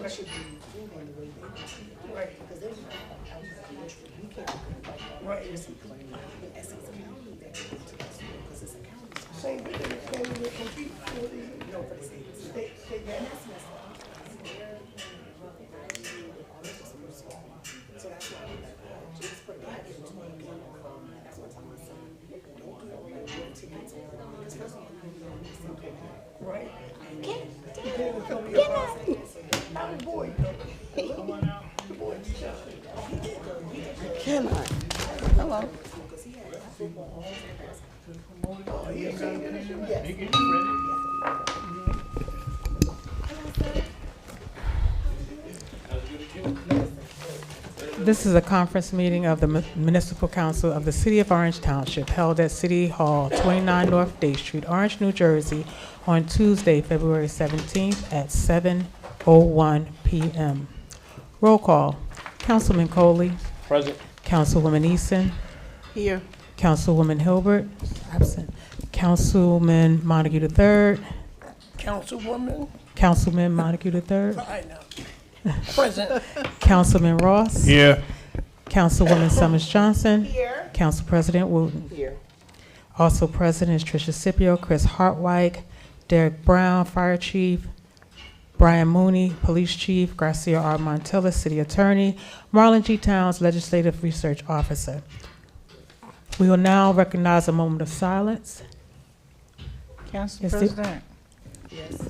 it should be moving the way they want it. Right. Because they're not out of the district. You can't do like that. Right. It's in Essex County that you need to go to because it's a county. Same, but they can't even compete for the, no, for the state. They, that's messed up. So that's why just for that, it's going to go on. That's what I'm saying. Don't do all that work tickets because first of all, you don't need something. Right. Boy, come on out. The boy, Cannot. Hello. oh, he ain't got a yes. This is a conference meeting of the Municipal Council of the City of Orange Township held at City Hall, 29 North Day Street, Orange, New Jersey, on Tuesday, February 17th at 7:01 p.m. Roll call. Councilman Coley. Present. Councilwoman Eason. Here. Councilwoman Hilbert. Absent. Councilman Montague III. Councilwoman. Councilman Montague III. I know. Present. Councilman Ross. Here. Councilwoman Summers Johnson. Here. Council President Wooten. Here. Also present is Tricia Scipio, Chris Hartwig, Derek Brown, Fire Chief, Brian Mooney, Police Chief, Garcia R. Montilla, City Attorney, Marlon G. Towns, Legislative Research Officer. We will now recognize a moment of silence. Council Yes, President, Yes.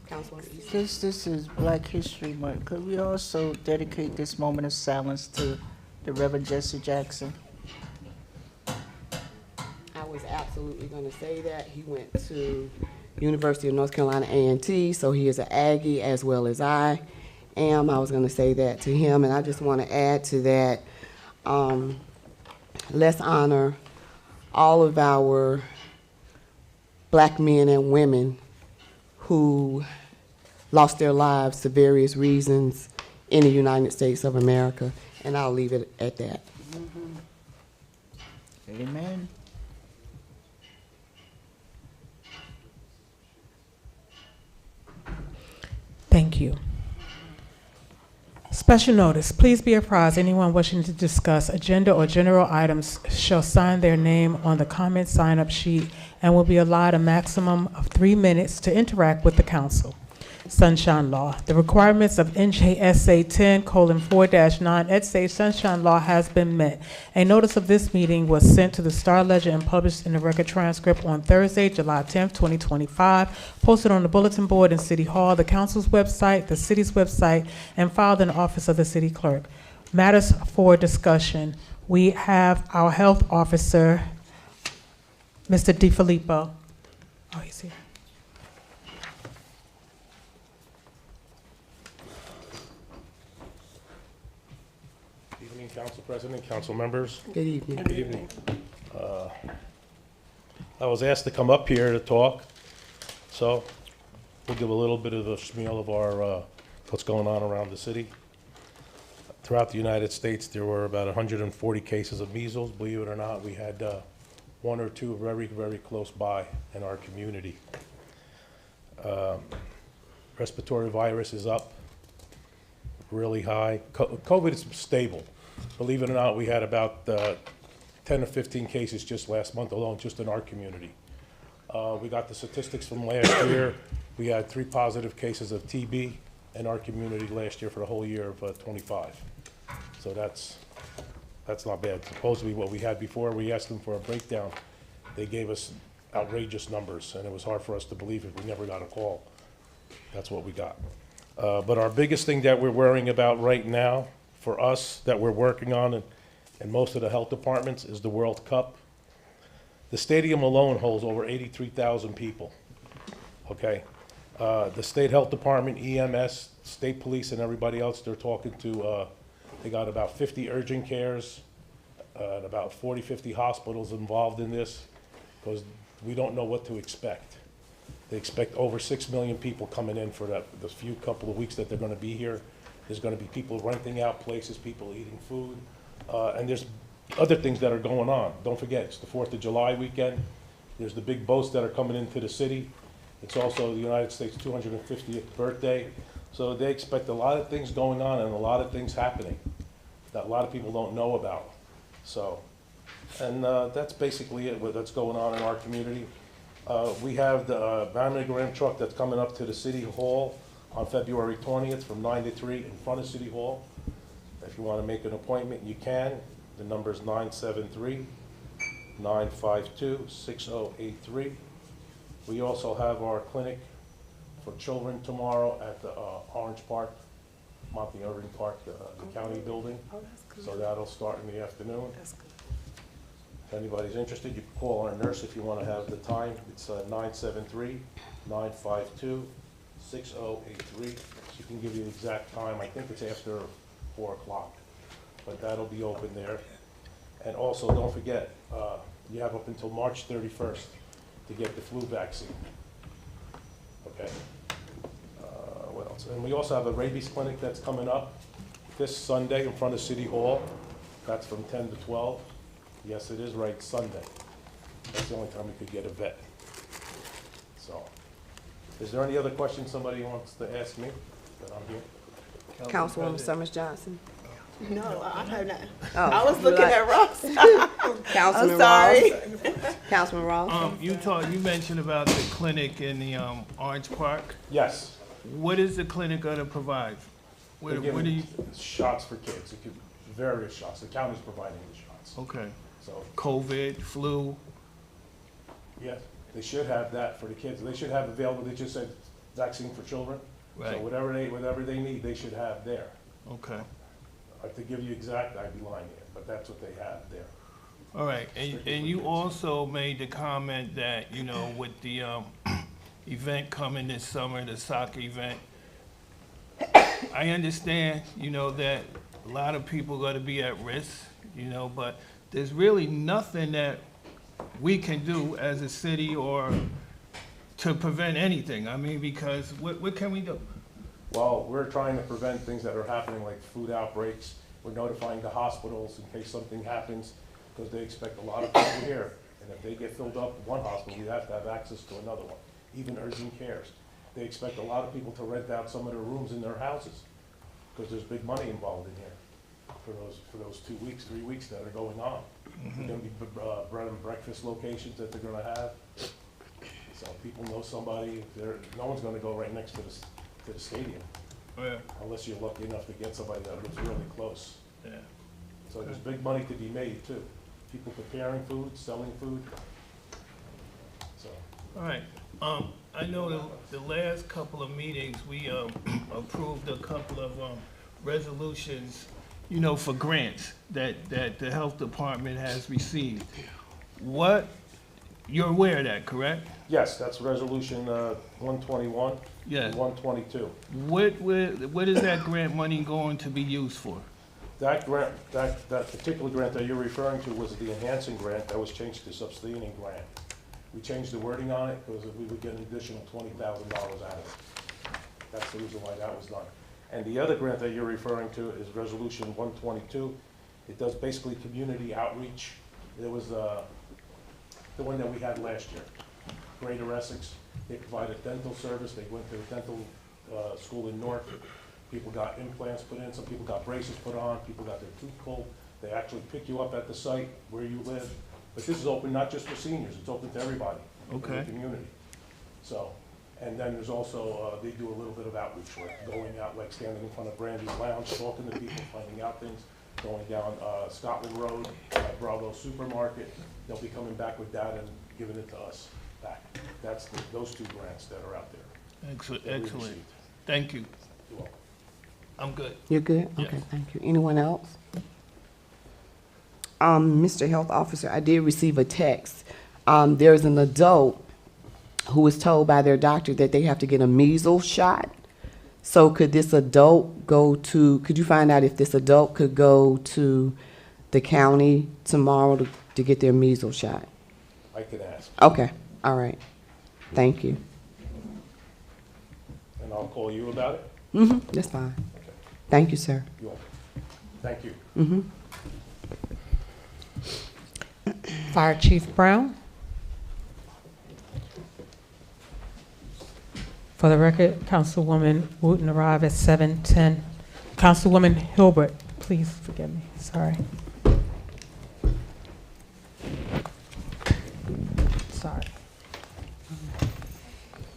Councilwoman East. this is Black History Month. Could we also dedicate this moment of silence to the Reverend Jesse Jackson? I was absolutely going to say that. He went to University of North Carolina A&T, so he is an Aggie as well as I am. I was going to say that to him, and I just want to add to that, let's honor all of our Black men and women who lost their lives to various reasons in the United States of America, and I'll leave it at that. Amen. Thank you. Special notice, please be apprised anyone wishing to discuss agenda or general items shall sign their name on the comment sign-up sheet and will be allowed a maximum of 3 minutes to interact with the council. Sunshine Law. The requirements of NJSA 10:4-9 et say Sunshine Law has been met. A notice of this meeting was sent to the Star Ledger and published in the record transcript on Thursday, July 10th, 2025, posted on the bulletin board in City Hall, the council's website, the city's website, and filed in the office of the city clerk. Matters for discussion. We have our health officer, Mr. DiFilippo. Oh, he's here. Council President, council members. Good evening. Good evening. I was asked to come up here to talk, so we'll give a little bit of a spiel of our what's going on around the city. Throughout the United States, there were about 140 cases of measles. Believe it or not, we had one or two very, very close by in our community. Respiratory virus is up really high. COVID is stable. Believe it or not, we had about 10 or 15 cases just last month alone, just in our community. We got the statistics from last year. We had 3 positive cases of TB in our community last year for the whole year of 25. So that's not bad. Supposedly what we had before, we asked them for a breakdown. They gave us outrageous numbers, and it was hard for us to believe it. We never got a call. That's what we got. But our biggest thing that we're worrying about right now for us that we're working on and most of the health departments is the World Cup. The stadium alone holds over 83,000 people, okay? The state health department, EMS, state police, and everybody else, they're talking to, they got about 50 urgent cares, and about 40, 50 hospitals involved in this, because we don't know what to expect. They expect over 6 million people coming in for the few couple of weeks that they're gonna be here. There's gonna be people renting out places, people eating food, and there's other things that are going on. Don't forget, it's the 4th of July weekend. There's the big boats that are coming into the city. It's also the United States' 250th birthday. So they expect a lot of things going on and a lot of things happening that a lot of people don't know about. So, and that's basically it, that's going on in our community. We have the mammogram truck that's coming up to the City Hall on February 20th from 9 to 3 in front of City Hall. If you want to make an appointment, you can. The number is 973-952-6083. We also have our clinic for children tomorrow at the Orange Park, Monte Irving Park, the county building. Oh, that's good. So that'll start in the afternoon. That's good. If anybody's interested, you can call our nurse if you want to have the time. It's 973-952-6083. She can give you the exact time. I think it's after 4 o'clock, but that'll be open there. And also, don't forget, you have up until March 31st to get the flu vaccine. Okay. What else? And we also have a rabies clinic that's coming up this Sunday in front of City Hall. That's from 10 to 12. Yes, it is right, Sunday. That's the only time we could get a vet. So, is there any other questions somebody wants to ask me that I'm here? Councilwoman Summers Johnson. No, I heard that. Oh, I was you looking like- at Ross. Councilman I'm sorry. Ross. Councilman Ross. You mentioned about the clinic in the Orange Park. Yes. What is the clinic gonna provide? They're What do you, giving shots for kids. It could, various shots. The county's providing the shots. okay, So, COVID, flu, yes, they should have that for the kids. They should have available, they just said vaccine for children. So right, whatever they need, they should have there. okay. To give you exact, I'd be lying here, but that's what they have there. All right, and you also made the comment that, you know, with the event coming this summer, the soccer event, I understand, you know, that a lot of people are gonna be at risk, you know, but there's really nothing that we can do as a city or to prevent anything. I mean, because what can we do? Well, we're trying to prevent things that are happening, like food outbreaks. We're notifying the hospitals in case something happens, because they expect a lot of people here. And if they get filled up in one hospital, you have to have access to another one, even urgent cares. They expect a lot of people to rent out some of their rooms in their houses, because there's big money involved in here for those 2 weeks, 3 weeks that are going on. There's gonna be bread and breakfast locations that they're gonna have. So people know somebody, no one's gonna go right next to the stadium, Yeah, unless you're lucky enough to get somebody that lives really close. yeah. So there's big money to be made too. People preparing food, selling food. So, All right, I know the last couple of meetings, we, approved a couple of, resolutions, you know, for grants that the health department has received. You're aware of that, correct? yes, that's resolution 121 Yeah. and 122. What is that grant money going to be used for? That grant, that particular grant that you're referring to was the enhancing grant that was changed to sustaining grant. We changed the wording on it because we would get an additional $20,000 out of it. That's the reason why that was done. And the other grant that you're referring to is resolution 122. It does basically community outreach. It was the one that we had last year, Greater Essex. They provided dental service. They went to a dental school in Newark. People got implants put in, some people got braces put on, people got their tooth pulled. They actually pick you up at the site where you live. But this is open not just for seniors, it's open to everybody in the Okay. community. So, and then there's also, they do a little bit of outreach work, going out, like standing in front of Brandy's Lounge, talking to people, finding out things, going down Scotland Road, Bravo Supermarket. They'll be coming back with that and giving it to us back. That's those two grants that are out there. Excellent, that we excellent. received. Thank you. You're welcome. I'm good. You're good? Yes. Okay, thank you. Anyone else? Mr. Health Officer, I did receive a text. There's an adult who was told by their doctor that they have to get a measles shot. So could this adult could you find out if this adult could go to the county tomorrow to get their measles shot? I can ask, Okay, all right. Thank you. and I'll call you about it. That's fine. Okay. Thank you, sir. You're welcome. Thank you. Fire Chief Brown. For the record, Councilwoman Wooten arrived at 7:10. Councilwoman Hilbert, please forgive me, sorry. Sorry.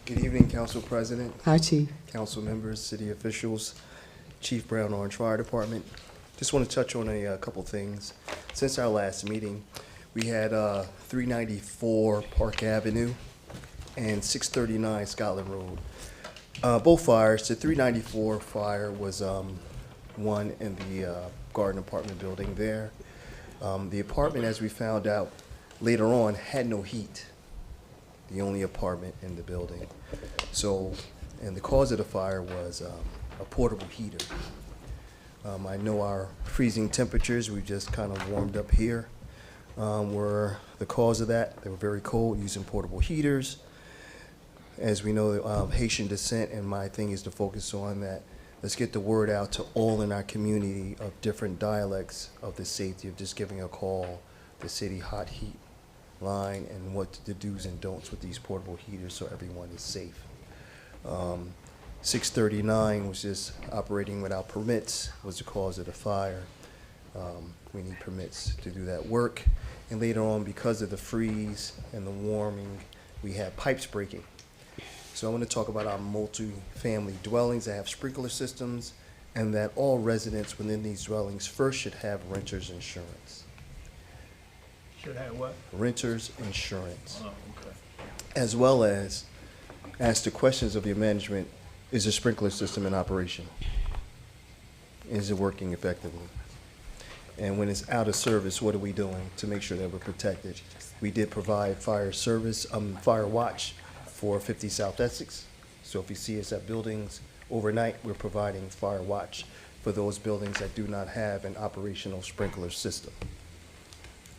Good evening, Council President, Hi, Chief. council members, city officials, Chief Brown Orange Fire Department. Just want to touch on a couple things. Since our last meeting, we had 394 Park Avenue and 639 Scotland Road. Both fires, the 394 fire was one in the garden apartment building there. The apartment, as we found out later on, had no heat. The only apartment in the building. So, and the cause of the fire was a portable heater. I know our freezing temperatures, we just kind of warmed up here, were the cause of that. They were very cold, using portable heaters. As we know, Haitian descent, and my thing is to focus on that. Let's get the word out to all in our community of different dialects of the safety of just giving a call, the city hot heat line, and what the do's and don'ts with these portable heaters so everyone is safe. 639 was just operating without permits, was the cause of the fire. We need permits to do that work. And later on, because of the freeze and the warming, we had pipes breaking. So I want to talk about our multi-family dwellings that have sprinkler systems, and that all residents within these dwellings first should have renter's insurance. Should have what? Renter's insurance. Oh, okay. As well as ask the questions of your management, is the sprinkler system in operation? Is it working effectively? And when it's out of service, what are we doing to make sure that we're protected? We did provide fire watch for 50 South Essex. So if you see us at buildings overnight, we're providing fire watch for those buildings that do not have an operational sprinkler system.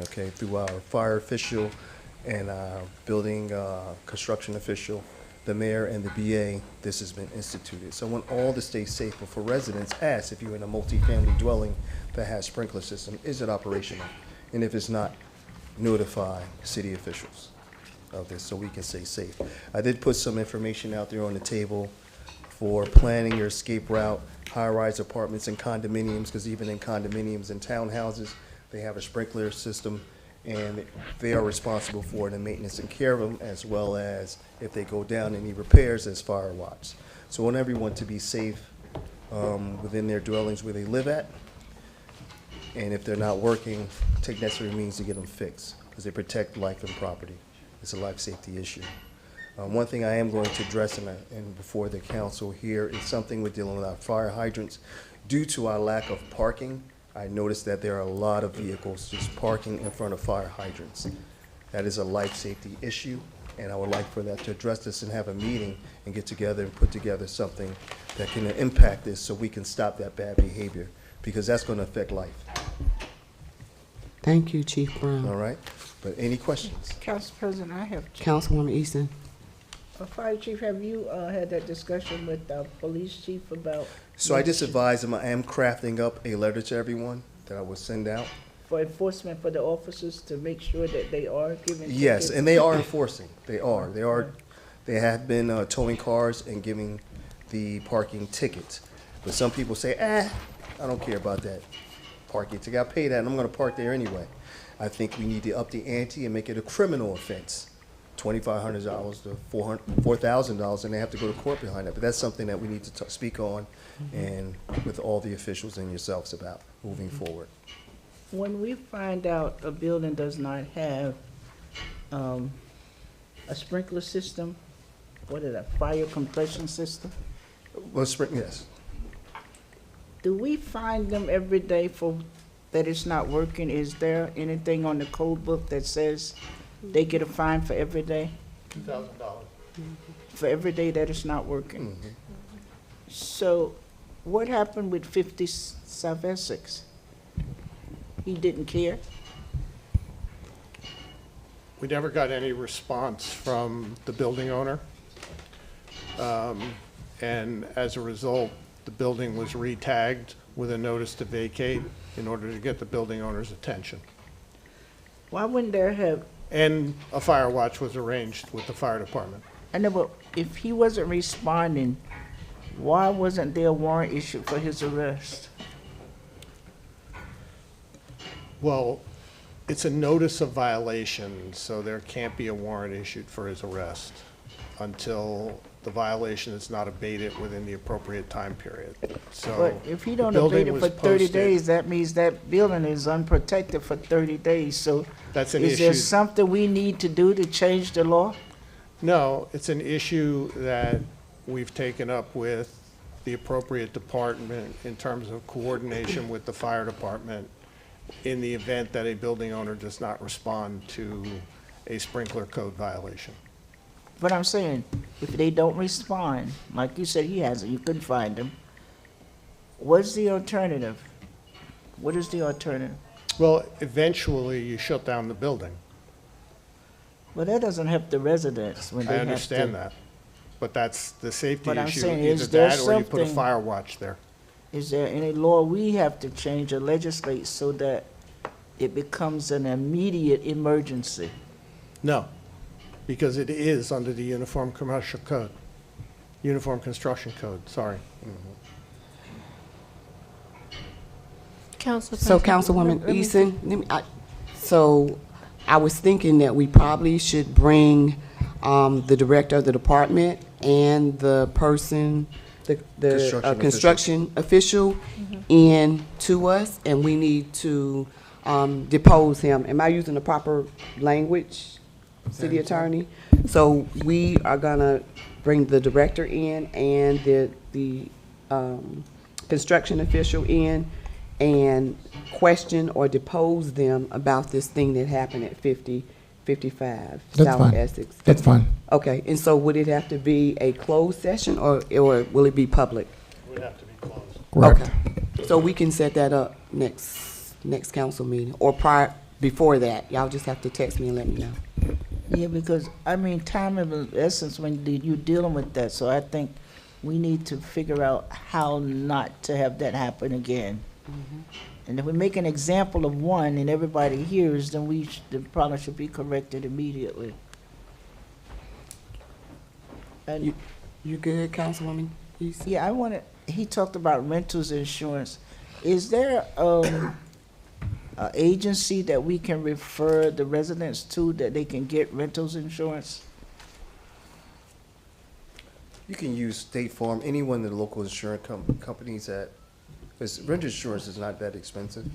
Okay, through our fire official and our building construction official, the mayor and the BA, this has been instituted. So I want all to stay safe, but for residents, ask if you're in a multifamily dwelling that has sprinkler system, is it operational? And if it's not, notify city officials of this so we can stay safe. I did put some information out there on the table for planning your escape route, high-rise apartments and condominiums, because even in condominiums and townhouses, they have a sprinkler system, and they are responsible for the maintenance and care of them, as well as if they go down and need repairs, as fire watch. So I want everyone to be safe within their dwellings where they live at, and if they're not working, take necessary means to get them fixed, because they protect life and property. It's a life safety issue. One thing I am going to address and before the council here is something we're dealing with our fire hydrants. Due to our lack of parking, I noticed that there are a lot of vehicles just parking in front of fire hydrants. That is a life safety issue, and I would like for that to address this and have a meeting and get together and put together something that can impact this so we can stop that bad behavior, because that's going to affect life. Thank you, Chief Brown. All right? But any questions? Council President, I have, Councilwoman Easton. Fire Chief, have you had that discussion with the police chief about? So I just advised them I am crafting up a letter to everyone that I will send out. For enforcement for the officers to make sure that they are giving? Yes, tickets? and they are enforcing. They are. They have been towing cars and giving the parking tickets. But some people say, I don't care about that parking ticket. I pay that and I'm gonna park there anyway. I think we need to up the ante and make it a criminal offense. $2,500 to $4,000, and they have to go to court behind that. But that's something that we need to speak on and with all the officials and yourselves about moving forward. When we find out a building does not have a sprinkler system, what is that, fire compression system? Well, yes. Do we find them every day for, that it's not working? Is there anything on the code book that says they get a fine for every day? $2,000. For every day that it's not working? Mhm. So what happened with 50 South Essex? He didn't care? We never got any response from the building owner. And as a result, the building was re-tagged with a notice to vacate in order to get the building owner's attention. Why wouldn't there have, And a fire watch was arranged with the fire department. I know, but if he wasn't responding, why wasn't there a warrant issued for his arrest? Well, it's a notice of violation, so there can't be a warrant issued for his arrest until the violation is not abated within the appropriate time period. So But if he don't the building abate it was for 30 posted. days, that means that building is unprotected for 30 days. So That's an is there issue. something we need to do to change the law? No, it's an issue that we've taken up with the appropriate department in terms of coordination with the fire department in the event that a building owner does not respond to a sprinkler code violation. But I'm saying, if they don't respond, like you said, he hasn't, you couldn't find him, what's the alternative? What is the alternative? Well, eventually, you shut down the building. Well, that doesn't help the residents when they I have to. understand that. But that's the safety But I'm issue, saying, either is there that or you put a something- fire watch there. Is there any law we have to change or legislate so that it becomes an immediate emergency? No, because it is under the Uniform Commercial Code, Uniform Construction Code, sorry. So Let Councilwoman me- Eason, so I was thinking that we probably should bring the director of the department and the person, the construction official in to us, and we need to depose him. Am I using the proper language, city attorney? So we are gonna bring the director in and the construction official in and question or depose them about this thing that happened at 55 That's South fine. Essex. That's fine. Okay, and so would it have to be a closed session or will it be public? It would have to be closed. Correct. Okay. So we can set that up next council meeting or before that. Y'all just have to text me and let me know. Yeah, because, I mean, time is of essence when you're dealing with that, so I think we need to figure out how not to have that happen again. And if we make an example of one and everybody hears, then the problem should be corrected immediately. And, You good, Councilwoman East? yeah, he talked about rentals insurance. Is there, a agency that we can refer the residents to that they can get rentals insurance? You can use State Farm, any one of the local insurance companies that, because rent insurance is not that expensive.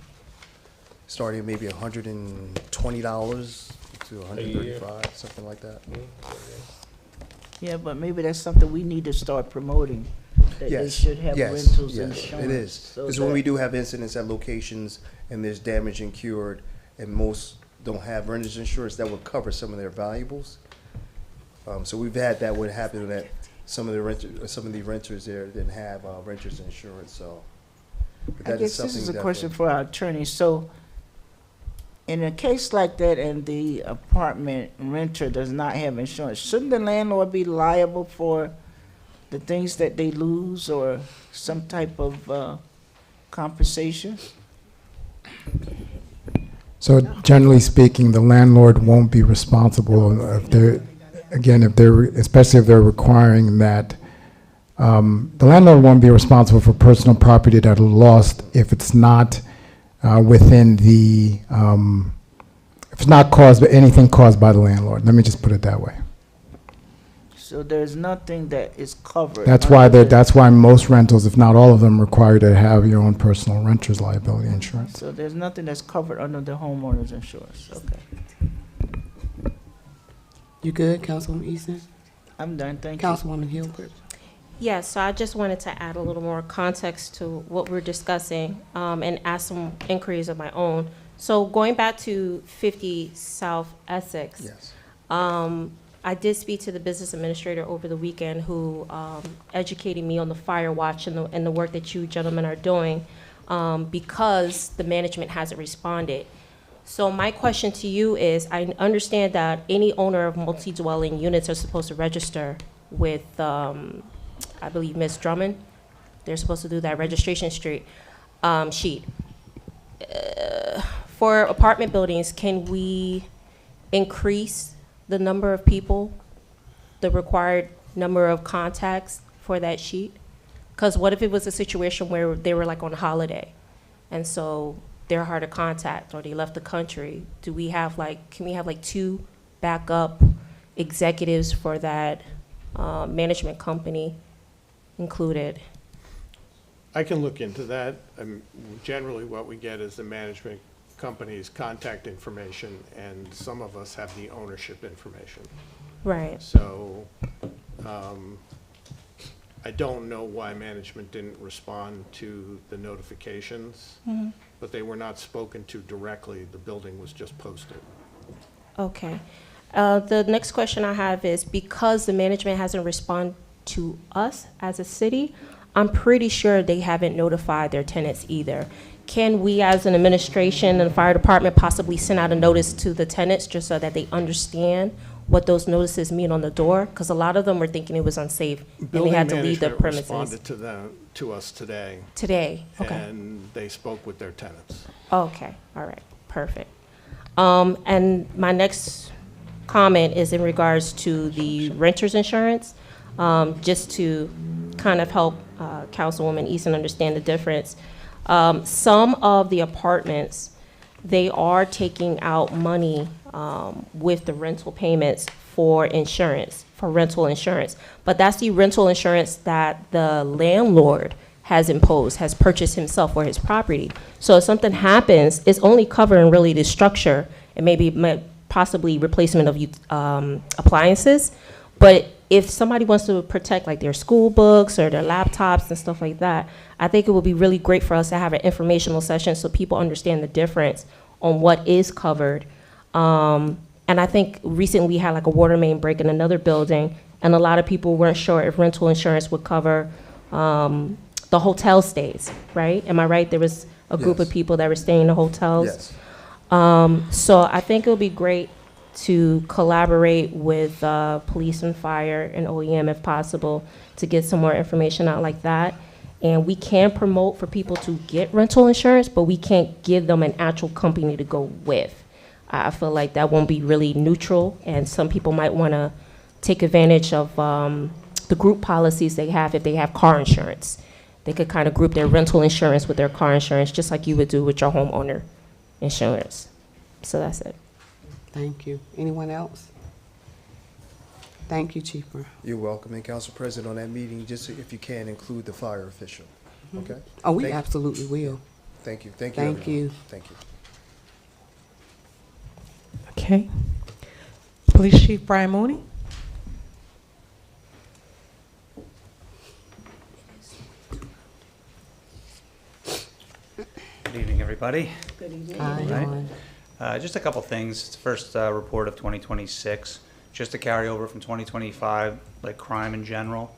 Starting at maybe $120 to $135, something like that. Yeah, but maybe that's something we need to start promoting, that they Yes, should have yes, rentals yes, insurance. it is. so Because when we that- do have incidents at locations and there's damage incurred, and most don't have renters insurance, that would cover some of their valuables. So we've had that would happen that some of the renters there didn't have renters insurance, so. but I that guess this is a something question definitely- for our attorney. So, in a case like that and the apartment renter does not have insurance, shouldn't the landlord be liable for the things that they lose or some type of compensation? So generally speaking, the landlord won't be responsible if especially if they're requiring that. The landlord won't be responsible for personal property that are lost if it's not within the, if it's not caused by anything caused by the landlord. Let me just put it that way. So there's nothing that is covered. That's why under the- that's why most rentals, if not all of them, require you to have your own personal renter's liability insurance. So there's nothing that's covered under the homeowner's insurance. Okay. You good, Councilwoman Easton? I'm done, thank you. Councilwoman Hilbert? Yes, so I just wanted to add a little more context to what we're discussing and ask some inquiries of my own. So going back to 50 South Essex. Yes. I did speak to the business administrator over the weekend who educated me on the fire watch and the work that you gentlemen are doing because the management hasn't responded. So my question to you is, I understand that any owner of multi-dwelling units are supposed to register with, I believe, Ms. Drummond. They're supposed to do that registration sheet. For apartment buildings, can we increase the number of people the required number of contacts for that sheet? Because what if it was a situation where they were like on holiday, and so they're hard to contact, or they left the country? Do we have like, can we have like 2 backup executives for that management company included? I can look into that. Generally, what we get is the management company's contact information, and some of us have the ownership information. Right. So I don't know why management didn't respond to the notifications, but they were not spoken to directly. The building was just posted. Okay. The next question I have is, because the management hasn't responded to us as a city, I'm pretty sure they haven't notified their tenants either. Can we, as an administration and fire department, possibly send out a notice to the tenants just so that they understand what those notices mean on the door? Because a lot of them were thinking it was unsafe and they had to leave the Building premises. management responded to us today. Today, okay. And they spoke with their tenants. Okay, all right, perfect. And my next comment is in regards to the renter's insurance, just to kind of help Councilwoman Easton understand the difference. Some of the apartments, they are taking out money with the rental payments for insurance, for rental insurance. But that's the rental insurance that the landlord has imposed, has purchased himself for his property. So if something happens, it's only covering really the structure and maybe possibly replacement of appliances. But if somebody wants to protect like their school books or their laptops and stuff like that, I think it would be really great for us to have an informational session so people understand the difference on what is covered. And I think recently we had like a water main break in another building, and a lot of people weren't sure if rental insurance would cover the hotel stays, right? Am I right? There was a group of people that were staying in the hotels. Yes. So I think it would be great to collaborate with police and fire and OEM if possible to get some more information out like that. And we can promote for people to get rental insurance, but we can't give them an actual company to go with. I feel like that won't be really neutral, and some people might want to take advantage of the group policies they have if they have car insurance. They could kind of group their rental insurance with their car insurance, just like you would do with your homeowner insurance. So that's it. Thank you. Anyone else? Thank you, Chief. You're welcome. And Council President, on that meeting, just if you can, include the fire official, okay? Oh, we Thank- absolutely will. Thank you. Thank you. Thank everyone. you. Thank you. Okay. Police Chief Brian Mooney? Good evening, everybody. Hi, Right. Dawn. Just a couple things. It's the first report of 2026, just a carryover from 2025, like crime in general.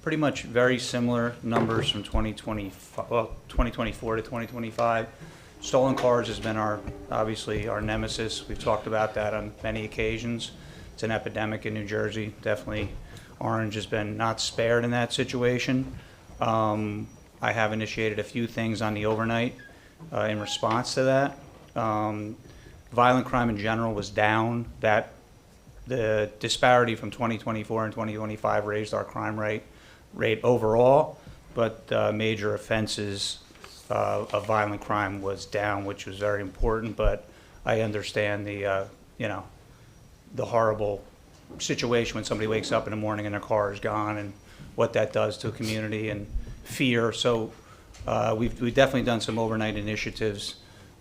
Pretty much very similar numbers from 2024 to 2025. Stolen cars has been obviously our nemesis. We've talked about that on many occasions. It's an epidemic in New Jersey. Definitely Orange has been not spared in that situation. I have initiated a few things on the overnight in response to that. Violent crime in general was down. The disparity from 2024 and 2025 raised our crime rate overall, but major offenses of violent crime was down, which was very important. But I understand the horrible situation when somebody wakes up in the morning and their car is gone, and what that does to a community and fear. So we've definitely done some overnight initiatives,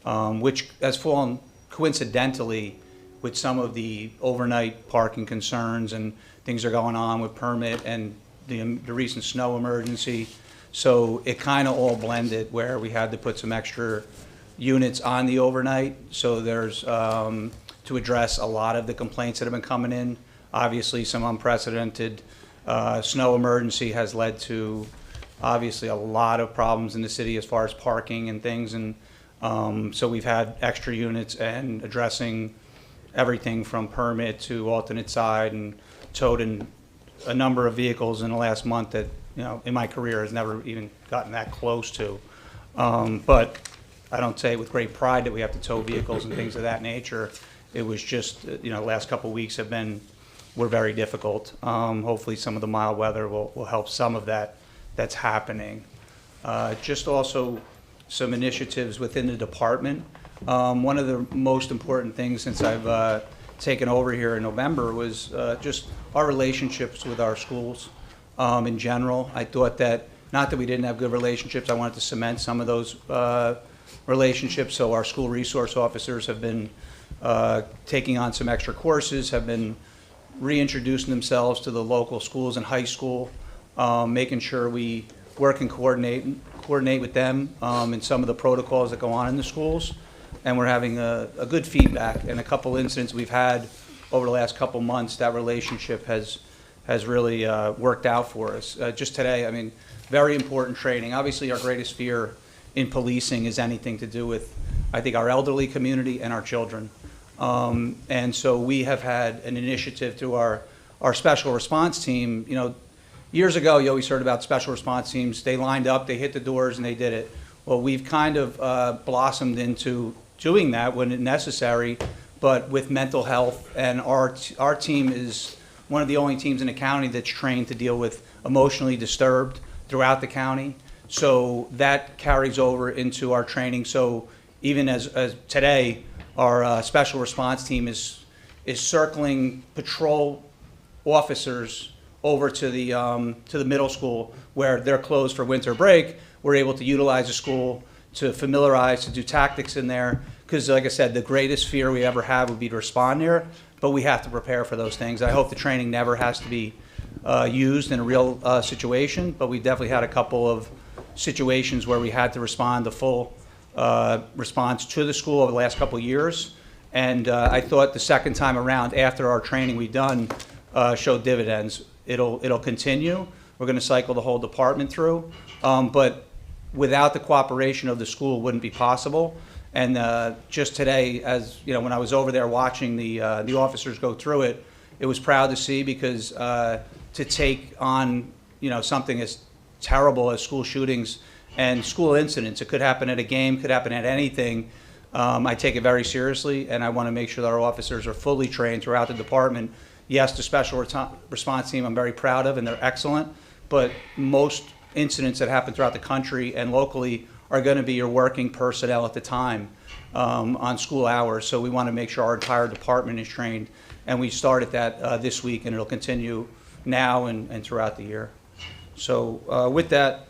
which has fallen coincidentally with some of the overnight parking concerns and things are going on with permit and the recent snow emergency. So it kind of all blended where we had to put some extra units on the overnight. So there's to address a lot of the complaints that have been coming in. Obviously, some unprecedented snow emergency has led to obviously a lot of problems in the city as far as parking and things. And so we've had extra units and addressing everything from permit to alternate side, and towed in a number of vehicles in the last month that, in my career has never even gotten that close to. But I don't say it with great pride that we have to tow vehicles and things of that nature. It was just, the last couple of weeks have been were very difficult. Hopefully some of the mild weather will help some of that that's happening. Just also some initiatives within the department. One of the most important things since I've taken over here in November was just our relationships with our schools in general. I thought that, not that we didn't have good relationships, I wanted to cement some of those relationships. So our school resource officers have been taking on some extra courses, have been reintroducing themselves to the local schools and high school, making sure we work and coordinate with them in some of the protocols that go on in the schools. And we're having a good feedback. And a couple incidents we've had over the last couple months, that relationship has really worked out for us. Just today, I mean, very important training. Obviously, our greatest fear in policing is anything to do with, I think, our elderly community and our children. And so we have had an initiative through our special response team. You know, years ago, you always heard about special response teams. They lined up, they hit the doors, and they did it. Well, we've kind of blossomed into doing that when necessary, but with mental health. And our team is one of the only teams in the county that's trained to deal with emotionally disturbed throughout the county. So that carries over into our training. So even as today, our special response team is circling patrol officers over to the middle school where they're closed for winter break. We're able to utilize the school to familiarize, to do tactics in there. Because like I said, the greatest fear we ever have would be to respond there, but we have to prepare for those things. I hope the training never has to be used in a real situation, but we definitely had a couple of situations where we had to respond the full response to the school over the last couple of years. And I thought the second time around, after our training we've done, showed dividends. It'll continue. We're going to cycle the whole department through, but without the cooperation of the school, it wouldn't be possible. And just today, as you know, when I was over there watching the officers go through it, it was proud to see, because to take on, you know, something as terrible as school shootings and school incidents, it could happen at a game, could happen at anything. I take it very seriously, and I want to make sure that our officers are fully trained throughout the department. Yes, the special response team I'm very proud of, and they're excellent, but most incidents that happen throughout the country and locally are going to be your working personnel at the time on school hours. So we want to make sure our entire department is trained, and we started that this week, and it'll continue now and throughout the year. So with that,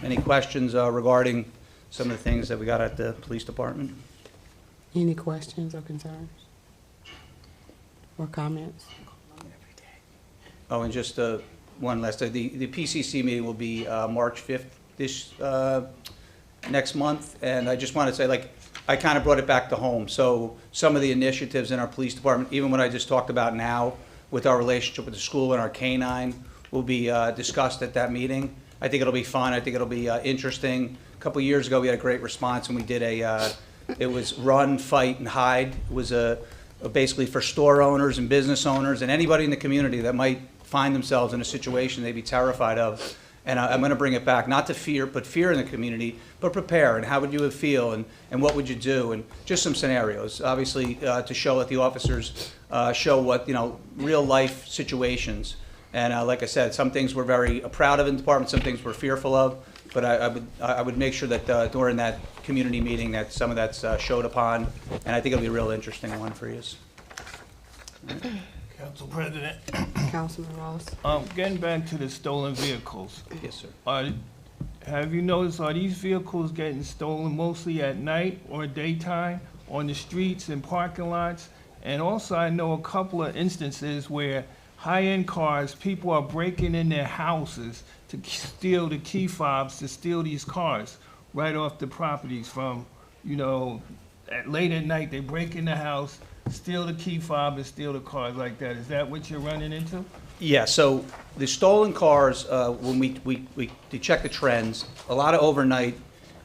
any questions regarding some of the things that we got at the police department? Any questions or concerns? Or comments? Oh, and just one last thing. The PCC meeting will be March 5th this next month, and I just want to say, like, I kind of brought it back to home. So some of the initiatives in our police department, even what I just talked about now with our relationship with the school and our canine, will be discussed at that meeting. I think it'll be fun. I think it'll be interesting. A couple of years ago, we had a great response, and we did it was run, fight, and hide. It was basically for store owners and business owners and anybody in the community that might find themselves in a situation they'd be terrified of. And I'm going to bring it back, not to fear, but fear in the community, but prepare. And how would you feel, and what would you do, and just some scenarios, obviously, to show that the officers show what, you know, real life situations. And like I said, some things we're very proud of in the department, some things we're fearful of. But I would make sure that during that community meeting that some of that's showed upon, and I think it'll be a real interesting one for you. Council President, Councilman Ross? getting back to the stolen vehicles. Yes, sir. Have you noticed, are these vehicles getting stolen mostly at night or daytime on the streets and parking lots? And also, I know a couple of instances where high-end cars, people are breaking in their houses to steal the key fobs, to steal these cars right off the properties from, you know, late at night, they break in the house, steal the key fob and steal the cars like that. Is that what you're running into? Yeah, so the stolen cars, when we check the trends, a lot of overnight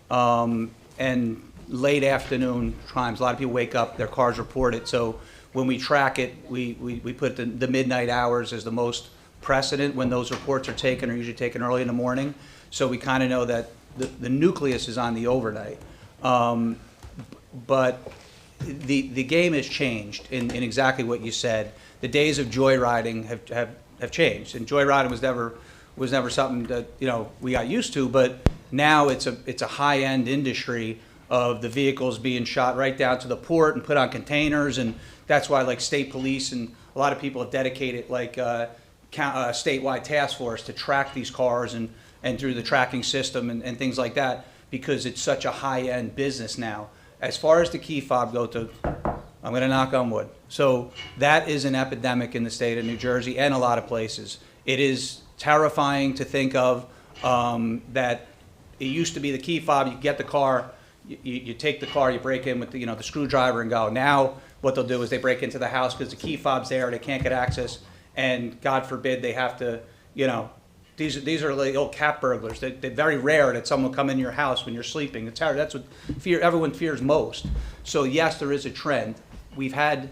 and late afternoon times, a lot of people wake up, their cars reported. So when we track it, we put the midnight hours as the most precedent when those reports are taken, are usually taken early in the morning. So we kind of know that the nucleus is on the overnight. But the game has changed in exactly what you said. the days of joyriding have changed. And joyriding was never something that, you know, we got used to, but now it's a high-end industry of the vehicles being shot right down to the port and put on containers, and that's why like state police and a lot of people have dedicated like statewide task force to track these cars and through the tracking system and things like that, because it's such a high-end business now. As far as the key fob go to, I'm going to knock on wood. So that is an epidemic in the state of New Jersey and a lot of places. It is terrifying to think of that it used to be the key fob, you get the car, you take the car, you break in with the, the screwdriver and go. Now what they'll do is they break into the house because the key fob's there, they can't get access, and God forbid they have to, these are like old cat burglars. They're very rare that someone will come in your house when you're sleeping. It's hard. That's what everyone fears most. So yes, there is a trend. We have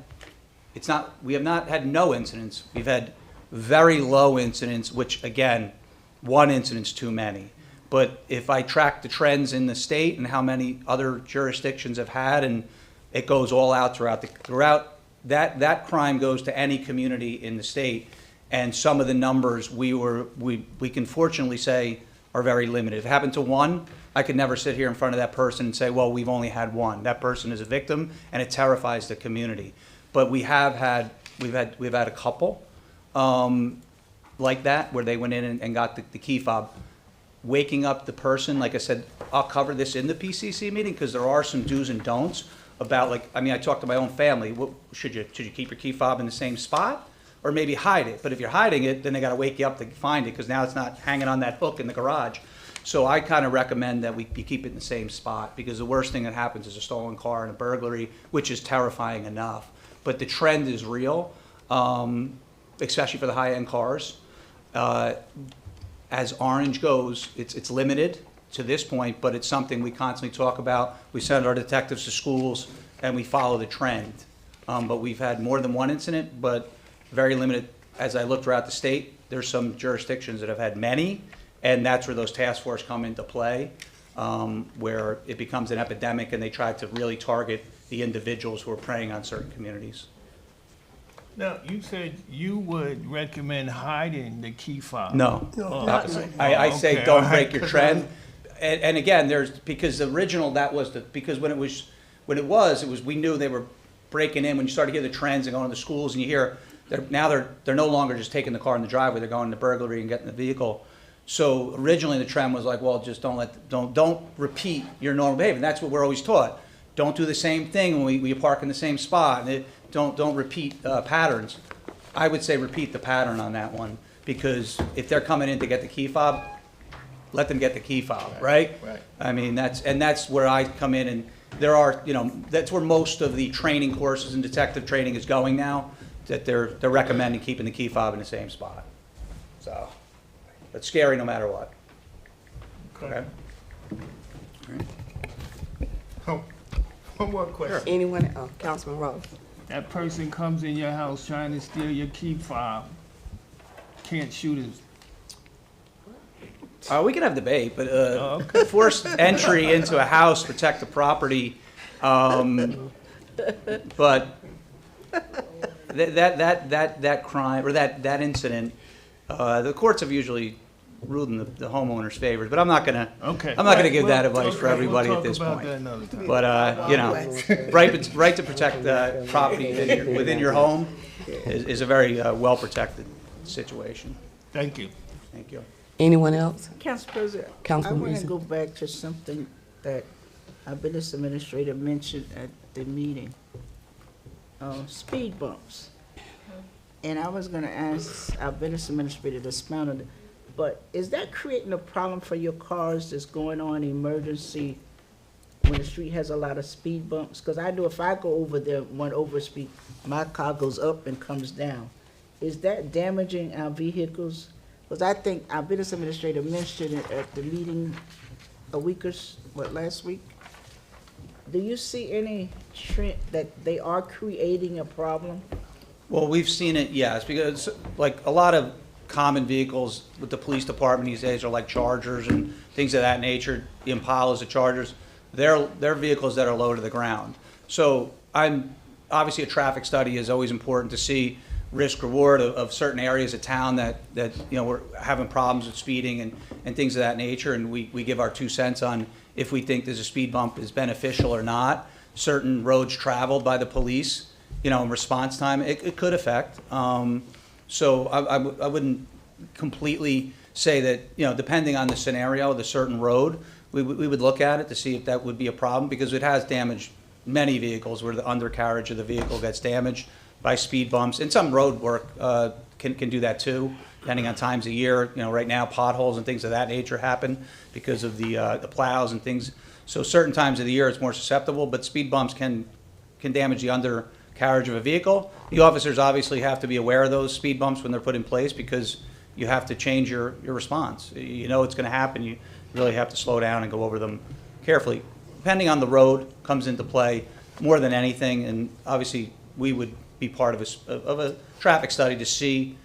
not had no incidents. We've had very low incidents, which again, one incident's too many. But if I track the trends in the state and how many other jurisdictions have had, and it goes all out throughout that crime goes to any community in the state, and some of the numbers we can fortunately say are very limited. If it happened to one, I could never sit here in front of that person and say, well, we've only had one. That person is a victim, and it terrifies the community. But we've had a couple like that where they went in and got the key fob. Waking up the person, like I said, I'll cover this in the PCC meeting because there are some do's and don'ts about I talked to my own family. Should you keep your key fob in the same spot or maybe hide it? But if you're hiding it, then they got to wake you up to find it because now it's not hanging on that hook in the garage. So I kind of recommend that you keep it in the same spot because the worst thing that happens is a stolen car and a burglary, which is terrifying enough. But the trend is real, especially for the high-end cars. As Orange goes, it's limited to this point, but it's something we constantly talk about. We send our detectives to schools, and we follow the trend. But we've had more than one incident, but very limited. As I look throughout the state, there's some jurisdictions that have had many, and that's where those task force come into play, where it becomes an epidemic, and they try to really target the individuals who are preying on certain communities. Now, you said you would recommend hiding the key fob. No. Oh, I say okay, don't all break right, your 'cause trend. And again, because the original, because when it was, we knew they were breaking in. When you start to hear the trends and going to the schools and you hear, they're no longer just taking the car in the driveway, they're going to burglary and getting the vehicle. So originally the trend was like, well, just don't repeat your normal behavior. And that's what we're always taught. Don't do the same thing when we park in the same spot. And don't repeat patterns. I would say repeat the pattern on that one because if they're coming in to get the key fob, let them get the key fob, right? Right. I mean, that's where I come in, and there are, that's where most of the training courses and detective training is going now, that they're recommending keeping the key fob in the same spot. So, it's scary no matter what. Okay? Oh, one more question. Anyone, Councilman Rose? That person comes in your house trying to steal your key fob. Can't shoot his. We can have debate, but okay. forced entry into a house, protect the property, but that crime or that incident, the courts have usually ruled in the homeowner's favor. But I'm not gonna give that advice for everybody at this point. But right to protect property within your home is a very well protected situation. Thank you. Thank you. Anyone else? Council President, I Councilman want to Reason. go back to something that our business administrator mentioned at the meeting. Speed bumps. And I was gonna ask our business administrator to expound on it, but is that creating a problem for your cars that's going on emergency when the street has a lot of speed bumps? Because I know if I go over there, one overspeed, my car goes up and comes down. Is that damaging our vehicles? Because I think our business administrator mentioned it at the meeting last week? Do you see any trend that they are creating a problem? Well, we've seen it, yes, because like a lot of common vehicles with the police department these days are like Chargers and things of that nature, the Impalas, the Chargers, they're vehicles that are low to the ground. So obviously a traffic study is always important to see risk reward of certain areas of town that, you know, we're having problems with speeding and things of that nature, and we give our 2 cents on if we think there's a speed bump is beneficial or not. Certain roads traveled by the police, you know, in response time, it could affect. So I wouldn't completely say that, you know, depending on the scenario, the certain road, we would look at it to see if that would be a problem, because it has damaged many vehicles where the undercarriage of the vehicle gets damaged by speed bumps. And some road work can do that too, depending on times of year. You know, right now potholes and things of that nature happen because of the plows and things. So certain times of the year it's more susceptible, but speed bumps can damage the undercarriage of a vehicle. The officers obviously have to be aware of those speed bumps when they're put in place, because you have to change your response. You know it's going to happen. You really have to slow down and go over them carefully. Depending on the road comes into play more than anything, and obviously we would be part of a traffic study to see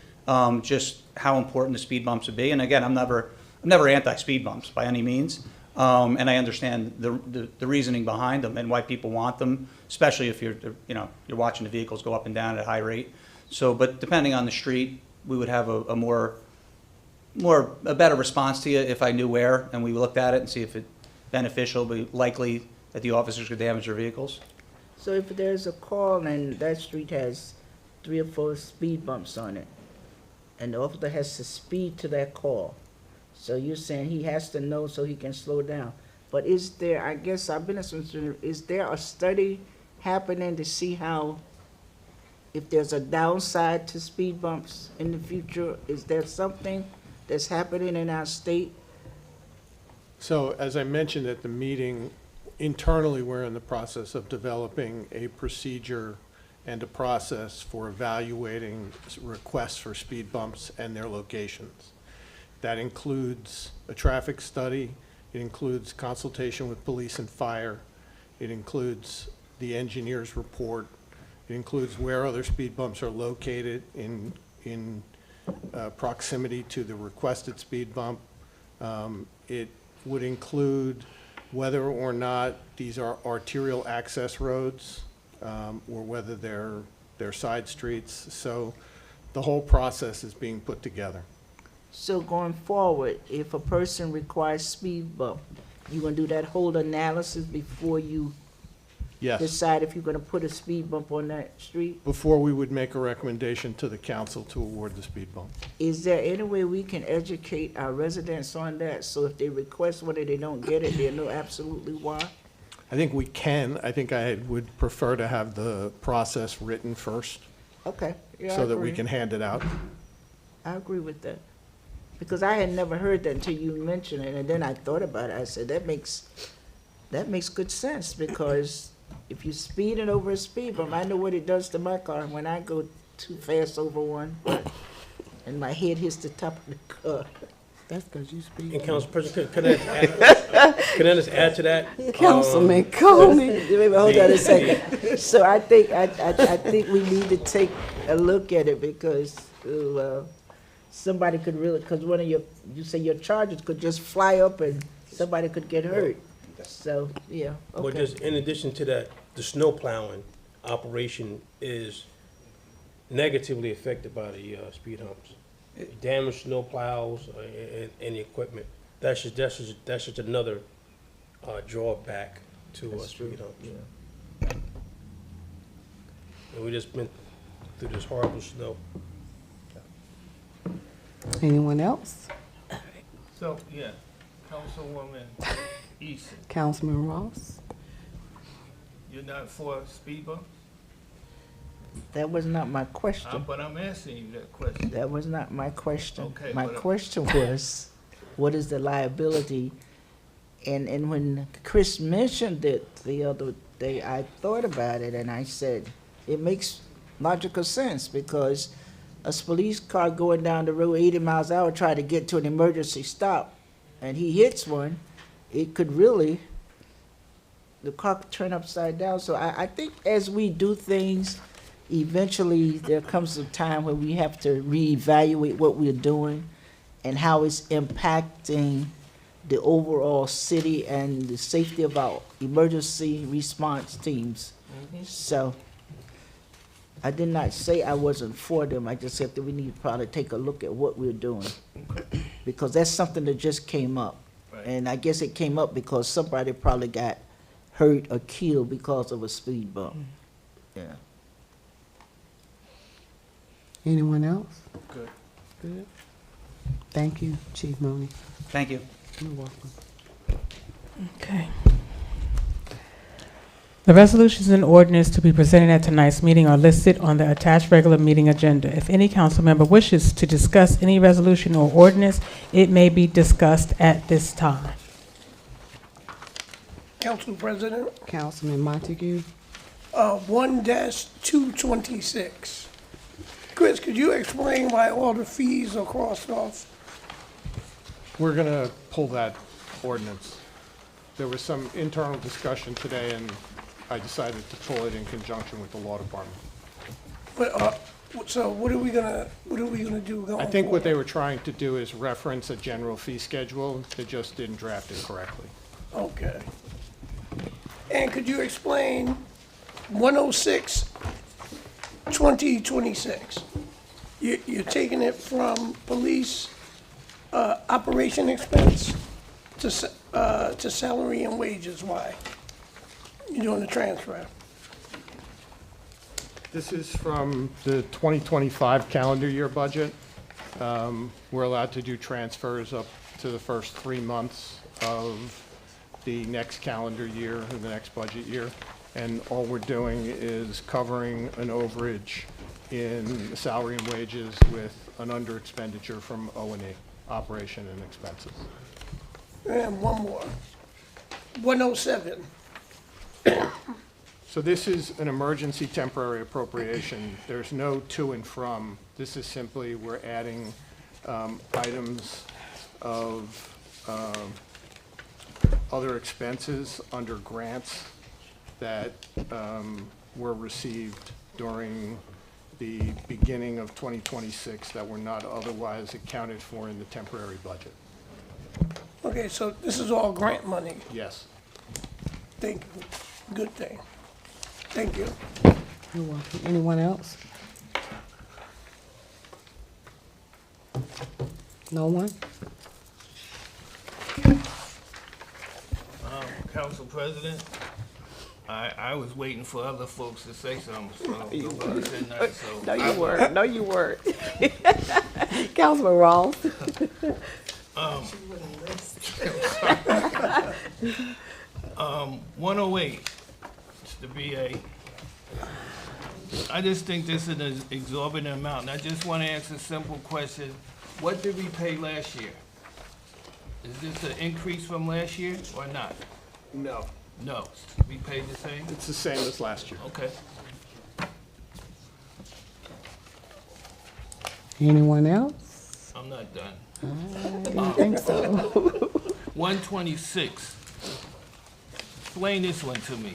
just how important the speed bumps would be. And again, I'm never anti-speed bumps by any means, and I understand the reasoning behind them and why people want them, especially if you're watching the vehicles go up and down at a high rate. So, but depending on the street, we would have a better response to you if I knew where, and we looked at it and see if it's beneficial, but likely that the officers could damage their vehicles. So if there's a call and that street has 3 or 4 speed bumps on it, and the officer has to speed to that call, so you're saying he has to know so he can slow down. But is there, I guess I've been concerned, is there a study happening to see how, if there's a downside to speed bumps in the future? Is there something that's happening in our state? So as I mentioned at the meeting, internally, we're in the process of developing a procedure and a process for evaluating requests for speed bumps and their locations. That includes a traffic study, it includes consultation with police and fire, it includes the engineer's report, it includes where other speed bumps are located in proximity to the requested speed bump. It would include whether or not these are arterial access roads, or whether they're side streets. So the whole process is being put together. So going forward, if a person requires speed bump, you gonna do that whole analysis before you Yes, decide if you're gonna put a speed bump on that street? before we would make a recommendation to the council to award the speed bump. Is there any way we can educate our residents on that, so if they request one and they don't get it, they'll know absolutely why? I think we can. I think I would prefer to have the process written first Okay, yeah, I so that we agree. can hand it out. I agree with that. Because I had never heard that until you mentioned it, and then I thought about it. I said, that makes good sense, because if you're speeding over a speed bump, I know what it does to my car when I go too fast over one, and my head hits the top of the car. That's because you speak. And Council President, can I just add to that? Councilman Coney. Wait, hold on a second. So I think we need to take a look at it, because somebody could really, because one of you say your charges could just fly up and somebody could get hurt. So, yeah, Well, okay. just in addition to that, the snow plowing operation is negatively affected by the speed humps. Damaged snow plows and the equipment. That's just another drawback to speed humps. And we just been through this horrible snow. Anyone else? So, yeah, Councilwoman Easton, Councilman Ross? you're not for speed bumps? That was not my question. But I'm asking you that question. That was not my question. Okay, My but- question was, what is the liability? And when Chris mentioned it the other day, I thought about it and I said, it makes logical sense, because a police car going down the road 80 miles an hour trying to get to an emergency stop, and he hits one, it could really, the car could turn upside down. So I think as we do things, eventually there comes a time when we have to reevaluate what we're doing and how it's impacting the overall city and the safety of our emergency response teams. So I did not say I wasn't for them, I just said that we need to probably take a look at what we're doing. Because that's something that just came up. Right. And I guess it came up because somebody probably got hurt or killed because of a speed bump. Yeah. Anyone else? Good. Good. Thank you, Chief Mooney. Thank you. You're welcome. Okay. The resolutions and ordinance to be presented at tonight's meeting are listed on the attached regular meeting agenda. If any council member wishes to discuss any resolution or ordinance, it may be discussed at this time. Council President, Councilman Montague? 1-226. Chris, could you explain why all the fees are crossed off? We're going to pull that ordinance. There was some internal discussion today, and I decided to pull it in conjunction with the law department. But, so what are we gonna do going I think what forward? they were trying to do is reference a general fee schedule. They just didn't draft it correctly. Okay. And could you explain 106-2026? You're taking it from police operation expense to salary and wages. Why? You're doing the transfer. This is from the 2025 calendar year budget. We're allowed to do transfers up to the first 3 months of the next calendar year, or the next budget year. And all we're doing is covering an overage in salary and wages with an under expenditure from O&E, operation and expenses. And one more. 107. So this is an emergency temporary appropriation. There's no to and from. This is simply, we're adding items of other expenses under grants that were received during the beginning of 2026 that were not otherwise accounted for in the temporary budget. Okay, so this is all grant money. Yes. Thank you. Good thing. Thank you. You're welcome. Anyone else? No one? Council President, I was waiting for other folks to say something, so nobody said nothing, so. No, you weren't. No, you weren't. Councilman Ross? 108, it's the VA. I just think this is an exorbitant amount, and I just want to ask a simple question. What did we pay last year? Is this an increase from last year or not? No. No, we paid the same? It's the same as last year. Okay. Anyone else? I'm not done. I didn't think so. 126. Explain this one to me.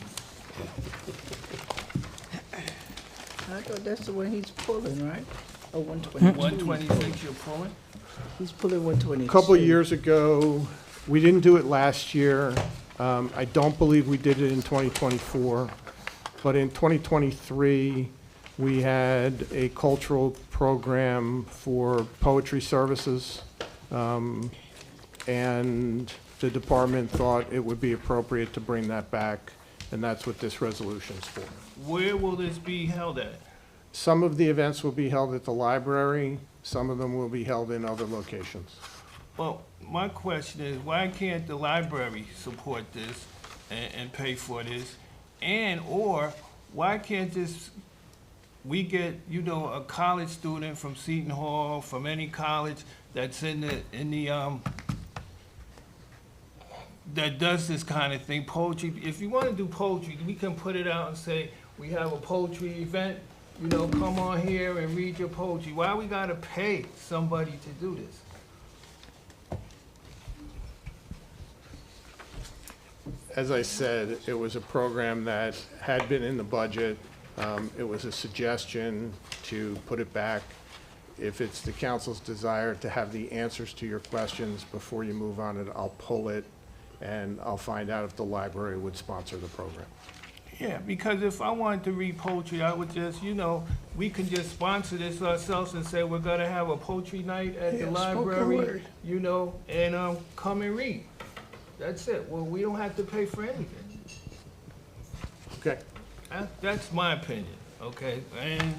I thought that's the one he's pulling, right? Oh, 122. 126 you're pulling? He's pulling 122. A couple of years ago, we didn't do it last year. I don't believe we did it in 2024. But in 2023, we had a cultural program for poetry services. And the department thought it would be appropriate to bring that back, and that's what this resolution is for. Where will this be held at? Some of the events will be held at the library, some of them will be held in other locations. Well, my question is, why can't the library support this and pay for this? And, or, why can't we get, a college student from Seton Hall, from any college that's that does this kind of thing, poetry. If you want to do poetry, we can put it out and say, we have a poetry event, come on here and read your poetry. Why we gotta pay somebody to do this? As I said, it was a program that had been in the budget. It was a suggestion to put it back. If it's the council's desire to have the answers to your questions before you move on it, I'll pull it, and I'll find out if the library would sponsor the program. Yeah, because if I wanted to read poetry, I would just, we can just sponsor this ourselves and say we're gonna have a poetry night at the Yeah, spoken library, word. and come and read. That's it. Well, we don't have to pay for anything. Okay. That's my opinion, okay? And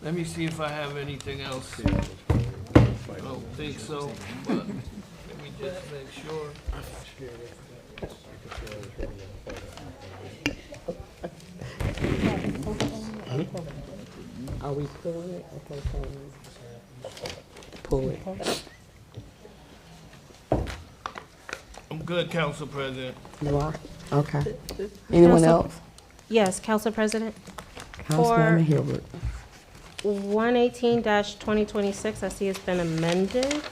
let me see if I have anything else. I don't think so, but let me just make sure. Are we pulling it? Okay, pull it. I'm good, Council President. You are? Okay. Anyone Council- else? Yes, Council President. Councilwoman Hilbert. 118-2026, I see it's been amended.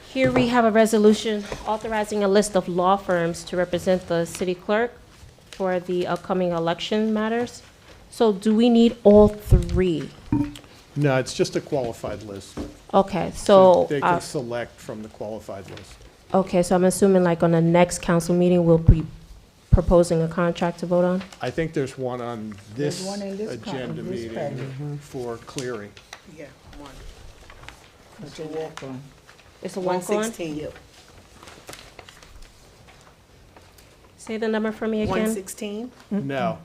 Here we have a resolution authorizing a list of law firms to represent the city clerk for the upcoming election matters. So do we need all three? No, it's just a qualified list. Okay, so, They can select from the qualified list. okay, so I'm assuming like on the next council meeting, we'll be proposing a contract to vote on? I think there's one on this There's one in this agenda this meeting package. for clearing. Yeah, one. It's a walk-on. It's a walk-on? 116. Yep. Say the number for me again. 116? No,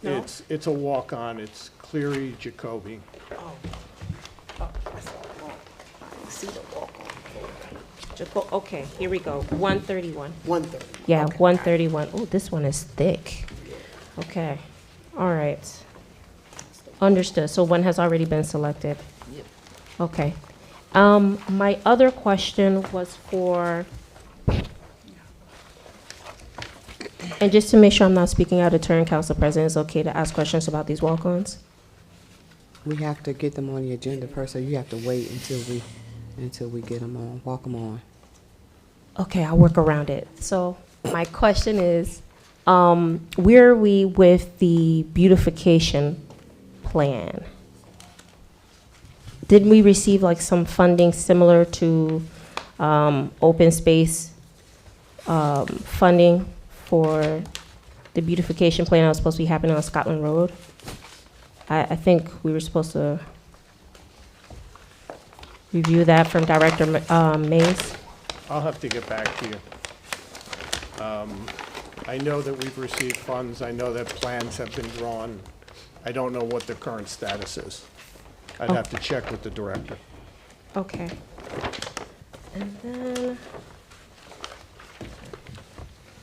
No? it's a walk-on, it's Cleary Jacoby. Oh. Oh, that's all wrong. I didn't see the walk-on. Okay, here we go, 131. 130. Yeah, Okay. 131. Oh, this one is thick. Okay, all right. Understood, so one has already been selected? Yep. Okay. My other question was for, and just to make sure I'm not speaking out of turn, Council President, it's okay to ask questions about these walk-ons? We have to get them on the agenda first, so you have to wait until we get them on, walk them on. Okay, I'll work around it. So my question is, where are we with the beautification plan? Didn't we receive like some funding similar to open space funding for the beautification plan that was supposed to be happening on Scotland Road? I think we were supposed to review that from Director Mays. I'll have to get back to you. I know that we've received funds, I know that plans have been drawn. I don't know what the current status is. I'd have to check with the director. Okay. And then,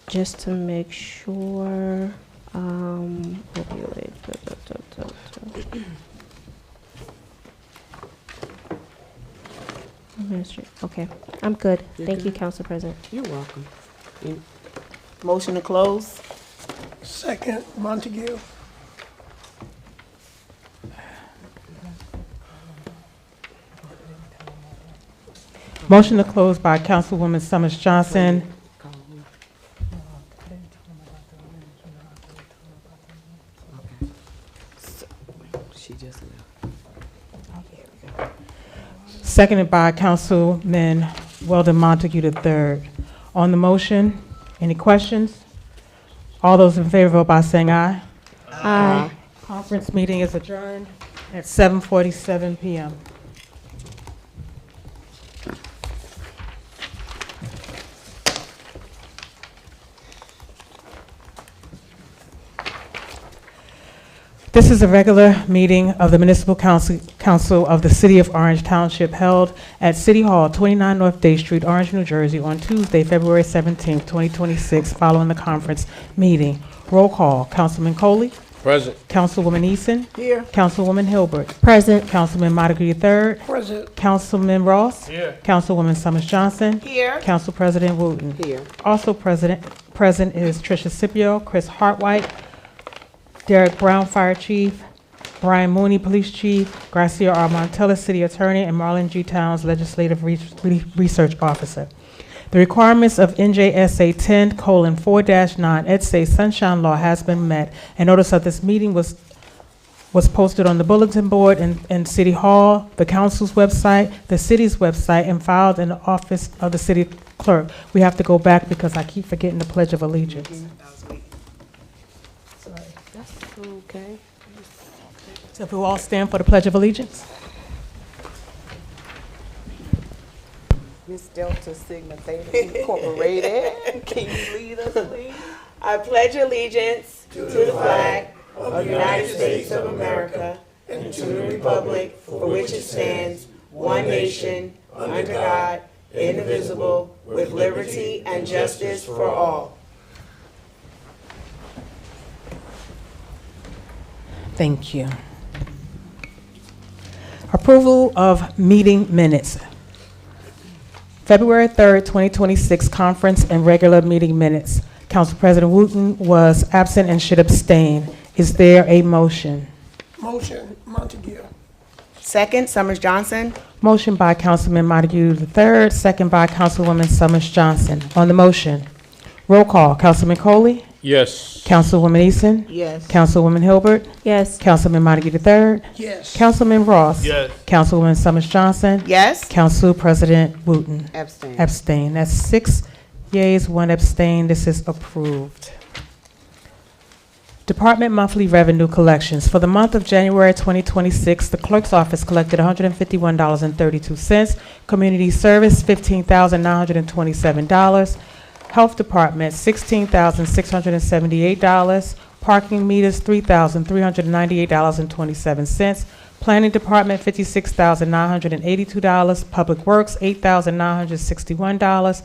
just to make sure, opioid, Okay, I'm good. You're Thank you, good? Council President. You're welcome. Motion to close? Second, Montague. Motion to close by Councilwoman Summers Johnson. She just left. Seconded by Councilman Weldon Montague III. On the motion, any questions? All those in favor vote by saying aye. Aye. Conference meeting is adjourned at 7:47 PM. This is a regular meeting of the Municipal Council of the City of Orange Township held at City Hall, 29 North Day Street, Orange, New Jersey, on Tuesday, February 17th, 2026, following the conference meeting. Roll call, Councilman Coley, Present. Councilwoman Eason, Here. Councilwoman Hilbert, Present. Councilman Montague III, Present. Councilman Ross, Here. Councilwoman Summers Johnson, Here. Council President Wooten. Here. Also present is Tricia Scipio, Chris Hartwhite, Derek Brown, Fire Chief, Brian Mooney, Police Chief, Gracia R. Montella, City Attorney, and Marlon G. Towns, Legislative Research Officer. The requirements of NJSA 10:4-9 EDSA Sunshine Law has been met, and notice of this meeting was was posted on the bulletin board in City Hall, the council's website, the city's website, and filed in the office of the city clerk. We have to go back because I keep forgetting the Pledge of Allegiance. That's okay. So if we all stand for the Pledge of Allegiance. Miss Delta Sigma Theta Incorporated, can you lead us, please? I pledge allegiance to the flag of the United States of America and to the republic for which it stands, one nation, under God, indivisible, with liberty and justice for all. Thank you. Approval of meeting minutes. February 3rd, 2026 conference and regular meeting minutes. Council President Wooten was absent and should abstain. Is there a motion? Motion, Montague. Second, Summers Johnson. Motion by Councilman Montague III, second by Councilwoman Summers Johnson. On the motion, roll call. Councilman Coley? Yes. Councilwoman Eason? Yes. Councilwoman Hilbert? Yes. Councilman Montague III? Yes. Councilman Ross? Yes. Councilwoman Summers Johnson? Yes. Council President Wooten? Abstain. Abstain. That's 6 yeas, 1 abstain. This is approved. Department monthly revenue collections. For the month of January 2026, the clerk's office collected $151.32. Community service, $15,927. Health department, $16,678. Parking meters, $3,398.27. Planning department, $56,982. Public works, $8,961.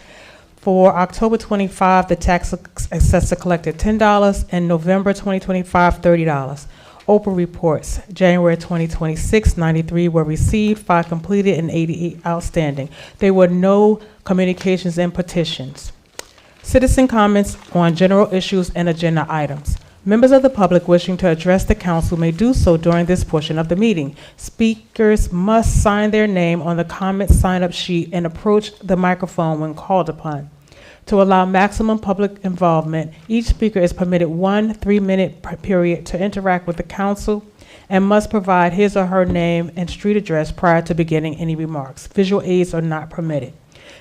For October 25, the tax assessor collected $10, and November 2025, $30. Oprah reports, January 2026, 93 were received, 5 completed, and 88 outstanding. There were no communications and petitions. Citizen comments on general issues and agenda items. Members of the public wishing to address the council may do so during this portion of the meeting. Speakers must sign their name on the comment sign-up sheet and approach the microphone when called upon. To allow maximum public involvement, each speaker is permitted 1 3-minute period to interact with the council and must provide his or her name and street address prior to beginning any remarks. Visual aids are not permitted.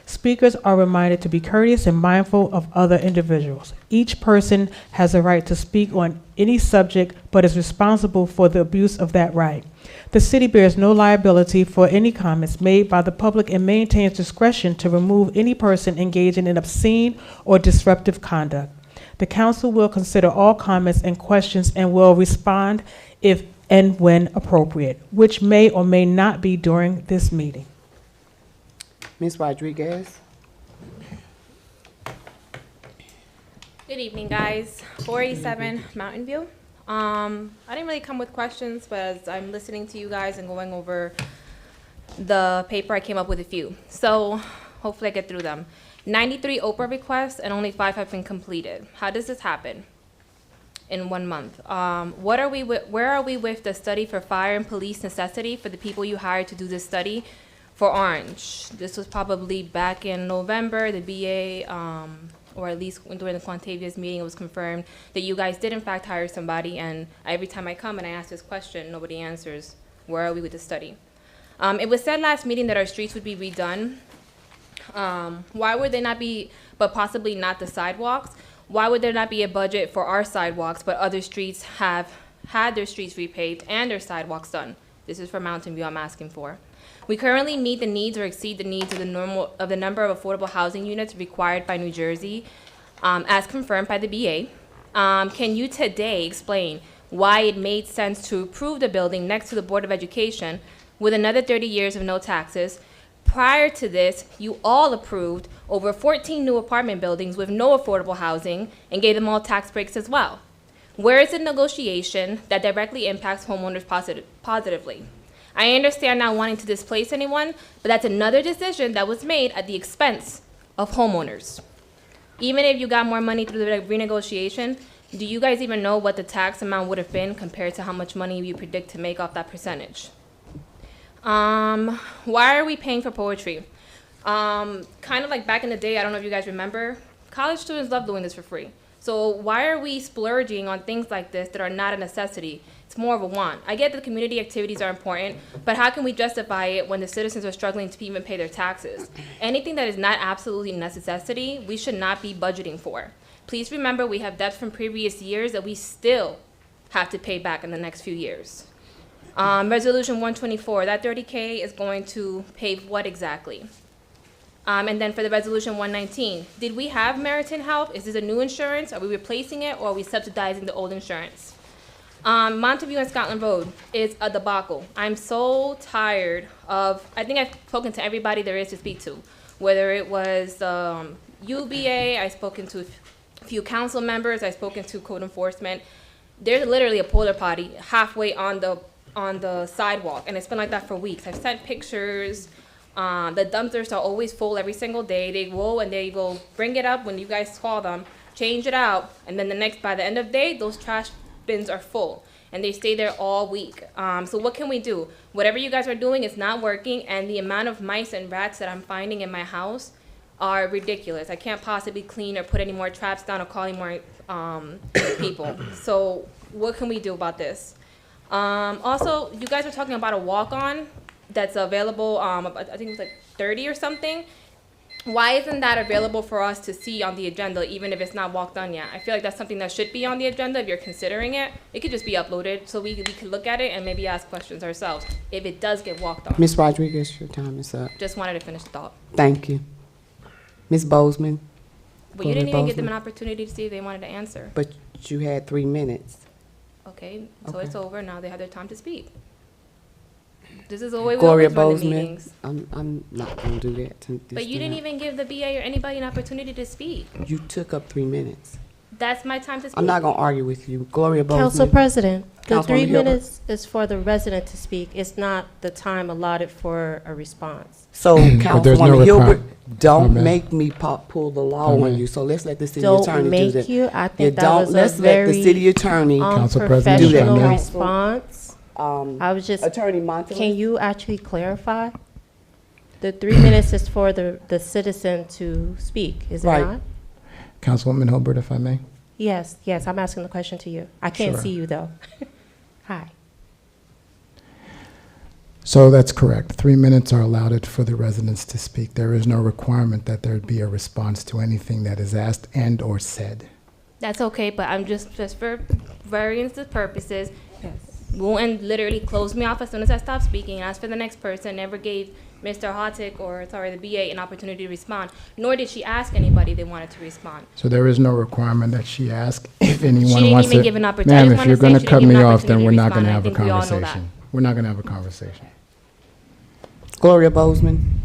Speakers are reminded to be courteous and mindful of other individuals. Each person has a right to speak on any subject, but is responsible for the abuse of that right. The city bears no liability for any comments made by the public and maintains discretion to remove any person engaging in obscene or disruptive conduct. The council will consider all comments and questions and will respond if and when appropriate, which may or may not be during this meeting. Ms. Rodriguez? Good evening, guys. 487 Mountain View. I didn't really come with questions, but as I'm listening to you guys and going over the paper, I came up with a few. So hopefully I get through them. 93 Oprah requests and only 5 have been completed. How does this happen in 1 month? Where are we with the study for fire and police necessity for the people you hired to do this study for Orange? This was probably back in November. The BA, or at least during the Quantavious meeting, it was confirmed that you guys did in fact hire somebody, and every time I come and I ask this question, nobody answers. Where are we with the study? It was said last meeting that our streets would be redone. Why would they not be, but possibly not the sidewalks? Why would there not be a budget for our sidewalks, but other streets have had their streets repaved and their sidewalks done? This is for Mountain View I'm asking for. We currently meet the needs or exceed the needs of the number of affordable housing units required by New Jersey, as confirmed by the BA. Can you today explain why it made sense to approve the building next to the Board of Education with another 30 years of no taxes? Prior to this, you all approved over 14 new apartment buildings with no affordable housing and gave them all tax breaks as well. Where is the negotiation that directly impacts homeowners positively? I understand not wanting to displace anyone, but that's another decision that was made at the expense of homeowners. Even if you got more money through the renegotiation, do you guys even know what the tax amount would have been compared to how much money you predict to make off that percentage? Why are we paying for poetry? Kind of like back in the day, I don't know if you guys remember, college students love doing this for free. So why are we splurging on things like this that are not a necessity? It's more of a want. I get that the community activities are important, but how can we justify it when the citizens are struggling to even pay their taxes? Anything that is not absolutely necessity, we should not be budgeting for. Please remember, we have debts from previous years that we still have to pay back in the next few years. Resolution 124, that 30K is going to pay what exactly? And then for the resolution 119, did we have Meriton Health? Is this a new insurance? Are we replacing it, or are we subsidizing the old insurance? Montague and Scotland Road is a debacle. I'm so tired of, I think I've spoken to everybody there is to speak to, whether it was UBA, I've spoken to a few council members, I've spoken to code enforcement. There's literally a porta potty halfway on the sidewalk, and it's been like that for weeks. I've sent pictures. The dumpsters are always full every single day. They go and they go bring it up when you guys call them, change it out, and then by the end of the day, those trash bins are full, and they stay there all week. So what can we do? Whatever you guys are doing is not working, and the amount of mice and rats that I'm finding in my house are ridiculous. I can't possibly clean or put any more traps down or call any more people. So what can we do about this? Also, you guys were talking about a walk-on that's available, I think it was like 30 or something. Why isn't that available for us to see on the agenda, even if it's not walked on yet? I feel like that's something that should be on the agenda if you're considering it. It could just be uploaded so we could look at it and maybe ask questions ourselves if it does get walked on. Ms. Rodriguez, your time is up. Just wanted to finish the thought. Thank you. Ms. Bozeman, But you didn't even give them Bozeman. an opportunity to see if they wanted to answer. but you had 3 minutes. Okay, so Okay. it's over. Now they have their time to speak. This is the way we Gloria always run the Bozeman, meetings. I'm not gonna do that. But you didn't even give the BA or anybody an opportunity to speak. You took up 3 minutes. That's my time to speak. I'm not gonna argue with you. Gloria Council Bozeman. President, the Councilwoman 3 Hilbert. minutes is for the resident to speak. It's not the time allotted for a response. So there's no Councilwoman Hilbert, requirement. don't Amen. make me pull the law on Amen. you. So let's let the city Don't attorney do make that. you. I You think that don't, was a let's let the very city attorney, Council President, do that. unprofessional Council. response. I was just, Attorney Montanez. can you actually clarify? The 3 minutes is for the citizen to speak, is it Right. not? Councilwoman Hilbert, if I may. Yes, I'm asking the question to you. I can't Sure. see you, though. Hi. So that's correct. 3 minutes are allowed for the residents to speak. There is no requirement that there be a response to anything that is asked and or said. That's okay, but I'm just for variance purposes. Won't literally close me off as soon as I stop speaking. Asked for the next person. Never gave Mr. Hotic the BA an opportunity to respond. Nor did she ask anybody they wanted to respond. So there is no requirement that she ask if anyone She didn't wants even to. give an opportunity. I Ma'am, just if you're wanna going say to she cut didn't give me an off, then opportunity we're to not going to respond. I have a think we all know that. conversation. We're not going to have a conversation. Gloria Bozeman.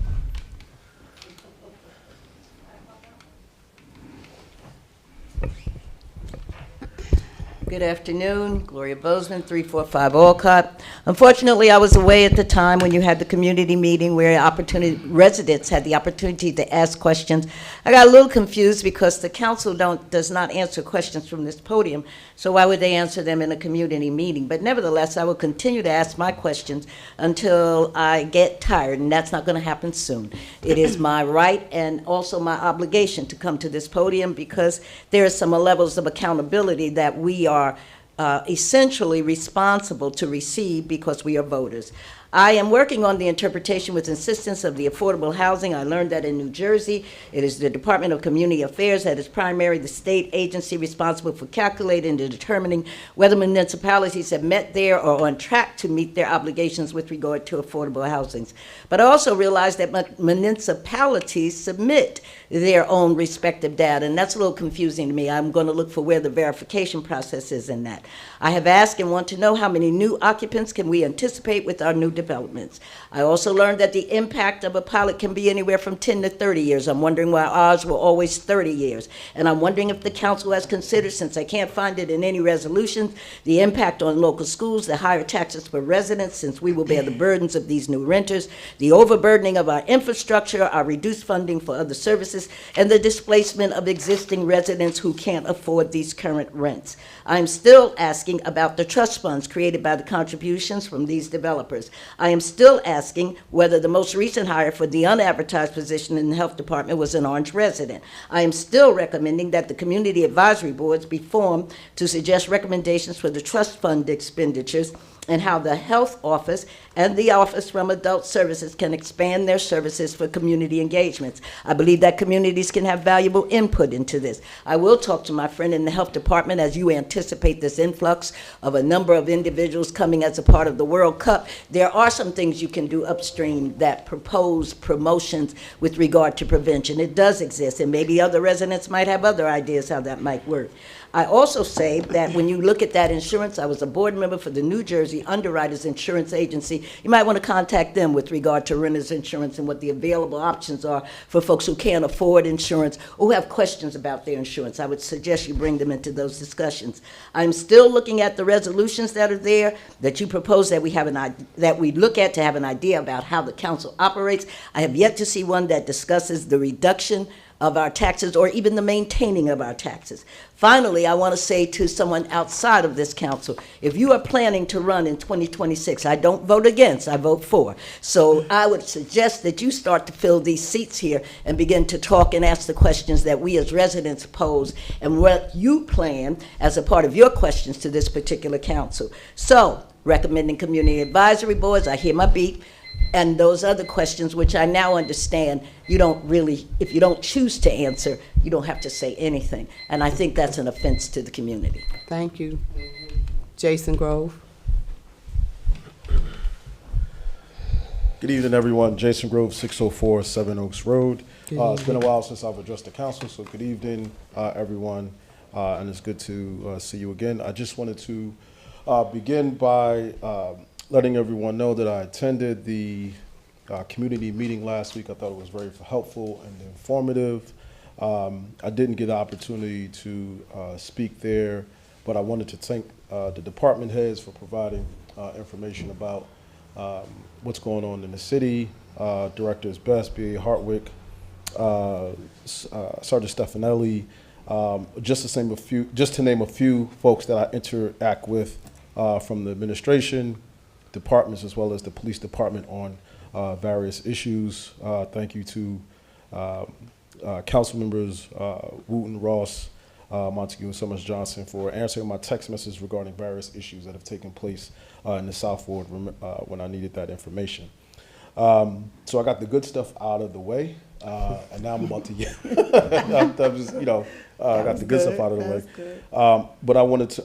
Good afternoon, Gloria Bozeman, 345 Alcott. Unfortunately, I was away at the time when you had the community meeting where residents had the opportunity to ask questions. I got a little confused because the council does not answer questions from this podium, so why would they answer them in a community meeting? But nevertheless, I will continue to ask my questions until I get tired, and that's not going to happen soon. It is my right and also my obligation to come to this podium because there are some levels of accountability that we are essentially responsible to receive because we are voters. I am working on the interpretation with insistence of the affordable housing. I learned that in New Jersey, it is the Department of Community Affairs that is primarily the state agency responsible for calculating and determining whether municipalities have met their or are on track to meet their obligations with regard to affordable housing. But I also realized that municipalities submit their own respective data, and that's a little confusing to me. I'm going to look for where the verification process is in that. I have asked and want to know how many new occupants can we anticipate with our new developments. I also learned that the impact of a pilot can be anywhere from 10 to 30 years. I'm wondering why ours were always 30 years. And I'm wondering if the council has considered, since I can't find it in any resolutions, the impact on local schools, the higher taxes for residents, since we will bear the burdens of these new renters, the overburdening of our infrastructure, our reduced funding for other services, and the displacement of existing residents who can't afford these current rents. I'm still asking about the trust funds created by the contributions from these developers. I am still asking whether the most recent hire for the unadvertised position in the health department was an Orange resident. I am still recommending that the community advisory boards be formed to suggest recommendations for the trust fund expenditures and how the health office and the Office from Adult Services can expand their services for community engagements. I believe that communities can have valuable input into this. I will talk to my friend in the health department as you anticipate this influx of a number of individuals coming as a part of the World Cup. There are some things you can do upstream that propose promotions with regard to prevention. It does exist, and maybe other residents might have other ideas how that might work. I also say that when you look at that insurance, I was a board member for the New Jersey Underwriters Insurance Agency. You might want to contact them with regard to renters insurance and what the available options are for folks who can't afford insurance or who have questions about their insurance. I would suggest you bring them into those discussions. I'm still looking at the resolutions that are there that you propose that we have that we look at to have an idea about how the council operates. I have yet to see one that discusses the reduction of our taxes or even the maintaining of our taxes. Finally, I want to say to someone outside of this council, if you are planning to run in 2026, I don't vote against, I vote for. So I would suggest that you start to fill these seats here and begin to talk and ask the questions that we as residents pose and what you plan as a part of your questions to this particular council. So, recommending community advisory boards, I hear my beep, and those other questions, which I now understand, you don't really, if you don't choose to answer, you don't have to say anything. And I think that's an offense to the community. Thank you. Jason Grove. Good evening, everyone. Jason Grove, 604 Seven Oaks Road. It's been a while since I've addressed the council, so good evening, everyone, and it's good to see you again. I just wanted to begin by letting everyone know that I attended the community meeting last week. I thought it was very helpful and informative. I didn't get the opportunity to speak there, but I wanted to thank the department heads for providing information about what's going on in the city. Directors Best, B.A. Hartwick, Sergeant Stefanelli, just to name a few folks that I interact with from the administration, departments, as well as the police department on various issues. Thank you to council members Wooten, Ross, Montague, and Summers Johnson for answering my text messages regarding various issues that have taken place in the South Ward when I needed that information. So I got the good stuff out of the way, and now I'm about to I'm just, I got the good stuff out of the way. But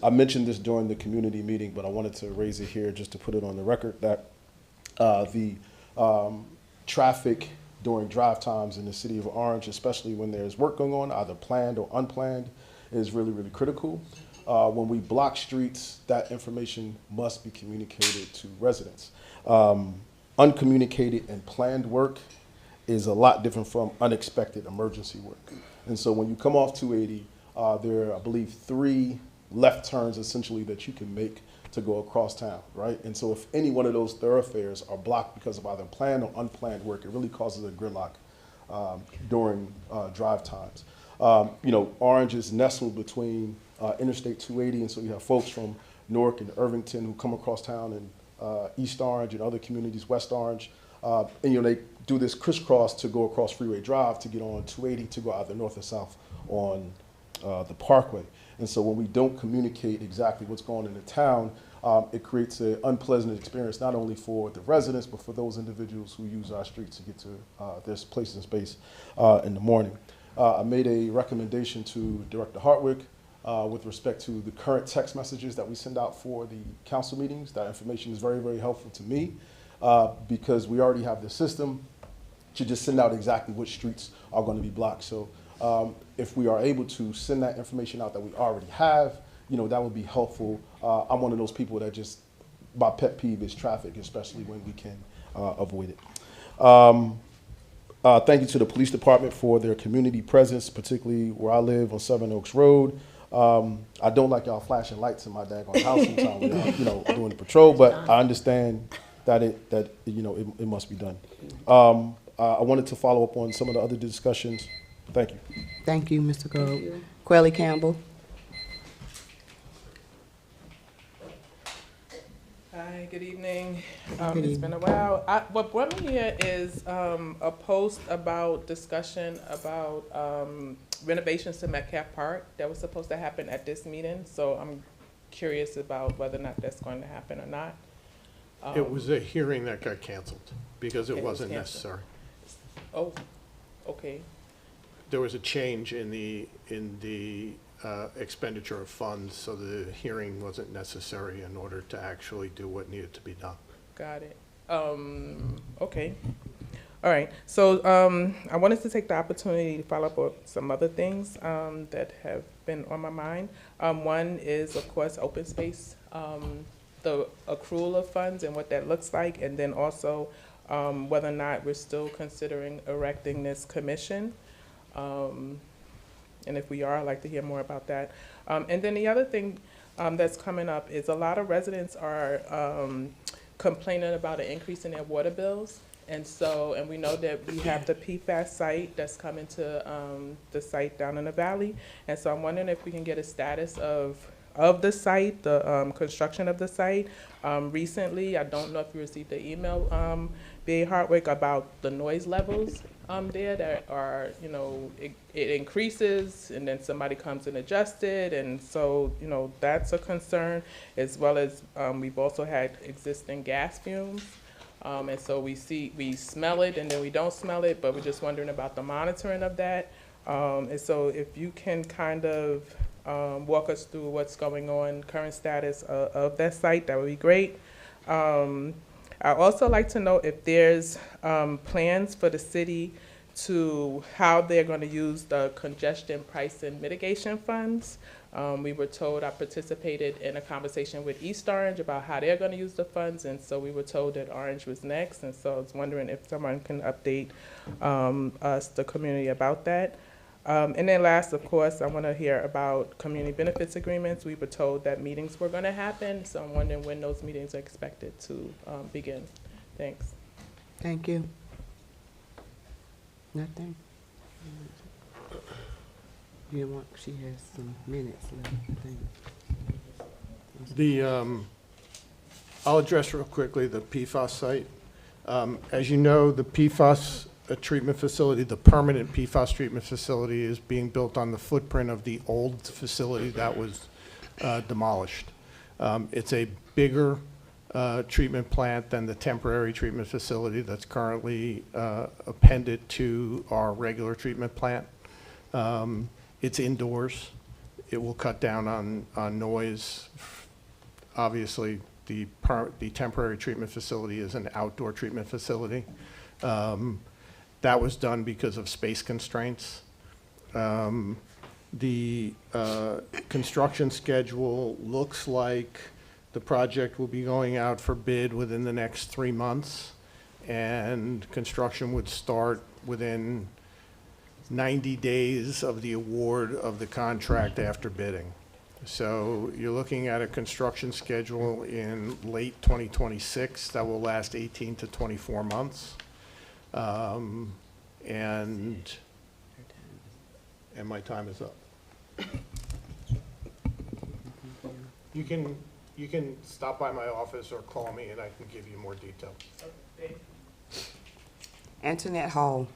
I mentioned this during the community meeting, but I wanted to raise it here just to put it on the record that the traffic during drive times in the city of Orange, especially when there's work going on, either planned or unplanned, is really, really critical. When we block streets, that information must be communicated to residents. Uncommunicated and planned work is a lot different from unexpected emergency work. And so when you come off 280, there are, I believe, 3 left turns essentially that you can make to go across town, right? And so if any one of those thoroughfares are blocked because of either planned or unplanned work, it really causes a gridlock during drive times. Orange is nestled between Interstate 280, and so you have folks from Newark and Irvington who come across town, and East Orange and other communities, West Orange, and they do this crisscross to go across Freeway Drive to get on 280 to go either north or south on the Parkway. And so when we don't communicate exactly what's going on in the town, it creates an unpleasant experience not only for the residents, but for those individuals who use our streets to get to their place and space in the morning. I made a recommendation to Director Hartwick with respect to the current text messages that we send out for the council meetings. That information is very, very helpful to me because we already have the system to just send out exactly which streets are going to be blocked. So if we are able to send that information out that we already have, that would be helpful. I'm one of those people that just, my pet peeve is traffic, especially when we can avoid it. Thank you to the police department for their community presence, particularly where I live on Seven Oaks Road. I don't like y'all flashing lights in my daggone house sometime when y'all, doing the patrol, but I understand that it must be done. I wanted to follow up on some of the other discussions. Thank you. Thank you, Mr. Grove. Quelly Campbell. Good evening. Good It's been a while. What brought me here is a post about discussion about renovations to Metcalf Park that was supposed to happen at this meeting. So I'm curious about whether or not that's going to happen or not. It was a hearing that got canceled because it It was wasn't canceled. necessary. Oh, okay. There was a change in the expenditure of funds, so the hearing wasn't necessary in order to actually do what needed to be done. Got it. Okay. All right. So I wanted to take the opportunity to follow up on some other things that have been on my mind. One is, of course, open space, the accrual of funds and what that looks like, and then also whether or not we're still considering erecting this commission. And if we are, I'd like to hear more about that. And then the other thing that's coming up is a lot of residents are complaining about an increase in their water bills. And so, and we know that we have the PFAS site that's coming to the site down in the valley. And so I'm wondering if we can get a status of the site, the construction of the site. Recently, I don't know if you received the email, B.A. Hartwick, about the noise levels there that are, you know, it increases and then somebody comes and adjusts it. And so, you know, that's a concern, as well as we've also had existing gas fumes. And so we smell it and then we don't smell it, but we're just wondering about the monitoring of that. And so if you can kind of walk us through what's going on, current status of that site, that would be great. I'd also like to know if there's plans for the city to how they're going to use the congestion pricing mitigation funds. We were told, I participated in a conversation with East Orange about how they're going to use the funds, and so we were told that Orange was next, and so I was wondering if someone can update us, the community, about that. And then last, of course, I want to hear about community benefits agreements. We were told that meetings were going to happen, so I'm wondering when those meetings are expected to begin. Thanks. Thank you. Nothing? You want, she has some minutes left, I think. I'll address real quickly the PFAS site. As you know, the PFAS treatment facility, the permanent PFAS treatment facility, is being built on the footprint of the old facility that was demolished. It's a bigger treatment plant than the temporary treatment facility that's currently appended to our regular treatment plant. It's indoors. It will cut down on noise. Obviously, the temporary treatment facility is an outdoor treatment facility. That was done because of space constraints. The construction schedule looks like the project will be going out for bid within the next 3 months, and construction would start within 90 days of the award of the contract after bidding. So you're looking at a construction schedule in late 2026 that will last 18 to 24 months. And my time is up. You can stop by my office or call me and I can give you more detail. Antoinette Hall.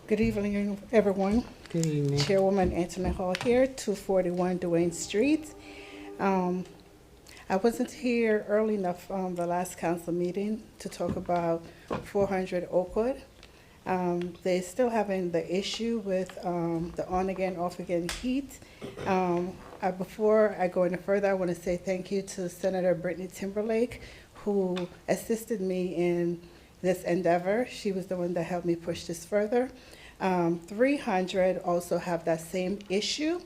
Good evening, everyone. Good evening. Chairwoman Antoinette Hall here, 241 Duane Street. I wasn't here early enough the last council meeting to talk about 400 Oakwood. They're still having the issue with the on-again, off-again heat. Before I go any further, I want to say thank you to Senator Brittany Timberlake, who assisted me in this endeavor. She was the one that helped me push this further. 300 also have that same issue,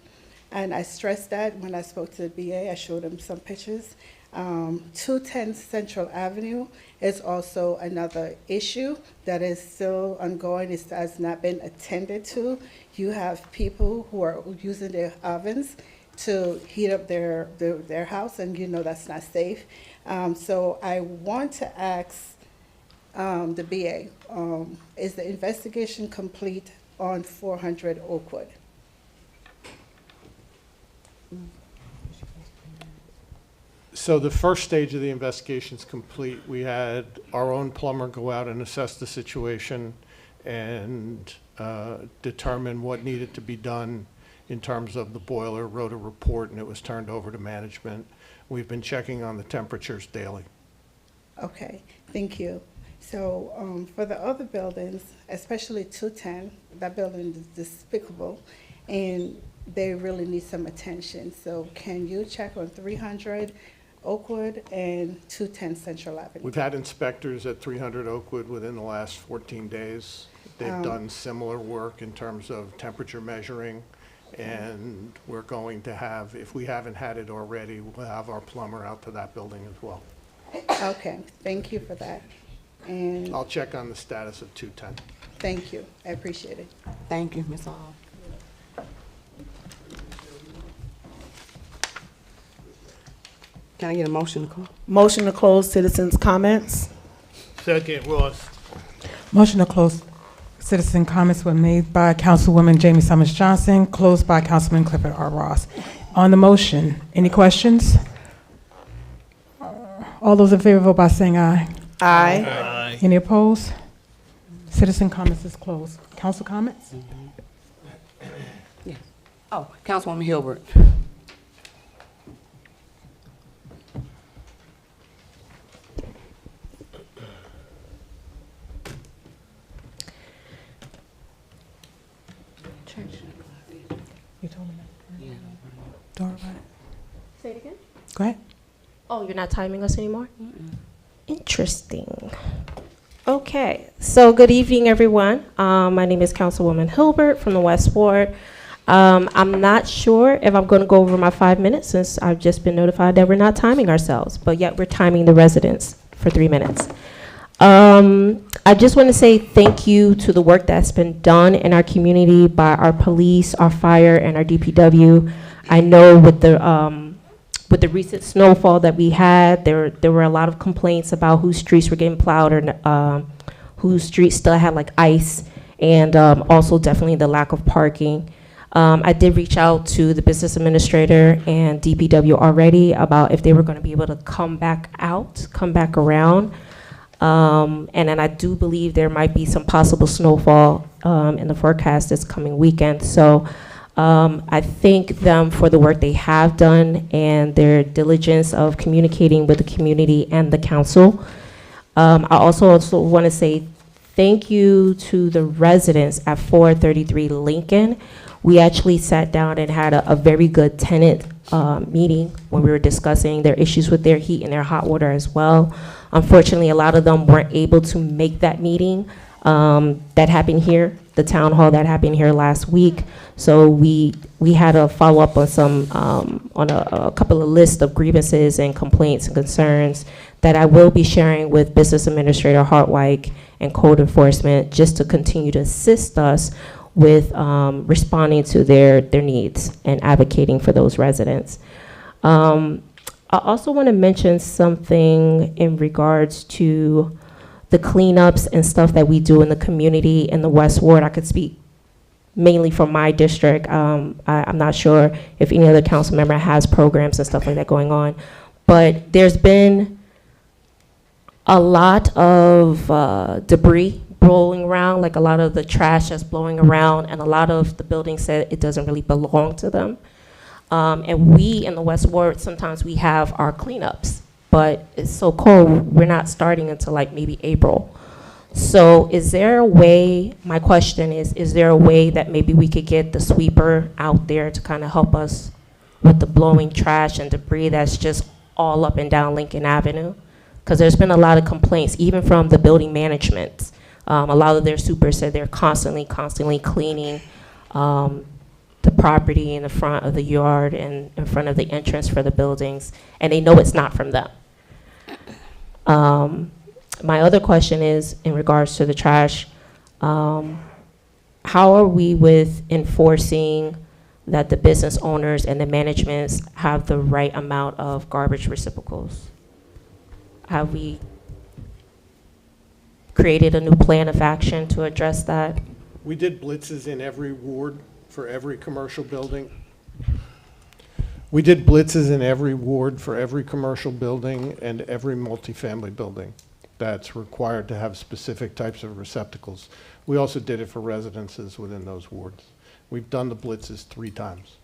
and I stressed that when I spoke to the BA. I showed him some pictures. 210 Central Avenue is also another issue that is still ongoing. It has not been attended to. You have people who are using their ovens to heat up their house, and you know that's not safe. So I want to ask the BA, is the investigation complete on 400 Oakwood? So the first stage of the investigation is complete. We had our own plumber go out and assess the situation and determine what needed to be done in terms of the boiler, wrote a report, and it was turned over to management. We've been checking on the temperatures daily. Okay, thank you. So for the other buildings, especially 210, that building is despicable, and they really need some attention. So can you check on 300 Oakwood and 210 Central Avenue? We've had inspectors at 300 Oakwood within the last 14 days. They've done similar work in terms of temperature measuring, and we're going to have, if we haven't had it already, we'll have our plumber out to that building as well. Okay, thank you for that. And I'll check on the status of 210. thank you, I appreciate it. Thank you, Ms. Hall. Can I get a motion to close? Motion to close citizens' comments. Second, Ross. Motion to close citizen comments were made by Councilwoman Jamie Summers Johnson, closed by Councilman Clifford R. Ross. On the motion, any questions? All those in favor vote by saying aye. Aye. Aye. Any opposed? Citizen comments is closed. Council comments? Yes. Oh, Councilwoman Hilbert. You told me that. Don't worry about it. Say it again? Go ahead. Oh, you're not timing us anymore? Interesting. Okay, so good evening, everyone. My name is Councilwoman Hilbert from the West Ward. I'm not sure if I'm going to go over my 5 minutes since I've just been notified that we're not timing ourselves, but yet we're timing the residents for 3 minutes. I just want to say thank you to the work that's been done in our community by our police, our fire, and our DPW. I know with the recent snowfall that we had, there were a lot of complaints about whose streets were getting plowed or whose streets still had like ice, and also definitely the lack of parking. I did reach out to the business administrator and DPW already about if they were going to be able to come back around. And then I do believe there might be some possible snowfall in the forecast this coming weekend. So I thank them for the work they have done and their diligence of communicating with the community and the council. I also want to say thank you to the residents at 433 Lincoln. We actually sat down and had a very good tenant meeting when we were discussing their issues with their heat and their hot water as well. Unfortunately, a lot of them weren't able to make that meeting that happened here, the town hall that happened here last week. So we had to follow up on some on a couple of lists of grievances and complaints and concerns that I will be sharing with Business Administrator Hartwig and Code Enforcement just to continue to assist us with responding to their needs and advocating for those residents. I also want to mention something in regards to the cleanups and stuff that we do in the community in the West Ward. I could speak mainly from my district. I'm not sure if any other council member has programs and stuff like that going on, but there's been a lot of debris blowing around, like a lot of the trash that's blowing around, and a lot of the buildings said it doesn't really belong to them. And we in the West Ward, sometimes we have our cleanups, but it's so cold, we're not starting until like maybe April. So is there a way, my question is there a way that maybe we could get the sweeper out there to kind of help us with the blowing trash and debris that's just all up and down Lincoln Avenue? Because there's been a lot of complaints, even from the building management. A lot of their supers said they're constantly cleaning the property in the front of the yard and in front of the entrance for the buildings, and they know it's not from them. My other question is in regards to the trash, how are we with enforcing that the business owners and the managements have the right amount of garbage receptacles? Have we created a new plan of action to address that? We did blitzes in every ward for every commercial building. We did blitzes in every ward for every commercial building and every multifamily building that's required to have specific types of receptacles. We also did it for residences within those wards. We've done the blitzes 3 times.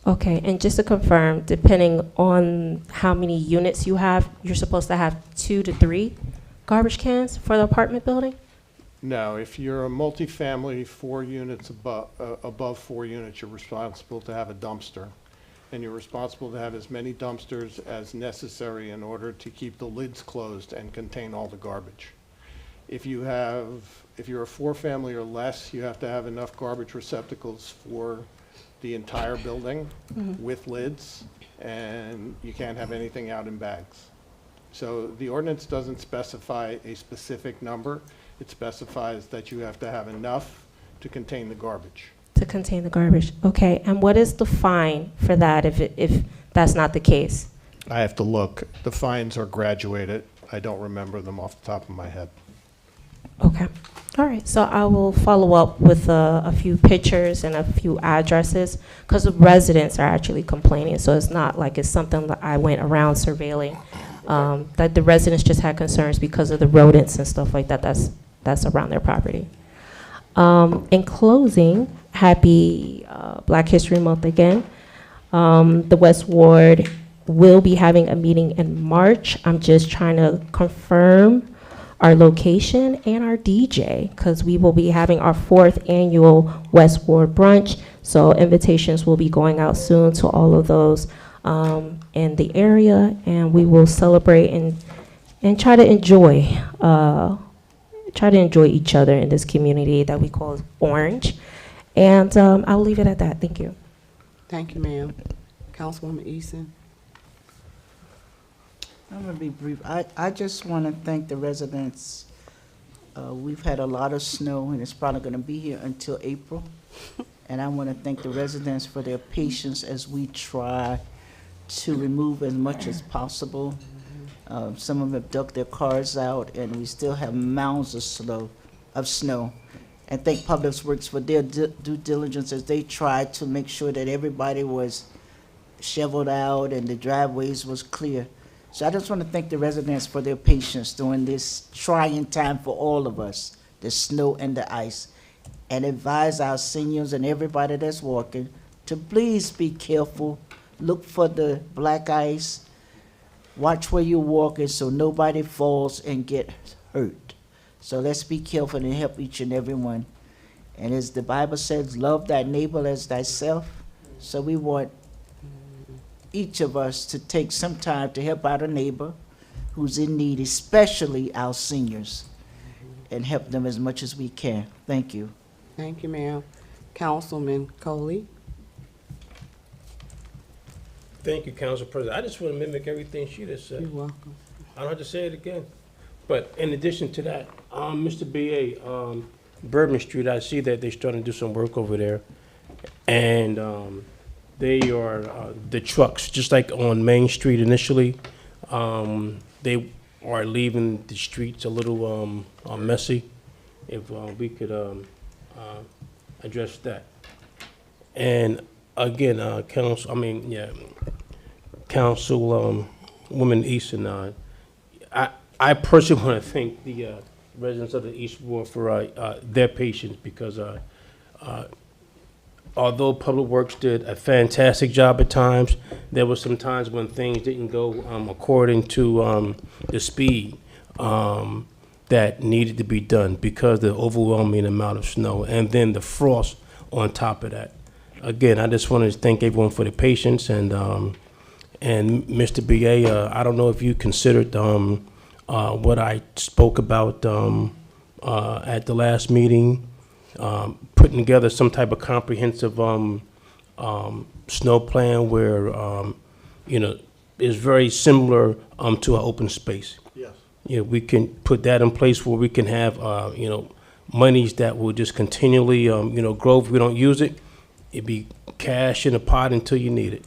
Okay, and just to confirm, depending on how many units you have, you're supposed to have 2 to 3 garbage cans for the apartment building? No, if you're a multifamily, 4 units above 4 units, you're responsible to have a dumpster. And you're responsible to have as many dumpsters as necessary in order to keep the lids closed and contain all the garbage. If you're a 4-family or less, you have to have enough garbage receptacles for the entire building with lids, and you can't have anything out in bags. So the ordinance doesn't specify a specific number. It specifies that you have to have enough to contain the garbage. To contain the garbage, okay. And what is the fine for that if that's not the case? I have to look. The fines are graduated. I don't remember them off the top of my head. Okay, all right, so I will follow up with a few pictures and a few addresses, because the residents are actually complaining, so it's not like it's something that I went around surveilling. That the residents just had concerns because of the rodents and stuff like that that's around their property. In closing, happy Black History Month again. The West Ward will be having a meeting in March. I'm just trying to confirm our location and our DJ, because we will be having our 4th annual West Ward brunch. So invitations will be going out soon to all of those in the area, and we will celebrate and try to enjoy each other in this community that we call Orange. And I'll leave it at that. Thank you. Thank you, ma'am. Councilwoman Eason. I'm gonna be brief. I just want to thank the residents. We've had a lot of snow, and it's probably gonna be here until April. And I want to thank the residents for their patience as we try to remove as much as possible. Some of them have dug their cars out, and we still have mounds of snow. And thank Public Works for their due diligence as they tried to make sure that everybody was shoveled out and the driveways was clear. So I just want to thank the residents for their patience during this trying time for all of us, the snow and the ice, and advise our seniors and everybody that's walking to please be careful, look for the black ice, watch where you're walking so nobody falls and get hurt. So let's be careful and help each and every one. And as the Bible says, love thy neighbor as thyself. So we want each of us to take some time to help out a neighbor who's in need, especially our seniors, and help them as much as we can. Thank you. Thank you, ma'am. Councilman Coley. Thank you, Council President. I just want to mimic everything she just said. You're welcome. I don't have to say it again. But in addition to that, Mr. B.A., Bourbon Street, I see that they're starting to do some work over there. And they are, the trucks, just like on Main Street initially, they are leaving the streets a little messy. If we could address that. And again, Councilwoman Easton, I personally want to thank the residents of the East Ward for their patience, because although Public Works did a fantastic job at times, there were some times when things didn't go according to the speed that needed to be done because of the overwhelming amount of snow and then the frost on top of that. Again, I just wanted to thank everyone for the patience, and Mr. B.A., I don't know if you considered what I spoke about at the last meeting, putting together some type of comprehensive snow plan where, is very similar to our open space. Yes. Yeah, we can put that in place where we can have, monies that will just continually, grow. If we don't use it, it'd be cash in a pot until you need it.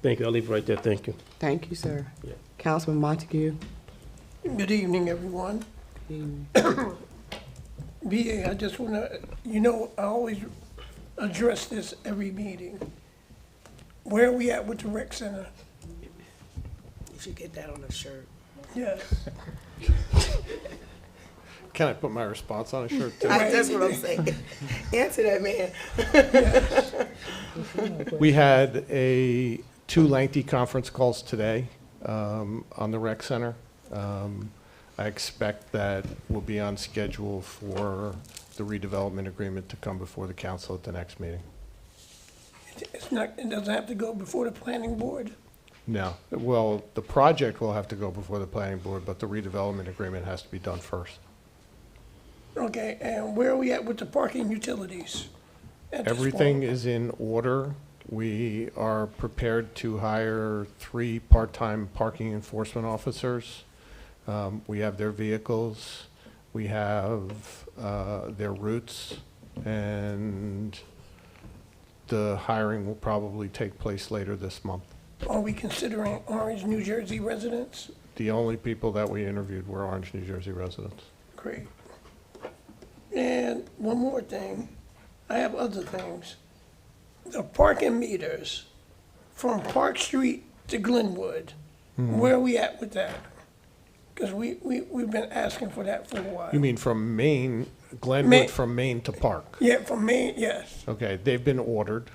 Thank you. I'll leave it right there. Thank you. Thank you, sir. Yeah. Councilman Montague. Good evening, everyone. BA, I just wanna, you know, I always address this every meeting. Where are we at with the rec center? You should get that on a shirt. Yes. Can I put my response on a shirt too? That's what I'm saying. Answer that, man. We had two lengthy conference calls today on the rec center. I expect that we'll be on schedule for the redevelopment agreement to come before the council at the next meeting. It's not, it doesn't have to go before the planning board? No, well, the project will have to go before the planning board, but the redevelopment agreement has to be done first. Okay, and where are we at with the parking utilities? at this Everything point? is in order. We are prepared to hire 3 part-time parking enforcement officers. We have their vehicles, we have their routes, and the hiring will probably take place later this month. Are we considering Orange, New Jersey residents? The only people that we interviewed were Orange, New Jersey residents. Great. And one more thing, I have other things. The parking meters from Park Street to Glenwood, where are we at with that? Because we've been asking for that for a while. You mean from Maine, Glenwood Maine. from Maine to Park? Yeah, from Maine, yes. Okay, they've been ordered,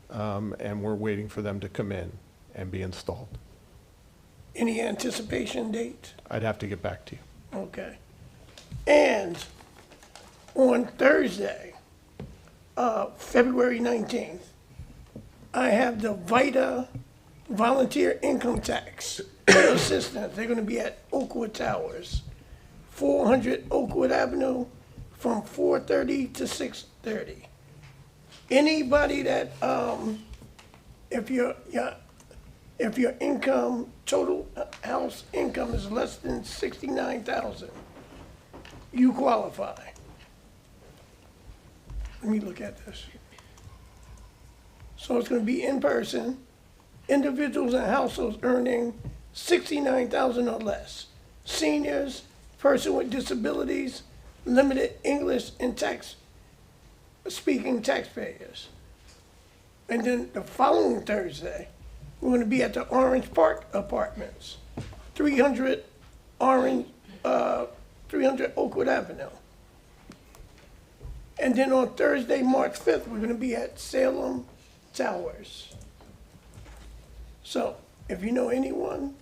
and we're waiting for them to come in and be installed. Any anticipation date? I'd have to get back to you. Okay. And on Thursday, February 19th, I have the VITA Volunteer Income Tax Assistance. They're gonna be at Oakwood Towers, 400 Oakwood Avenue, from 4:30 to 6:30. Anybody that, if your income, total house income is less than 69,000, you qualify. Let me look at this. So it's gonna be in person, individuals and households earning 69,000 or less, seniors, person with disabilities, limited English and speaking taxpayers. And then the following Thursday, we're gonna be at the Orange Park Apartments, 300 Oakwood Avenue. And then on Thursday, March 5th, we're gonna be at Salem Towers. So if you know anyone,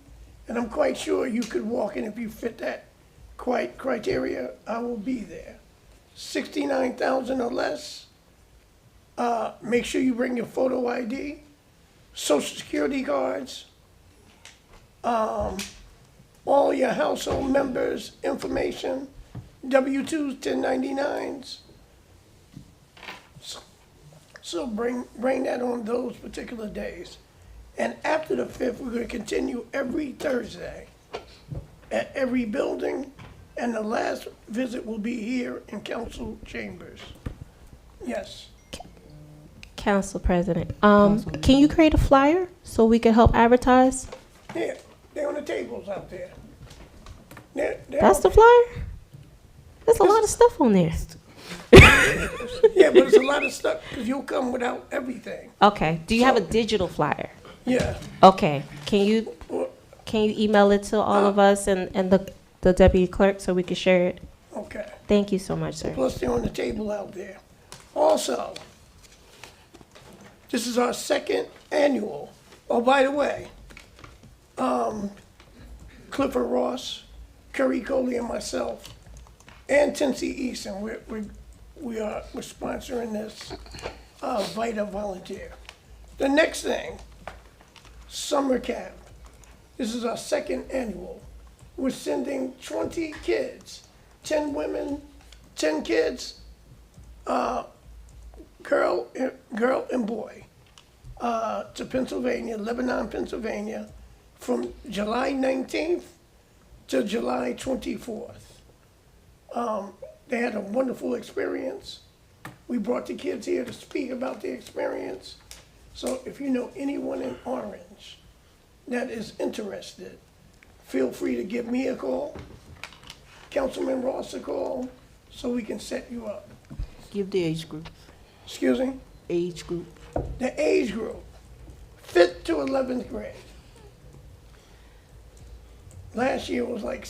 and I'm quite sure you could walk in if you fit that criteria, I will be there. 69,000 or less. Make sure you bring your photo ID, social security cards, all your household members' information, W-2s, 1099s. So bring that on those particular days. And after the 5th, we're gonna continue every Thursday at every building, and the last visit will be here in council chambers. Yes. Council President, can you create a flyer so we can help advertise? Yeah, they're on the tables out there. They're That's out the flyer? There's a lot of stuff on there. Yeah, but it's a lot of stuff, because you'll come without everything. Okay, do you have a digital flyer? Yeah. Okay, can you email it to all of us and the deputy clerk so we can share it? Okay. Thank you so much, sir. Plus, they're on the table out there. Also, this is our 2nd annual. Oh, by the way, Clifford Ross, Curry Coley, and myself, and Tennessee Easton, we're sponsoring this VITA volunteer. The next thing, summer camp. This is our 2nd annual. We're sending 20 kids, 10 women, 10 kids, girl and boy, to Pennsylvania, Lebanon, Pennsylvania, from July 19th to July 24th. They had a wonderful experience. We brought the kids here to speak about the experience. So if you know anyone in Orange that is interested, feel free to give me a call, Councilman Ross a call, so we can set you up. Give the age group. Excuse me? Age group. The age group, 5th to 11th grade. Last year was like,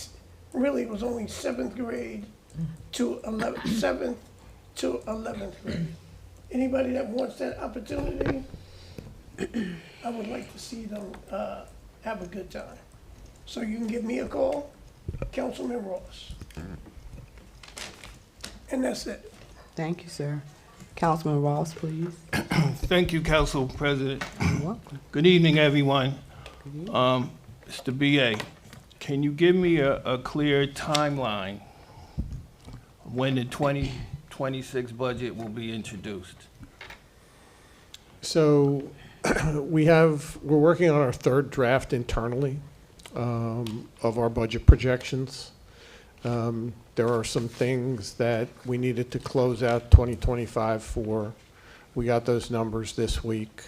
really, it was only 7th grade to 7th to 11th grade. Anybody that wants that opportunity, I would like to see them have a good time. So you can give me a call, Councilman Ross. And that's it. Thank you, sir. Councilman Ross, please. Thank you, Council President. You're welcome. Good evening, everyone. Mr. BA, can you give me a clear timeline when the 2026 budget will be introduced? So we're working on our third draft internally of our budget projections. There are some things that we needed to close out 2025 for. We got those numbers this week.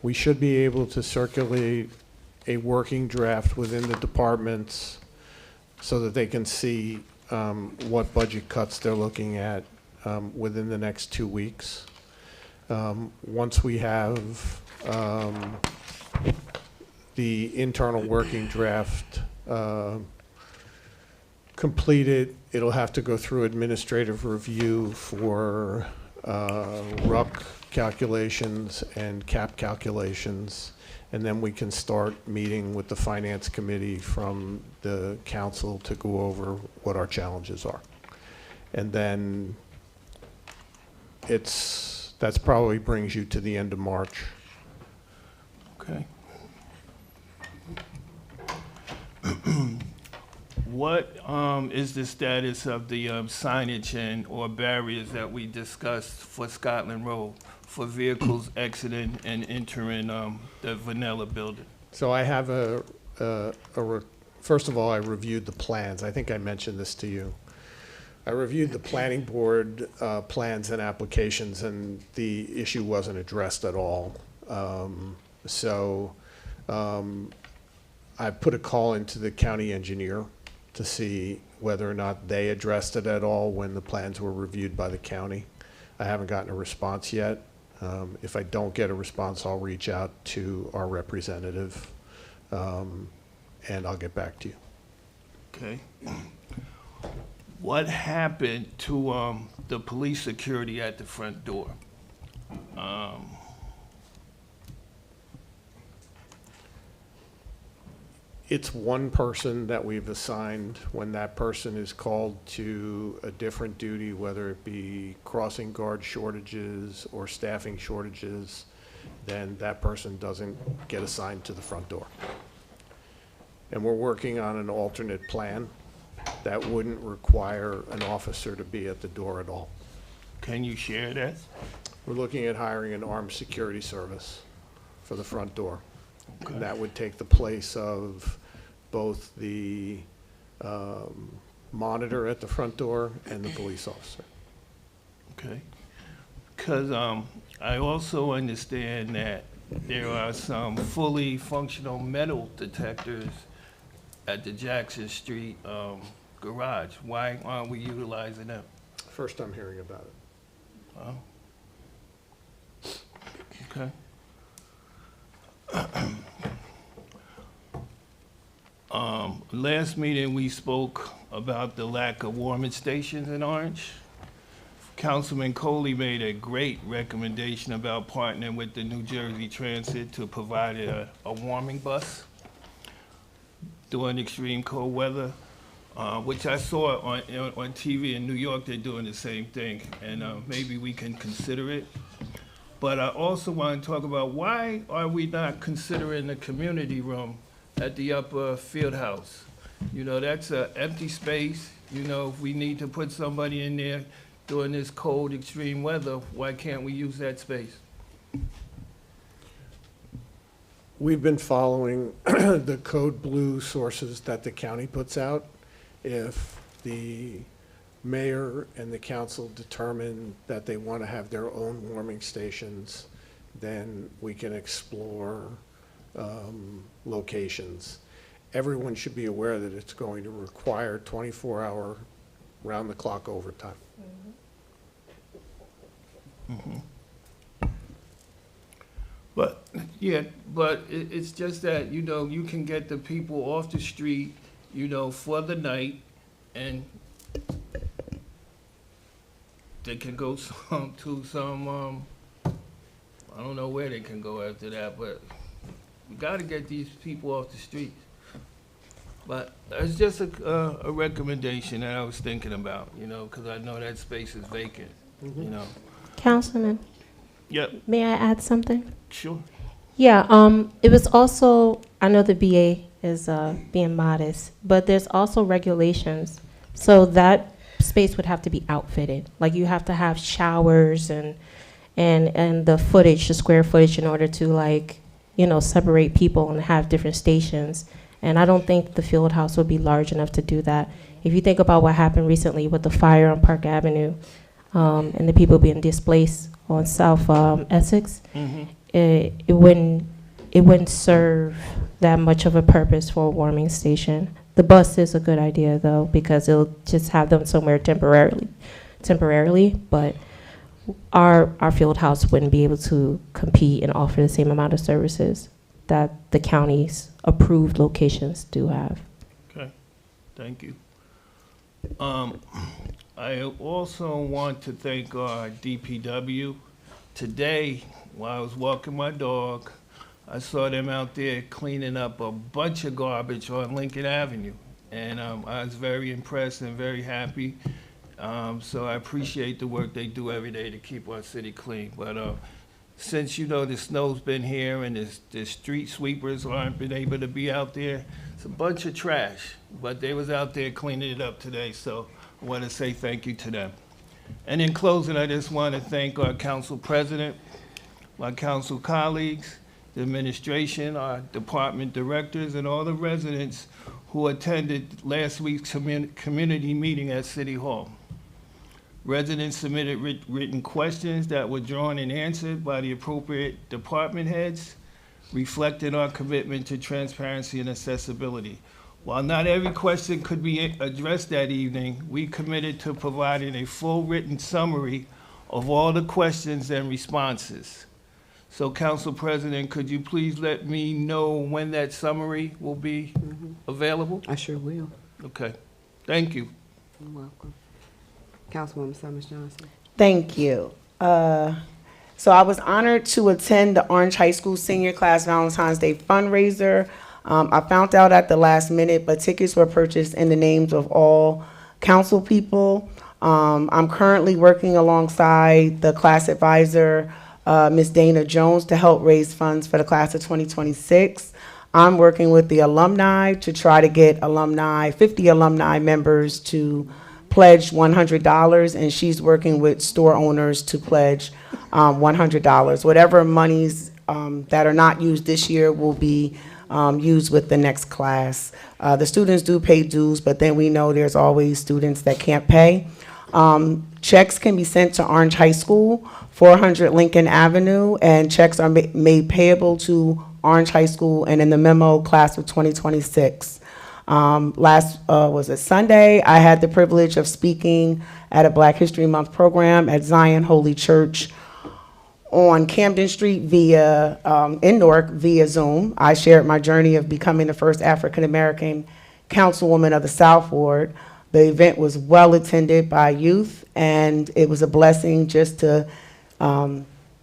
We should be able to circulate a working draft within the departments so that they can see what budget cuts they're looking at within the next 2 weeks. Once we have the internal working draft completed, it'll have to go through administrative review for RUC calculations and cap calculations, and then we can start meeting with the finance committee from the council to go over what our challenges are. And then that's probably brings you to the end of March. Okay. What is the status of the signage or barriers that we discussed for Scotland Road for vehicles exiting and entering the Vanilla building? So I have first of all, I reviewed the plans. I think I mentioned this to you. I reviewed the planning board plans and applications, and the issue wasn't addressed at all. I put a call into the county engineer to see whether or not they addressed it at all when the plans were reviewed by the county. I haven't gotten a response yet. If I don't get a response, I'll reach out to our representative, and I'll get back to you. Okay. What happened to the police security at the front door? It's one person that we've assigned. When that person is called to a different duty, whether it be crossing guard shortages or staffing shortages, then that person doesn't get assigned to the front door. And we're working on an alternate plan that wouldn't require an officer to be at the door at all. Can you share that? We're looking at hiring an armed security service for the front door. And that would take the place of both the monitor at the front door and the police officer. Okay. Because I also understand that there are some fully functional metal detectors at the Jackson Street garage. Why aren't we utilizing them? First I'm hearing about it. Okay. Last meeting, we spoke about the lack of warming stations in Orange. Councilman Coley made a great recommendation about partnering with the New Jersey Transit to provide a warming bus during extreme cold weather, which I saw on TV in New York. They're doing the same thing, and maybe we can consider it. But I also want to talk about why are we not considering the community room at the upper field house? You know, that's an empty space. You know, if we need to put somebody in there during this cold, extreme weather, why can't we use that space? We've been following the code blue sources that the county puts out. If the mayor and the council determine that they want to have their own warming stations, then we can explore locations. Everyone should be aware that it's going to require 24-hour round-the-clock overtime. But, yeah, but it's just that, you know, you can get the people off the street, you know, for the night, and they can go to some, I don't know where they can go after that, but we gotta get these people off the streets. But it's just a recommendation that I was thinking about, you know, because I know that space is vacant, you know. Councilman, Yep, may I add something? sure. Yeah, it was also, I know the BA is being modest, but there's also regulations. So that space would have to be outfitted. Like you have to have showers and the footage, the square footage in order to like, you know, separate people and have different stations. And I don't think the field house would be large enough to do that. If you think about what happened recently with the fire on Park Avenue, and the people being displaced on South Essex, it wouldn't serve that much of a purpose for a warming station. The bus is a good idea though, because it'll just have them somewhere temporarily, but our field house wouldn't be able to compete and offer the same amount of services that the county's approved locations do have. Okay, thank you. I also want to thank our DPW. Today, while I was walking my dog, I saw them out there cleaning up a bunch of garbage on Lincoln Avenue. And I was very impressed and very happy. So I appreciate the work they do every day to keep our city clean. But since, you know, the snow's been here and the street sweepers aren't been able to be out there, it's a bunch of trash. But they was out there cleaning it up today, so I want to say thank you to them. And in closing, I just want to thank our council president, my council colleagues, the administration, our department directors, and all the residents who attended last week's community meeting at City Hall. Residents submitted written questions that were drawn and answered by the appropriate department heads, reflecting our commitment to transparency and accessibility. While not every question could be addressed that evening, we committed to providing a full written summary of all the questions and responses. So, Council President, could you please let me know when that summary will be available? I sure will. Okay, thank you. You're welcome. Councilwoman Summers Johnson. Thank you. So I was honored to attend the Orange High School Senior Class Valentine's Day fundraiser. I found out at the last minute, but tickets were purchased in the names of all council people. I'm currently working alongside the class advisor, Ms. Dana Jones, to help raise funds for the class of 2026. I'm working with the alumni to try to get 50 alumni members to pledge $100, and she's working with store owners to pledge $100. Whatever monies that are not used this year will be used with the next class. The students do pay dues, but then we know there's always students that can't pay. Checks can be sent to Orange High School, 400 Lincoln Avenue, and checks are made payable to Orange High School and in the memo class of 2026. Was it Sunday? I had the privilege of speaking at a Black History Month program at Zion Holy Church on Camden Street in Newark via Zoom. I shared my journey of becoming the first African-American councilwoman of the South Ward. The event was well attended by youth, and it was a blessing just to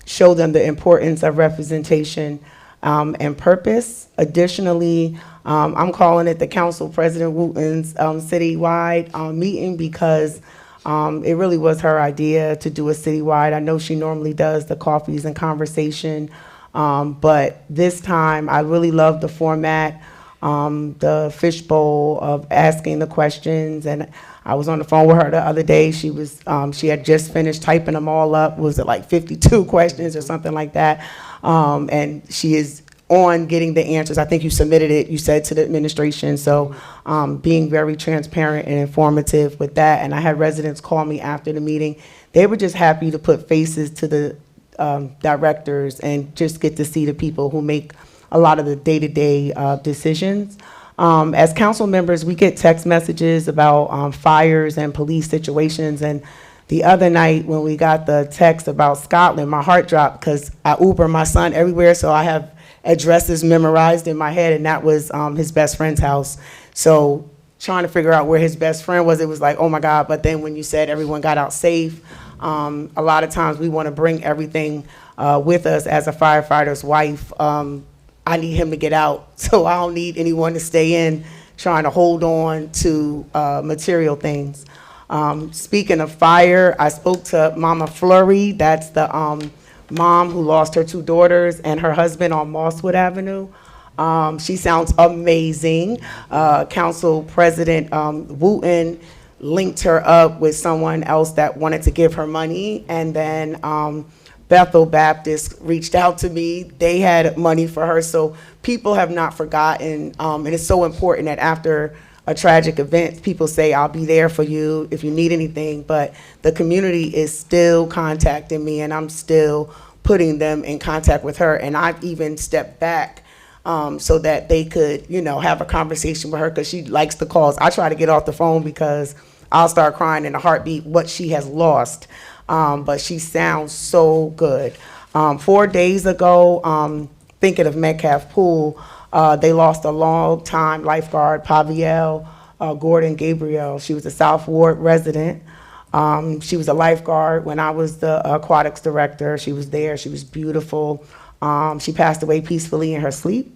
show them the importance of representation and purpose. Additionally, I'm calling it the Council President Wooten's citywide meeting because it really was her idea to do a citywide. I know she normally does the coffees and conversation, but this time I really love the format, the fishbowl of asking the questions. And I was on the phone with her the other day. She had just finished typing them all up. Was it like 52 questions or something like that? And she is on getting the answers. I think you submitted it, you said, to the administration. So being very transparent and informative with that. And I had residents call me after the meeting. They were just happy to put faces to the directors and just get to see the people who make a lot of the day-to-day decisions. As council members, we get text messages about fires and police situations. And the other night when we got the text about Scotland, my heart dropped because I Uber my son everywhere, so I have addresses memorized in my head, and that was his best friend's house. So trying to figure out where his best friend was, it was like, oh my God. But then when you said everyone got out safe, a lot of times we want to bring everything with us. As a firefighter's wife, I need him to get out, so I don't need anyone to stay in trying to hold on to material things. Speaking of fire, I spoke to Mama Flurry. That's the mom who lost her 2 daughters and her husband on Mosswood Avenue. She sounds amazing. Council President Wooten linked her up with someone else that wanted to give her money, and then Bethel Baptist reached out to me. They had money for her, so people have not forgotten, and it's so important that after a tragic event, people say, I'll be there for you if you need anything, but the community is still contacting me, and I'm still putting them in contact with her, and I've even stepped back so that they could, you know, have a conversation with her, because she likes the calls. I try to get off the phone because I'll start crying in a heartbeat what she has lost. But she sounds so good. 4 days ago, thinking of Metcalf Pool, they lost a long-time lifeguard, Pavielle Gordon Gabriel. She was a South Ward resident. She was a lifeguard when I was the aquatics director. She was there. She was beautiful. She passed away peacefully in her sleep.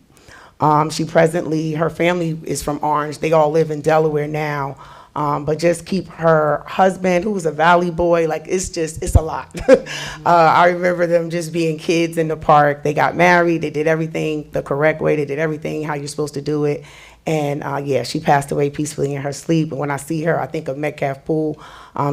Her family is from Orange. They all live in Delaware now. But just keep her husband, who was a Valley boy, like it's a lot. I remember them just being kids in the park. They got married, they did everything the correct way, they did everything how you're supposed to do it. And yeah, she passed away peacefully in her sleep. And when I see her, I think of Metcalf Pool.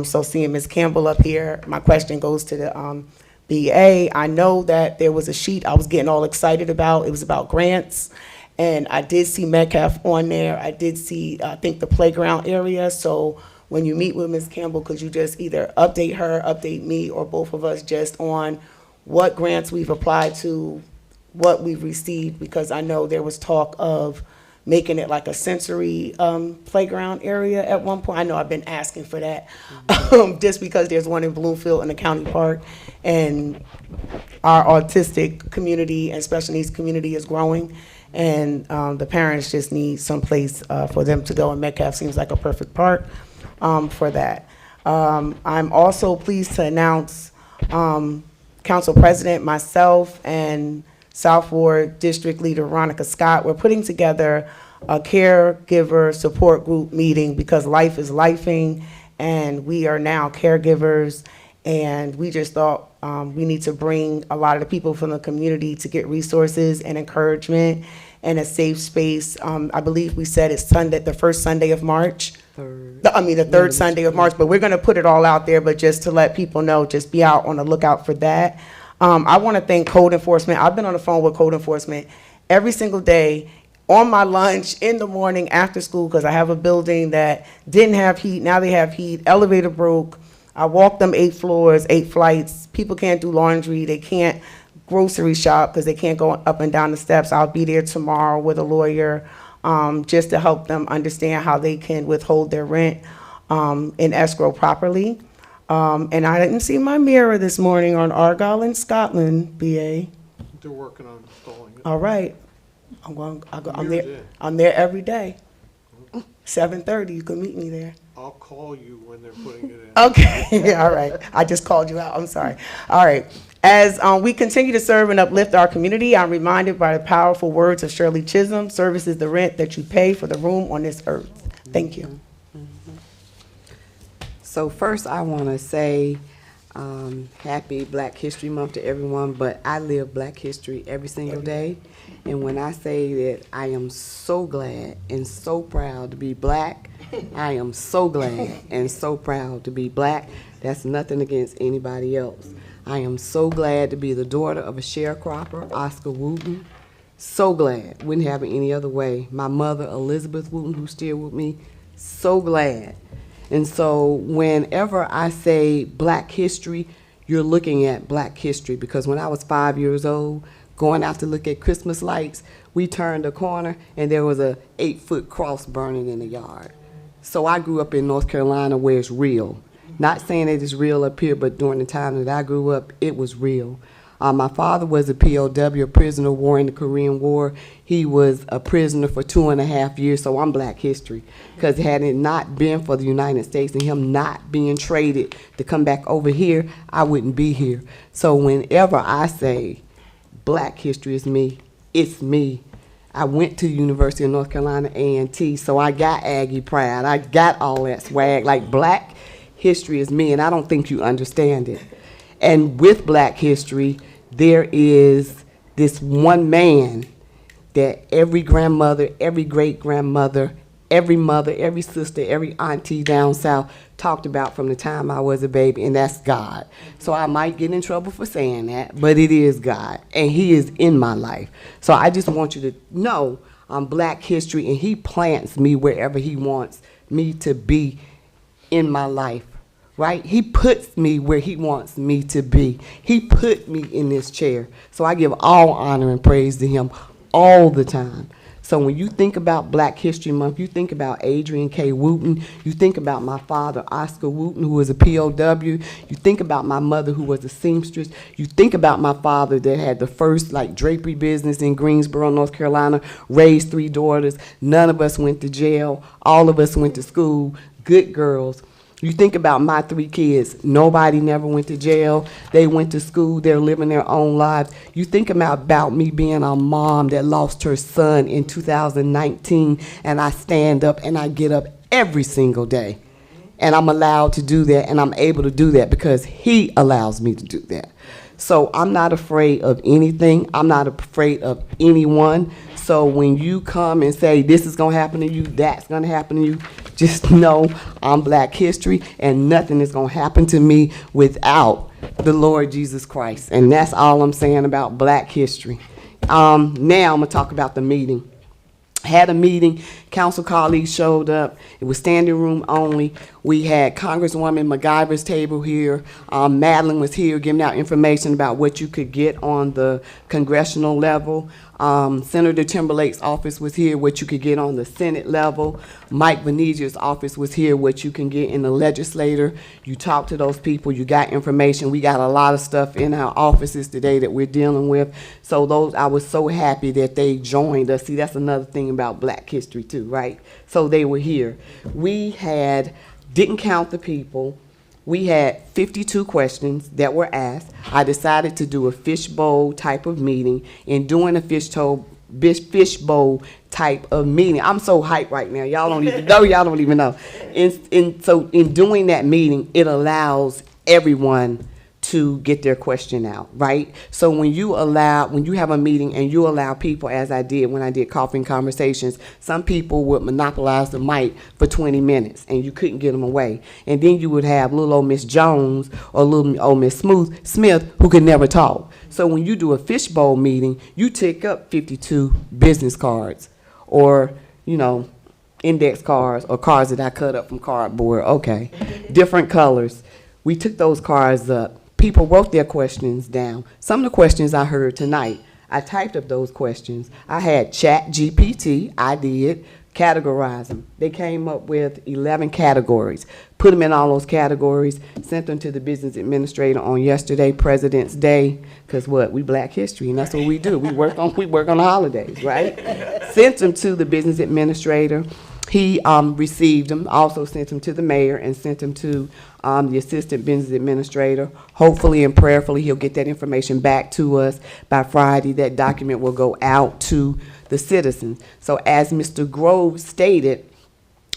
So seeing Ms. Campbell up here, my question goes to the BA. I know that there was a sheet I was getting all excited about. It was about grants. And I did see Metcalf on there. I did see, I think, the playground area. So when you meet with Ms. Campbell, could you just either update her, update me, or both of us just on what grants we've applied to, what we've received? Because I know there was talk of making it like a sensory playground area at one point. I know I've been asking for that, just because there's one in Bloomfield in the county park, and our autistic community and special needs community is growing. And the parents just need some place for them to go, and Metcalf seems like a perfect park for that. I'm also pleased to announce Council President, myself, and South Ward District Leader Veronica Scott, we're putting together a caregiver support group meeting because life is lifing, and we are now caregivers, and we just thought we need to bring a lot of the people from the community to get resources and encouragement and a safe space. I believe we said it's Sunday, the first Sunday of March. The third Sunday of March, but we're gonna put it all out there, but just to let people know, just be out on the lookout for that. I wanna thank code enforcement. I've been on the phone with code enforcement every single day, on my lunch, in the morning, after school, because I have a building that didn't have heat, now they have heat, elevator broke. I walked them 8 floors, 8 flights. People can't do laundry, they can't grocery shop because they can't go up and down the steps. I'll be there tomorrow with a lawyer just to help them understand how they can withhold their rent in escrow properly. And I didn't see my mirror this morning on Argyle and Scotland, BA. They're working on installing it. All right. I'm there every day. 7:30, you can meet me there. I'll call you when they're putting it in. Okay, all right. I just called you out, I'm sorry. All right. As we continue to serve and uplift our community, I'm reminded by the powerful words of Shirley Chisholm, service is the rent that you pay for the room on this earth. Thank you. So first I want to say happy Black History Month to everyone, but I live Black history every single day. And when I say that I am so glad and so proud to be Black, I am so glad and so proud to be Black. That's nothing against anybody else. I am so glad to be the daughter of a sharecropper, Oscar Wooten. So glad. Wouldn't have it any other way. My mother, Elizabeth Wooten, who's still with me, so glad. And so whenever I say Black history, you're looking at Black history, because when I was 5 years old, going out to look at Christmas lights. We turned a corner and there was a 8-foot cross burning in the yard. So I grew up in North Carolina where it's real. Not saying that it's real up here, but during the time that I grew up, it was real. My father was a POW, a prisoner of war in the Korean War. He was a prisoner for 2.5 years, so I'm Black history. Because had it not been for the United States and him not being traded to come back over here, I wouldn't be here. So whenever I say Black history is me, it's me. I went to the University of North Carolina, A&T, so I got Aggie pride. I got all that swag. Like, Black history is me, and I don't think you understand it. And with Black history, there is this one man that every grandmother, every great-grandmother, every mother, every sister, every auntie down south talked about from the time I was a baby, and that's God. So I might get in trouble for saying that, but it is God, and he is in my life. So I just want you to know I'm Black history, and he plants me wherever he wants me to be in my life. Right? He puts me where he wants me to be. He put me in this chair. So I give all honor and praise to him all the time. So when you think about Black History Month, you think about Adrian K. Wooten, you think about my father, Oscar Wooten, who was a POW, you think about my mother, who was a seamstress, you think about my father that had the first drapery business in Greensboro, North Carolina, raised 3 daughters. None of us went to jail. All of us went to school, good girls. You think about my 3 kids. Nobody never went to jail. They went to school. They're living their own lives. You think about me being a mom that lost her son in 2019, and I stand up and I get up every single day. And I'm allowed to do that, and I'm able to do that because he allows me to do that. So I'm not afraid of anything. I'm not afraid of anyone. So when you come and say, this is going to happen to you, that's going to happen to you, just know I'm Black history, and nothing is going to happen to me without the Lord Jesus Christ. And that's all I'm saying about Black history. Now I'm going to talk about the meeting. Had a meeting, council colleagues showed up. It was standing room only. We had Congresswoman McGyver's table here. Madeline was here giving out information about what you could get on the congressional level. Senator Timberlake's office was here, what you could get on the Senate level. Mike Venetia's office was here, what you can get in the legislature. You talk to those people, you got information. We got a lot of stuff in our offices today that we're dealing with. So I was so happy that they joined us. See, that's another thing about Black history too, right? So they were here. We didn't count the people. We had 52 questions that were asked. I decided to do a fishbowl type of meeting. In doing a fishbowl type of meeting, I'm so hyped right now. Y'all don't even know. Y'all don't even know. So in doing that meeting, it allows everyone to get their question out, right? So when you have a meeting and you allow people, as I did when I did Coffee and Conversations, some people would monopolize the mic for 20 minutes and you couldn't get them away. And then you would have little old Miss Jones or little old Miss Smith who could never talk. So when you do a fishbowl meeting, you take up 52 business cards or, index cards or cards that I cut up from cardboard, okay, different colors. We took those cards up. People wrote their questions down. Some of the questions I heard tonight, I typed up those questions. I had ChatGPT, I did, categorize them. They came up with 11 categories. Put them in all those categories, sent them to the business administrator on yesterday, President's Day, because we Black history, and that's what we do. We work on the holidays, right? Sent them to the business administrator. He received them, also sent them to the mayor, and sent them to the assistant business administrator. Hopefully and prayerfully, he'll get that information back to us by Friday. That document will go out to the citizens. So as Mr. Grove stated,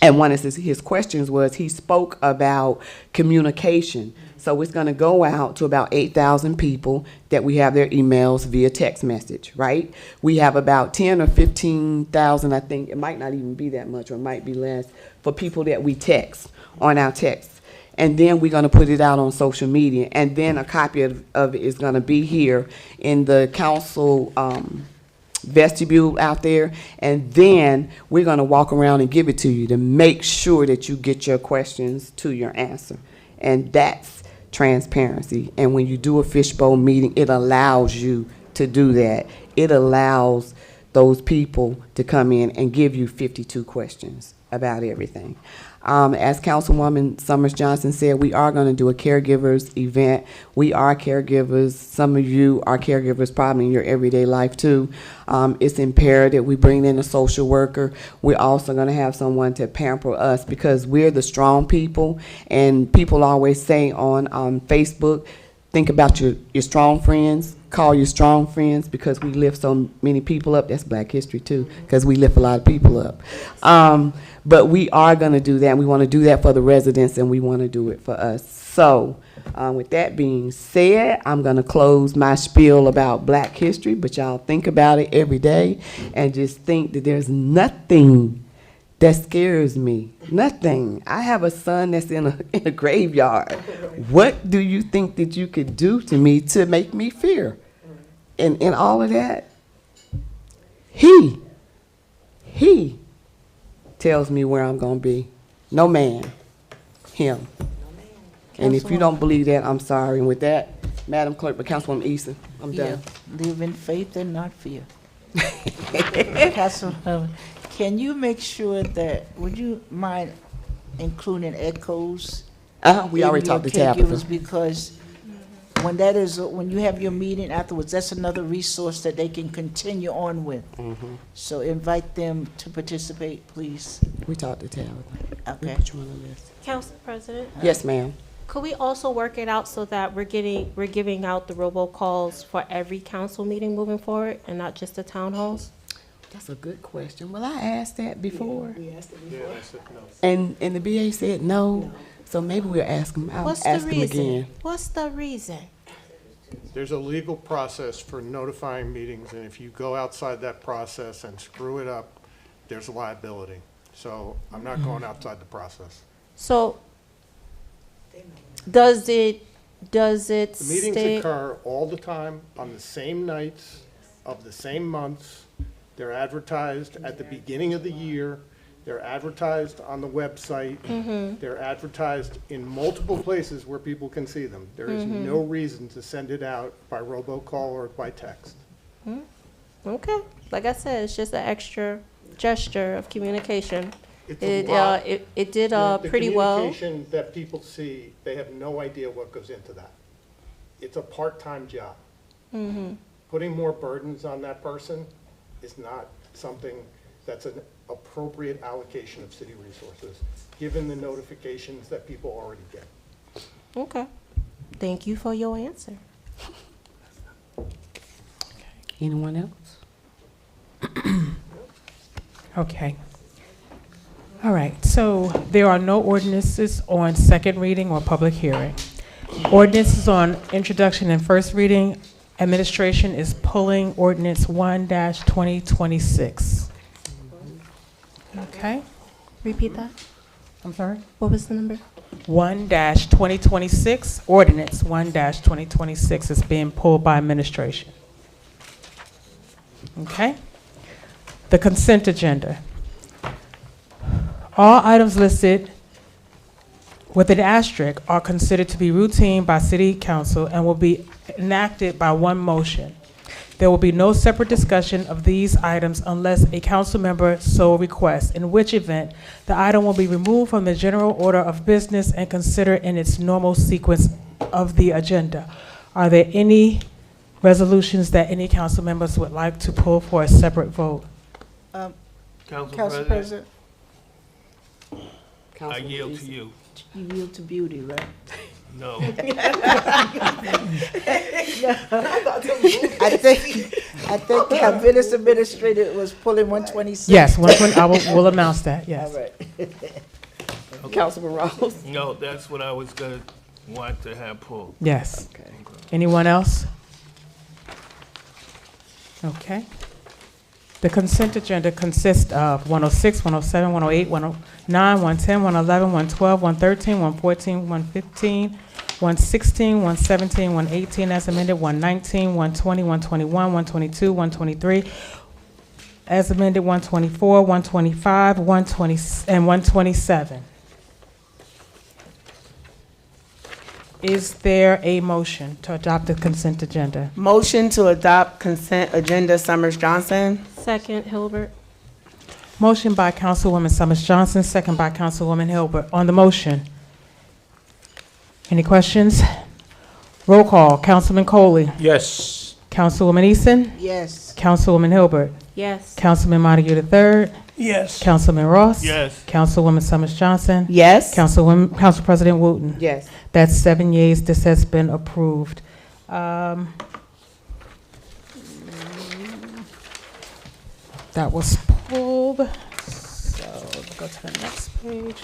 and one of his questions was, he spoke about communication. So it's going to go out to about 8,000 people that we have their emails via text message, right? We have about 10 or 15,000, I think, it might not even be that much or it might be less, for people that we text on our texts. And then we're going to put it out on social media. And then a copy of it is going to be here in the council vestibule out there. And then we're going to walk around and give it to you to make sure that you get your questions to your answer. And that's transparency. And when you do a fishbowl meeting, it allows you to do that. It allows those people to come in and give you 52 questions about everything. As Councilwoman Summers Johnson said, we are going to do a caregivers event. We are caregivers. Some of you are caregivers probably in your everyday life too. It's imperative we bring in a social worker. We're also going to have someone to pamper us because we're the strong people. And people always say on Facebook, think about your strong friends. Call your strong friends because we lift so many people up. That's Black History too, because we lift a lot of people up. But we are going to do that. We want to do that for the residents, and we want to do it for us. So with that being said, I'm going to close my spiel about Black history, but y'all think about it every day and just think that there's nothing that scares me. Nothing. I have a son that's in a graveyard. What do you think that you could do to me to make me fear? And all of that, he tells me where I'm going to be. No man, him. And if you don't believe that, I'm sorry. And with that, Madam Clerk, but Councilwoman Easton, I'm done. Live in faith and not fear. Councilwoman, can you make sure that, would you mind including echoes? We already talked to Tabitha. Because when you have your meeting afterwards, that's another resource that they can continue on with. So invite them to participate, please. We talked to Tabitha. Okay. Council President? Yes, ma'am. Could we also work it out so that we're giving out the robocalls for every council meeting moving forward and not just the town halls? That's a good question. Well, I asked that before. Yeah, I said no. And the BA said no. So maybe we'll ask them. I'll What's ask the them reason? again. What's the reason? There's a legal process for notifying meetings, and if you go outside that process and screw it up, there's liability. So I'm not going outside the process. So does it The meetings state? occur all the time on the same nights of the same months. They're advertised at the beginning of the year. They're advertised on the website. They're advertised in multiple places where people can see them. There is no reason to send it out by robocall or by text. Okay, like I said, it's just an extra gesture of communication. It's a lot. It did The pretty well. communication that people see, they have no idea what goes into that. It's a part-time job. Putting more burdens on that person is not something that's an appropriate allocation of city resources, given the notifications that people already get. Okay, thank you for your answer. Anyone else? Okay. All right, so there are no ordinances on second reading or public hearing. Ordinances on introduction and first reading. Administration is pulling ordinance 1-2026. Okay, Repeat that. I'm sorry? What was the number? 1-2026, ordinance 1-2026 is being pulled by administration. Okay? The consent agenda. All items listed with an asterisk are considered to be routine by City Council and will be enacted by one motion. There will be no separate discussion of these items unless a council member so requests, in which event the item will be removed from the general order of business and considered in its normal sequence of the agenda. Are there any resolutions that any council members would like to pull for a separate vote? Council President, I yield to you. you yield to beauty, right? No. I think our business administrator was pulling 126. Yes, we'll announce that, yes. All right. Councilman Ross? No, that's what I was gonna want to have pulled. Yes. Anyone else? Okay. The consent agenda consists of 106, 107, 108, 109, 110, 111, 112, 113, 114, 115, 116, 117, 118 as amended, 119, 120, 121, 122, 123 as amended, 124, 125, 120, and 127. Is there a motion to adopt the consent agenda? Motion to adopt consent agenda, Summers Johnson. Second, Hilbert. Motion by Councilwoman Summers Johnson, second by Councilwoman Hilbert. On the motion, any questions? Roll call. Councilman Coley. Yes. Councilwoman Eason. Yes. Councilwoman Hilbert. Yes. Councilman Montague III. Yes. Councilman Ross. Yes. Councilwoman Summers Johnson. Yes. Council President Wooten. Yes. That's 7 yeas. This has been approved. That was pulled. So go to the next page.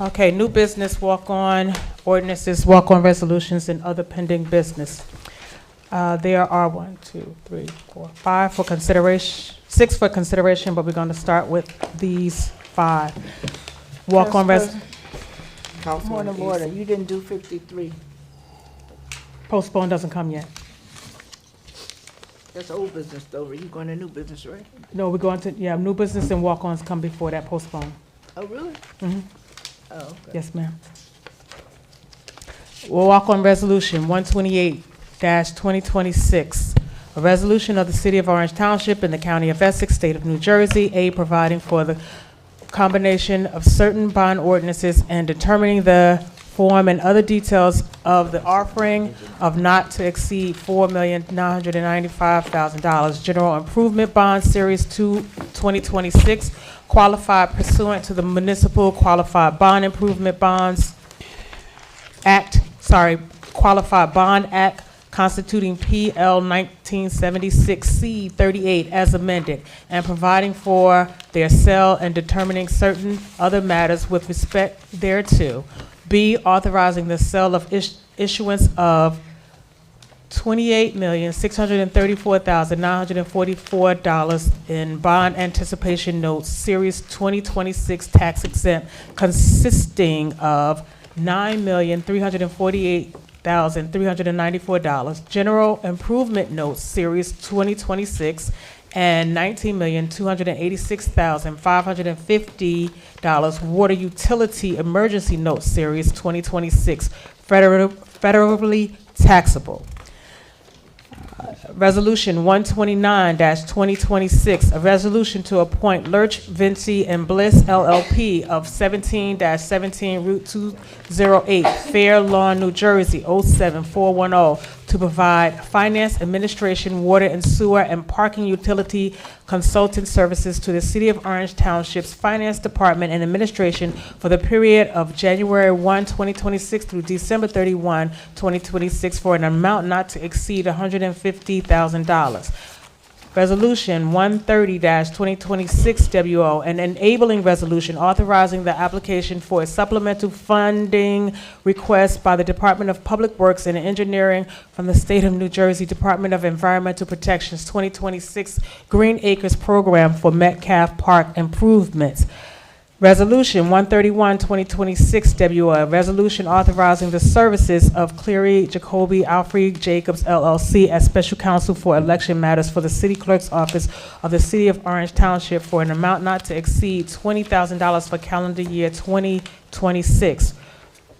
Okay, new business, walk-on ordinances, walk-on resolutions, and other pending business. There are 1, 2, 3, 4, 5 for consideration, 6 for consideration, but we're going to start with these 5. Walk-on Point of order, you didn't do 53. postpone doesn't come yet. That's old business though, you going to new business, right? No, we're going to, yeah, new business and walk-ons come before that postpone. Oh, really? Mhm. Oh, okay. Yes, ma'am. We'll walk on resolution 128-2026, a resolution of the City of Orange Township in the County of Essex, State of New Jersey, providing for the combination of certain bond ordinances and determining the form and other details of the offering of not to exceed $4,995,000 general improvement bond series 2 2026 qualified pursuant to the Municipal Qualified Bond Improvement Bonds Act, Qualified Bond Act constituting PL 1976 C38 as amended, and providing for their sale and determining certain other matters with respect thereto. B, authorizing the sale of issuance of $28,634,944 in bond anticipation notes, Series 2026 tax exempt, consisting of $9,348,394, general improvement notes, Series 2026, and $19,286,550 water utility emergency notes, Series 2026, federally taxable. Resolution 129-2026, a resolution to appoint Lurch, Vinci, and Bliss LLP of 17-17 Route 208, Fair Lawn, New Jersey, 07410, to provide finance, administration, water and sewer, and parking utility consultant services to the City of Orange Township's Finance Department and Administration for the period of January 1, 2026 through December 31, 2026 for an amount not to exceed $150,000. Resolution 130-2026 WO, an enabling resolution authorizing the application for a supplemental funding request by the Department of Public Works and Engineering from the State of New Jersey Department of Environmental Protection's 2026 Green Acres Program for Metcalf Park improvements. Resolution 131-2026 WO, a resolution authorizing the services of Cleary Jacoby Alfred Jacobs LLC as special counsel for election matters for the city clerk's office of the City of Orange Township for an amount not to exceed $20,000 for calendar year 2026.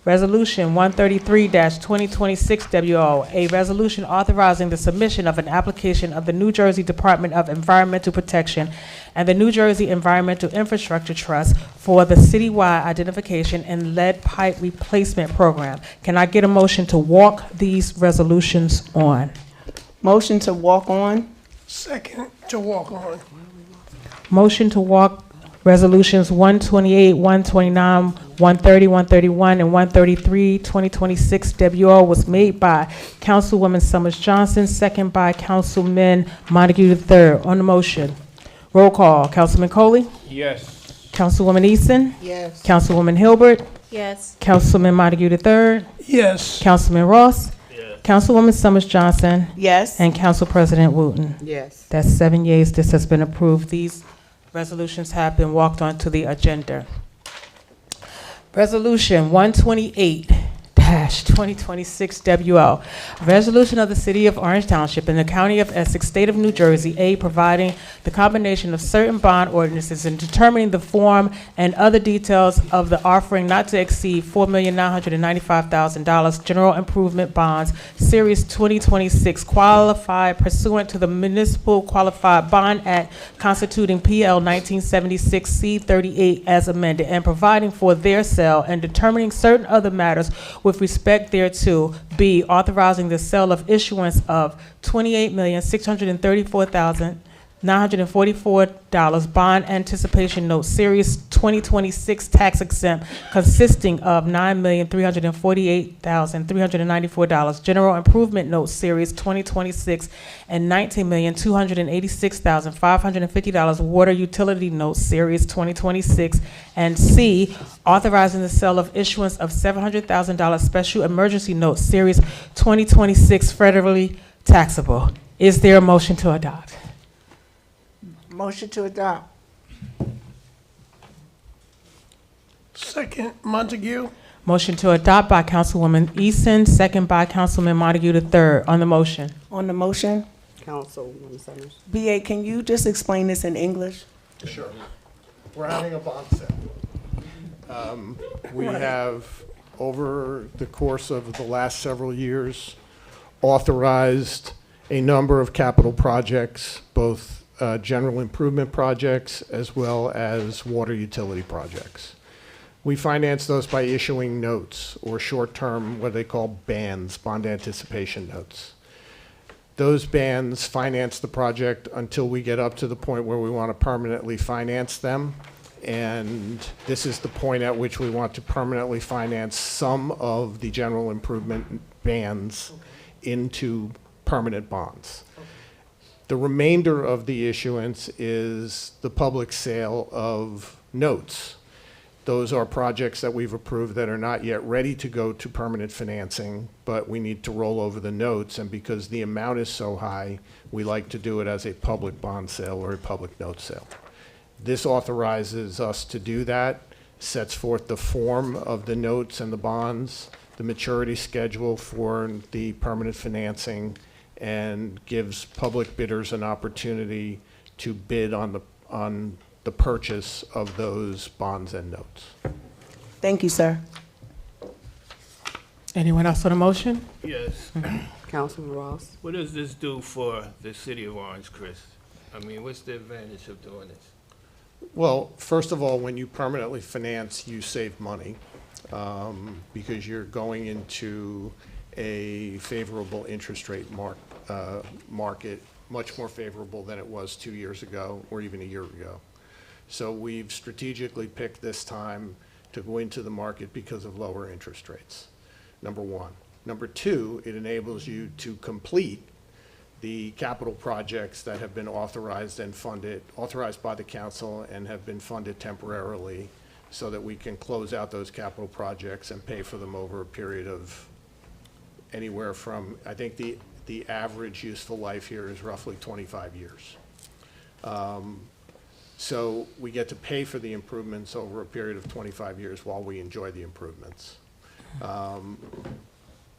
Resolution 133-2026 WO, a resolution authorizing the submission of an application of the New Jersey Department of Environmental Protection and the New Jersey Environmental Infrastructure Trust for the citywide identification and lead pipe replacement program. Can I get a motion to walk these resolutions on? Motion to walk on. Second, to walk on. Motion to walk resolutions 128, 129, 130, 131, and 133, 2026 WO was made by Councilwoman Summers Johnson, second by Councilman Montague III. On the motion, roll call. Councilman Coley? Yes. Councilwoman Eason? Yes. Councilwoman Hilbert? Yes. Councilman Montague III? Yes. Councilman Ross? Yes. Councilwoman Summers Johnson? Yes. And Council President Wooten? Yes. That's 7 yeas. This has been approved. These resolutions have been walked onto the agenda. Resolution 128-2026, 2026 WO. A resolution of the City of Orange Township and the County of Essex, State of New Jersey, A, providing the combination of certain bond ordinances and determining the form and other details of the offering not to exceed $4,995,000 general improvement bonds, Series 2026, qualified pursuant to the Municipal Qualified Bond Act constituting PL 1976 C38 as amended, and providing for their sale and determining certain other matters with respect thereto. B, authorizing the sale of issuance of $28,634,944 bond anticipation note series 2026 tax exempt, consisting of $9,348,394 general improvement note series 2026 and $19,286,550 water utility note series 2026, and C, authorizing the sale of issuance of $700,000 special emergency note series 2026 federally taxable. Is there a motion to adopt? Motion to adopt. Second, Montague. Motion to adopt by Councilwoman Easton, second by Councilman Montague III. On the motion. On the motion, Councilwoman Summers. BA, can you just explain this in English? Sure. We're having a bond sale. We have, over the course of the last several years, authorized a number of capital projects, both general improvement projects as well as water utility projects. We finance those by issuing notes, or short-term, what they call bands, bond anticipation notes. Those bands finance the project until we get up to the point where we want to permanently finance them. And this is the point at which we want to permanently finance some of the general improvement bands into permanent bonds. The remainder of the issuance is the public sale of notes. Those are projects that we've approved that are not yet ready to go to permanent financing, but we need to roll over the notes, and because the amount is so high, we like to do it as a public bond sale or a public note sale. This authorizes us to do that, sets forth the form of the notes and the bonds, the maturity schedule for the permanent financing, and gives public bidders an opportunity to bid on the purchase of those bonds and notes. Thank you, sir. Anyone else on the motion? Yes. Councilman Ross. What does this do for the city of Orange, Chris? I mean, what's the advantage of doing this? Well, first of all, when you permanently finance, you save money because you're going into a favorable interest rate market, much more favorable than it was 2 years ago or even a year ago. So we've strategically picked this time to go into the market because of lower interest rates, number one. Number two, it enables you to complete the capital projects that have been authorized and funded, authorized by the council and have been funded temporarily, so that we can close out those capital projects and pay for them over a period of anywhere from, I think the average useful life here is roughly 25 years. So we get to pay for the improvements over a period of 25 years while we enjoy the improvements.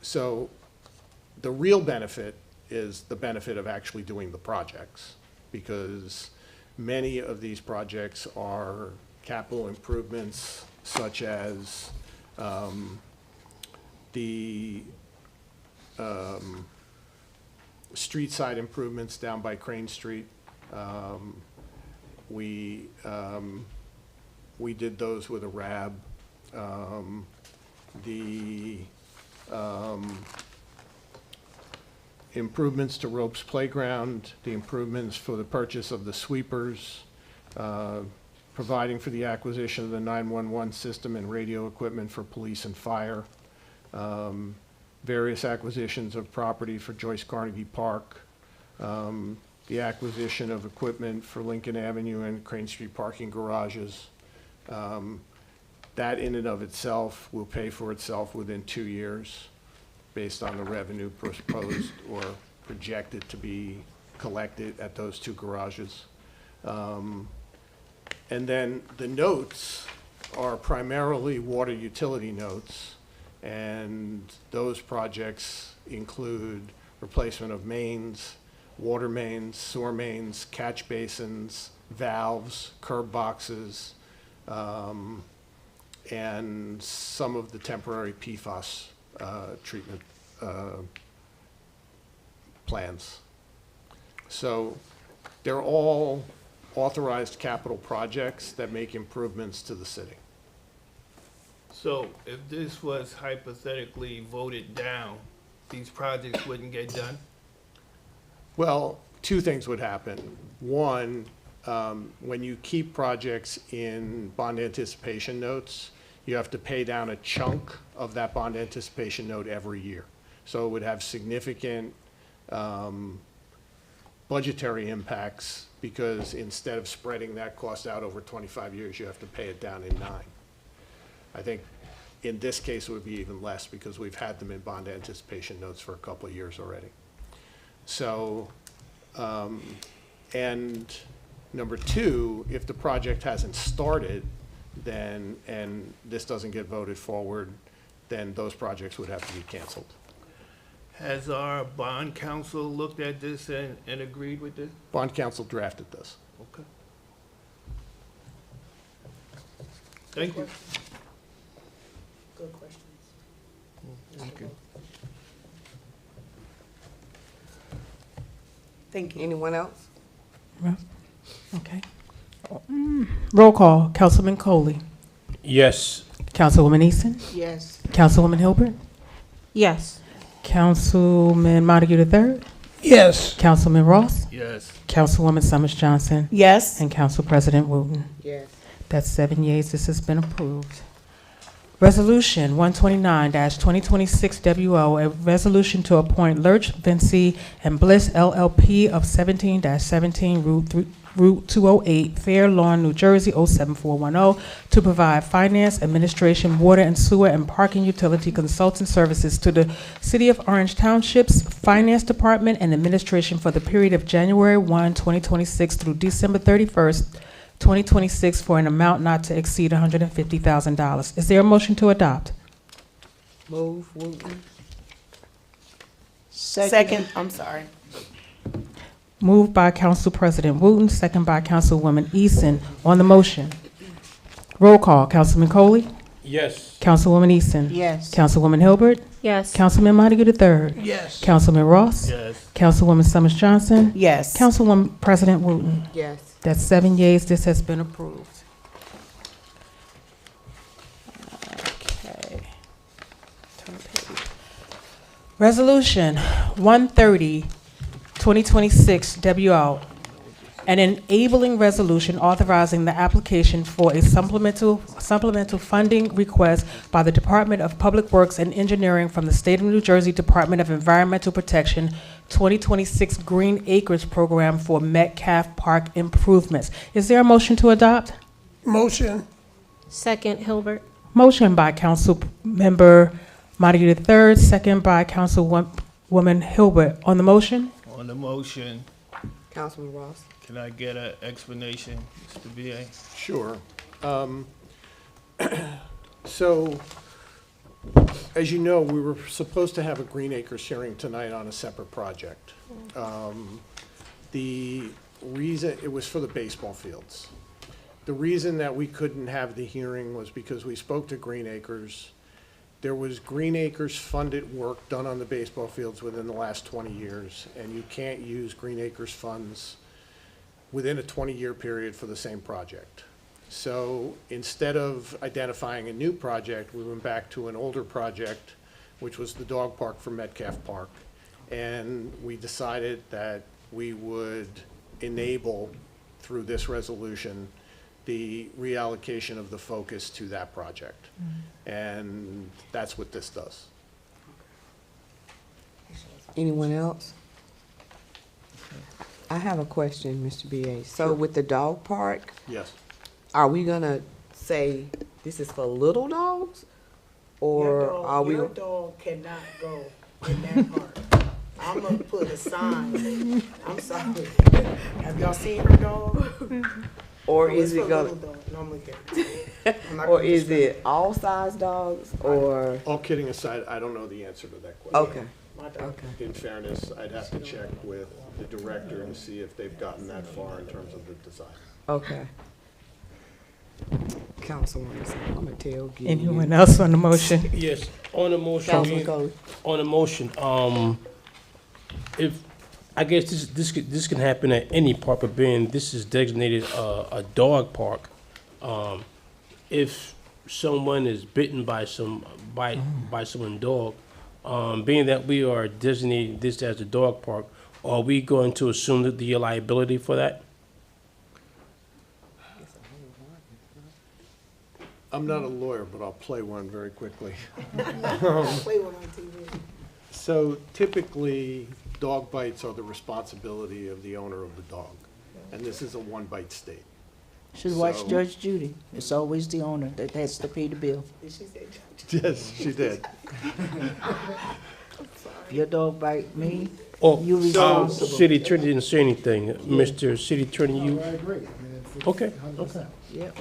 So the real benefit is the benefit of actually doing the projects, because many of these projects are capital improvements such as the street side improvements down by Crane Street. We did those with a RAB. The improvements to Ropes Playground, the improvements for the purchase of the sweepers, providing for the acquisition of the 911 system and radio equipment for police and fire, various acquisitions of property for Joyce Carnegie Park, the acquisition of equipment for Lincoln Avenue and Crane Street parking garages. That in and of itself will pay for itself within 2 years based on the revenue proposed or projected to be collected at those two garages. And then the notes are primarily water utility notes, And those projects include replacement of mains, water mains, sewer mains, catch basins, valves, curb boxes, and some of the temporary PFAS treatment plans. So they're all authorized capital projects that make improvements to the city. So if this was hypothetically voted down, these projects wouldn't get done? Well, two things would happen. One, when you keep projects in bond anticipation notes, you have to pay down a chunk of that bond anticipation note every year. So it would have significant budgetary impacts, because instead of spreading that cost out over 25 years, you have to pay it down in 9. I think in this case, it would be even less, because we've had them in bond anticipation notes for a couple of years already. So, and number two, if the project hasn't started, then, and this doesn't get voted forward, then those projects would have to be canceled. Has our bond council looked at this and agreed with this? Bond council drafted this. Okay. Thank you. Good questions. Thank you. Thank you. Anyone else? Okay. Roll call, Councilman Coley. Yes. Councilwoman Easton. Yes. Councilwoman Hilbert. Yes. Councilman Montague III. Yes. Councilman Ross. Yes. Councilwoman Summers Johnson. Yes. And Council President Wooten. Yes. That's 7 yeas. This has been approved. Resolution 129-2026 WO, a resolution to appoint Lurch, Vinci, and Bliss LLP of 17-17 Route 208, Fair Lawn, New Jersey 07410, to provide finance, administration, water and sewer, and parking utility consultant services to the City of Orange Township's Finance Department and Administration for the period of January 1, 2026 through December 31st, 2026 for an amount not to exceed $150,000. Is there a motion to adopt? Move, Wooten. Second, I'm sorry. Moved by Council President Wooten, second by Councilwoman Easton. On the motion, roll call, Councilman Coley. Yes. Councilwoman Easton. Yes. Councilwoman Hilbert. Yes. Councilman Montague III. Yes. Councilman Ross. Yes. Councilwoman Summers Johnson. Yes. Councilwoman President Wooten. Yes. That's 7 yeas. This has been approved. Okay. Turn page. Resolution 130-2026 WO, an enabling resolution authorizing the application for a supplemental funding request by the Department of Public Works and Engineering from the State of New Jersey Department of Environmental Protection 2026 Green Acres Program for Metcalf Park improvements. Is there a motion to adopt? Motion. Second, Hilbert. Motion by Council Member Montague III, second by Councilwoman Hilbert. On the motion? On the motion, Councilman Ross. can I get an explanation, Mr. BA? Sure. So, as you know, we were supposed to have a Green Acres hearing tonight on a separate project. The reason, it was for the baseball fields. The reason that we couldn't have the hearing was because we spoke to Green Acres. There was Green Acres funded work done on the baseball fields within the last 20 years, and you can't use Green Acres funds within a 20-year period for the same project. So instead of identifying a new project, we went back to an older project, which was the dog park for Metcalf Park. And we decided that we would enable, through this resolution, the reallocation of the focus to that project. And that's what this does. Anyone else? I have a question, Mr. BA. So with the dog park, Yes. are we gonna say this is for little dogs? Or are we? Your dog cannot go in that park. I'm gonna put a sign. I'm sorry. Have y'all seen her dog? Or No, is it's it for gonna? little dog. No, I'm looking. Or is it all size dogs, or? All kidding aside, I don't know the answer to that question. Okay. In fairness, I'd have to check with the director to see if they've gotten that far in terms of the design. Okay. Councilwoman, I'm gonna tell you. Anyone else on the motion? Yes, on the motion. Councilman Coley. On the motion, if, I guess this can happen at any park, but being this is designated a dog park, if someone is bitten by some dog, being that we are designating this as a dog park, are we going to assume that the liability for that? I'm not a lawyer, but I'll play one very quickly. Play one on TV. So typically, dog bites are the responsibility of the owner of the dog, and this is a one-bite state. Should watch So- Judge Judy. It's always the owner that has to pay the bill. Yes, she did. If your dog bite me, Oh, you responsible. City Attorney didn't say anything. Mr. City Attorney, you? I agree. I mean, it's Okay, 100%. okay. Yep.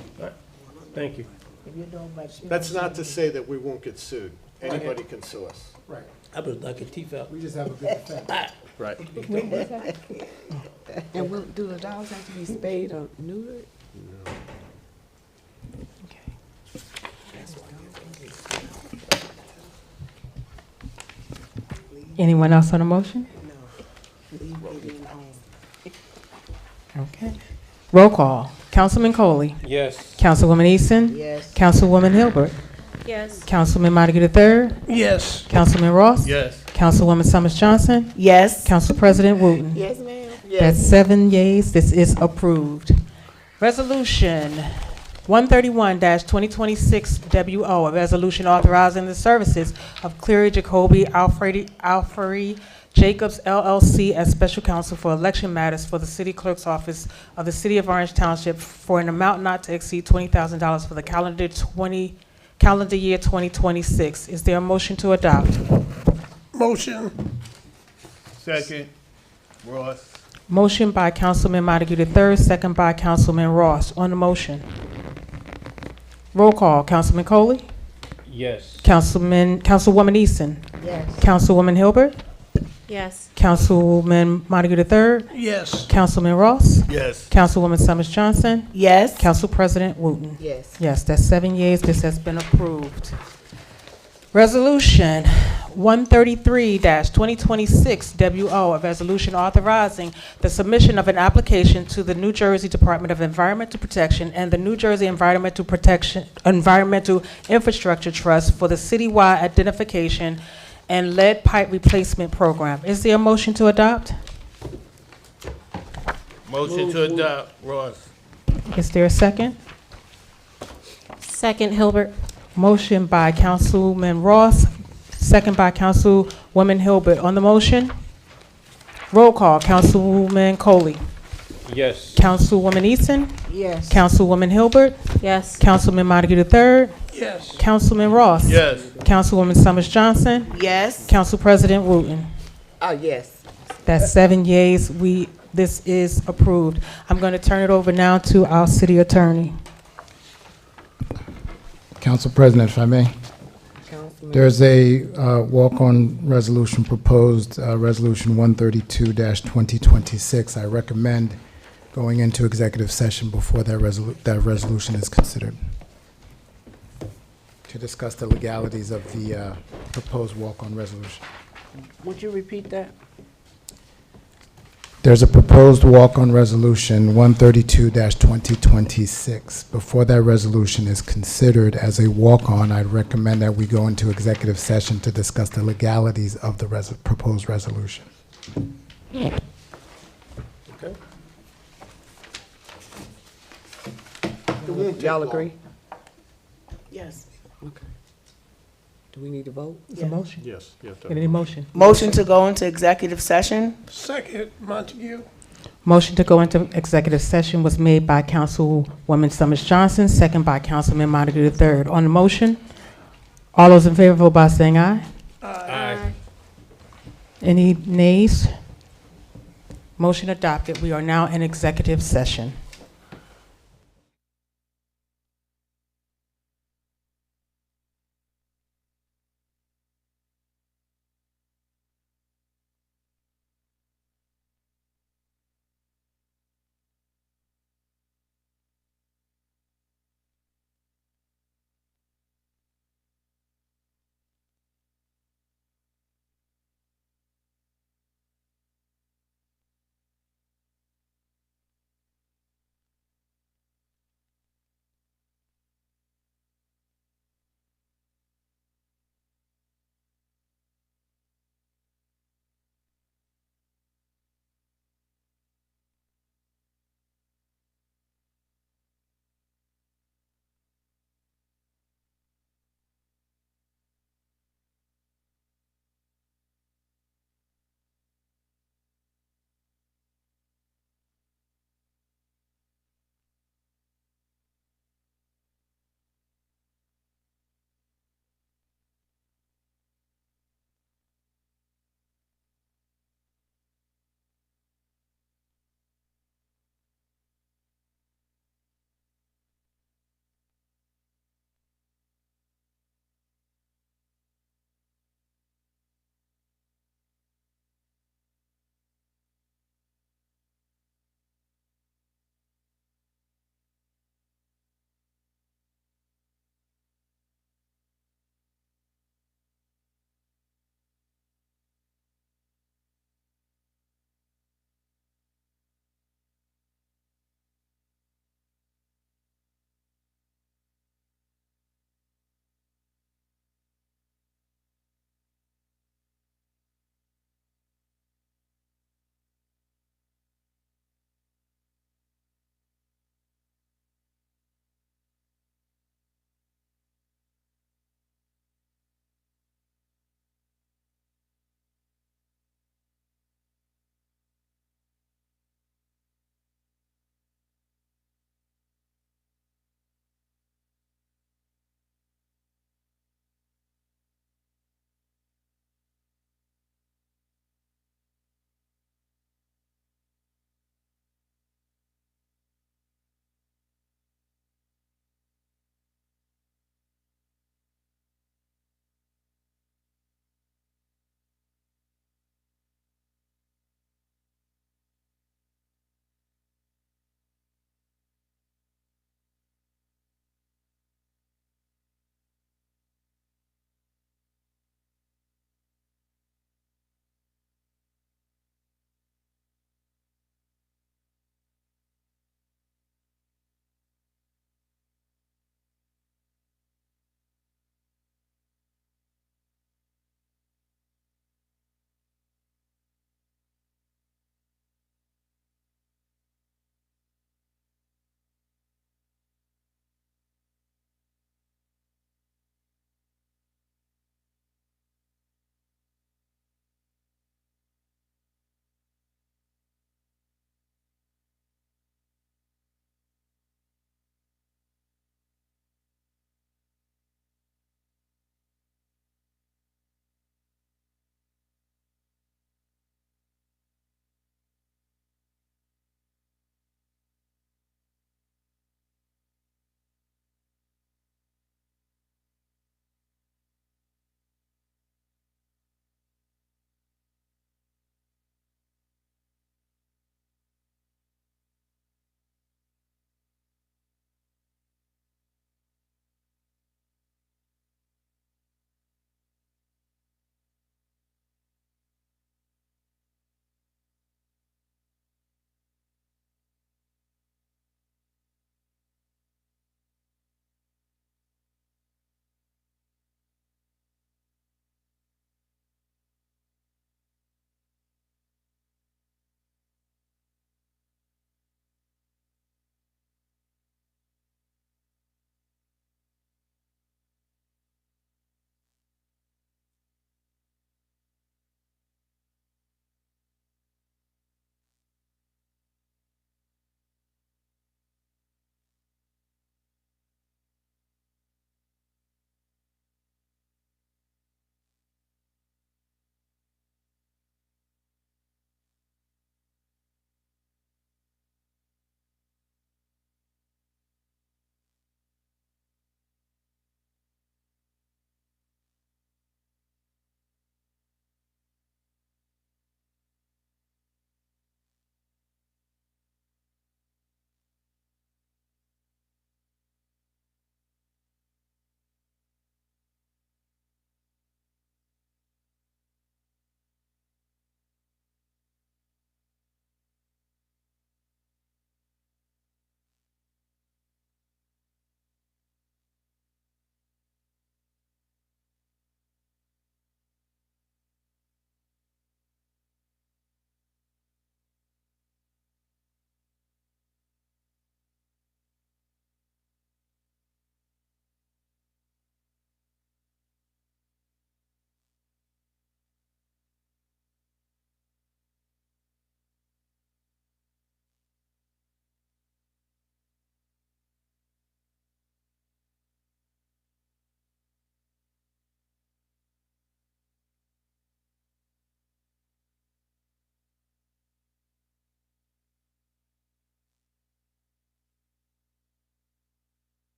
Thank you. If your dog bites me. That's not to say that we won't get sued. Anybody can sue us. Right. I was knocking teeth out. We just have a good defense. Right. And do the dogs have to be spayed or neutered? Anyone else on the motion? Okay. Roll call. Councilman Coley. Yes. Councilwoman Easton. Yes. Councilwoman Hilbert. Yes. Councilman Montague III. Yes. Councilman Ross. Yes. Councilwoman Summers Johnson. Yes. Council President Wooten. Yes, ma'am. That's 7 yeas. This is approved. Resolution 131-2026 WO, a resolution authorizing the services of Cleary Jacoby Alfredi Jacobs LLC as special counsel for election matters for the city clerk's office of the city of Orange Township for an amount not to exceed $20,000 for the calendar year 2026. Is there a motion to adopt? Motion. Second, Ross. Motion by Councilman Montague III, second by Councilman Ross. On the motion. Roll call. Councilman Coley? Yes. Councilwoman Easton? Yes. Councilwoman Hilbert? Yes. Councilman Montague III? Yes. Councilman Ross? Yes. Councilwoman Summers Johnson? Yes. Council President Wooten? Yes. Yes, that's 7 yeas. This has been approved. Resolution 133-2026 WO, a resolution authorizing the submission of an application to the New Jersey Department of Environmental Protection and the New Jersey Environmental Infrastructure Trust for the citywide identification and lead pipe replacement program. Is there a motion to adopt? Motion to adopt, Ross. Is there a second? Second, Hilbert. Motion by Councilman Ross, second by Councilwoman Hilbert. On the motion, roll call. Councilwoman Coley. Yes. Councilwoman Easton. Yes. Councilwoman Hilbert. Yes. Councilman Montague III. Yes. Councilman Ross. Yes. Councilwoman Summers Johnson. Yes. Council President Wooten. Oh, yes. That's 7 yeas. This is approved. I'm going to turn it over now to our city attorney. Council President, if I may. Councilman. There's a walk-on resolution proposed, Resolution 132-2026. I recommend going into executive session before that resolution is considered to discuss the legalities of the proposed walk-on resolution. Would you repeat that? There's a proposed walk-on resolution 132-2026. Before that resolution is considered as a walk-on, I'd recommend that we go into executive session to discuss the legalities of the proposed resolution. Okay. Y'all agree? Yes. Okay. Do we need to vote? It's a motion. Yes, you have to. Any motion? Motion to go into executive session? Second, Montague. Motion to go into executive session was made by Councilwoman Summers Johnson, second by Councilman Montague III. On the motion, all those in favor vote by saying aye. Aye. Any nays? Motion adopted. We are now in executive session.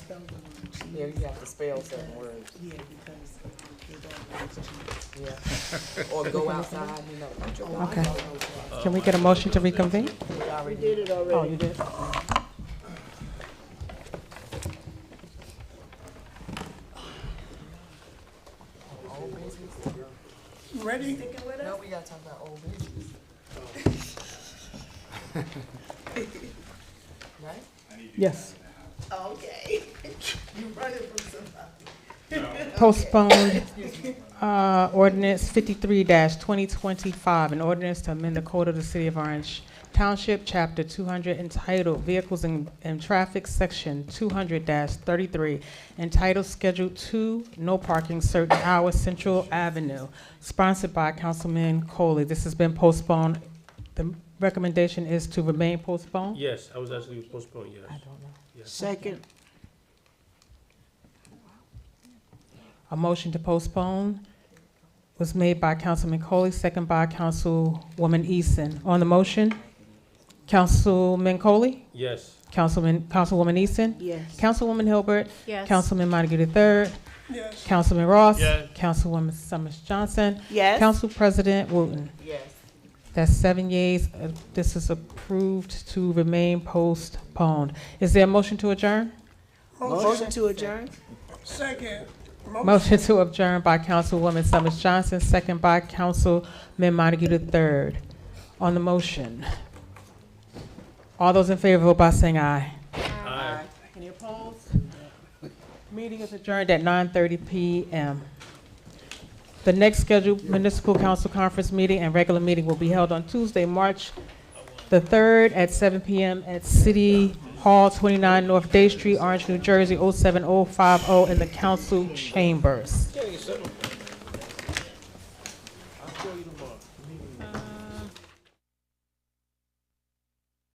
spell the word. Yeah, you have to spell certain words. Yeah, because they don't always cheat. Or go outside, you know. Okay. Can we get a motion to reconvene? We did it already. Oh, you did? Ready? No, we gotta talk about old business. Right? Yes. Okay. You running from somebody. Postponed ordinance 53-2025, an ordinance to amend the code of the City of Orange Township, Chapter 200, entitled Vehicles and Traffic, Section 200-33, entitled Schedule 2, No Parking, Certain Hours, Central Avenue, sponsored by Councilman Coley. This has been postponed. The recommendation is to remain postponed. Yes, I was actually postponed, yes. Second. A motion to postpone was made by Councilman Coley, second by Councilwoman Easton. On the motion, Councilman Coley? Yes. Councilwoman Easton? Yes. Councilwoman Hilbert? Yes. Councilman Montague III? Yes. Councilman Ross? Yes. Councilwoman Summers Johnson? Yes. Council President Wooten? Yes. That's 7 yeas. This is approved to remain postponed. Is there a motion to adjourn? Motion to adjourn? Second. Motion to adjourn by Councilwoman Summers Johnson, second by Councilman Montague III. On the motion, all those in favor vote by saying aye. Aye. Any opposed? Meeting is adjourned at 9:30 p.m. The next scheduled municipal council conference meeting and regular meeting will be held on Tuesday, March the 3rd at 7 p.m. at City Hall, 29 North Day Street, Orange, New Jersey, 07050 in the council chambers. Yeah, you said it.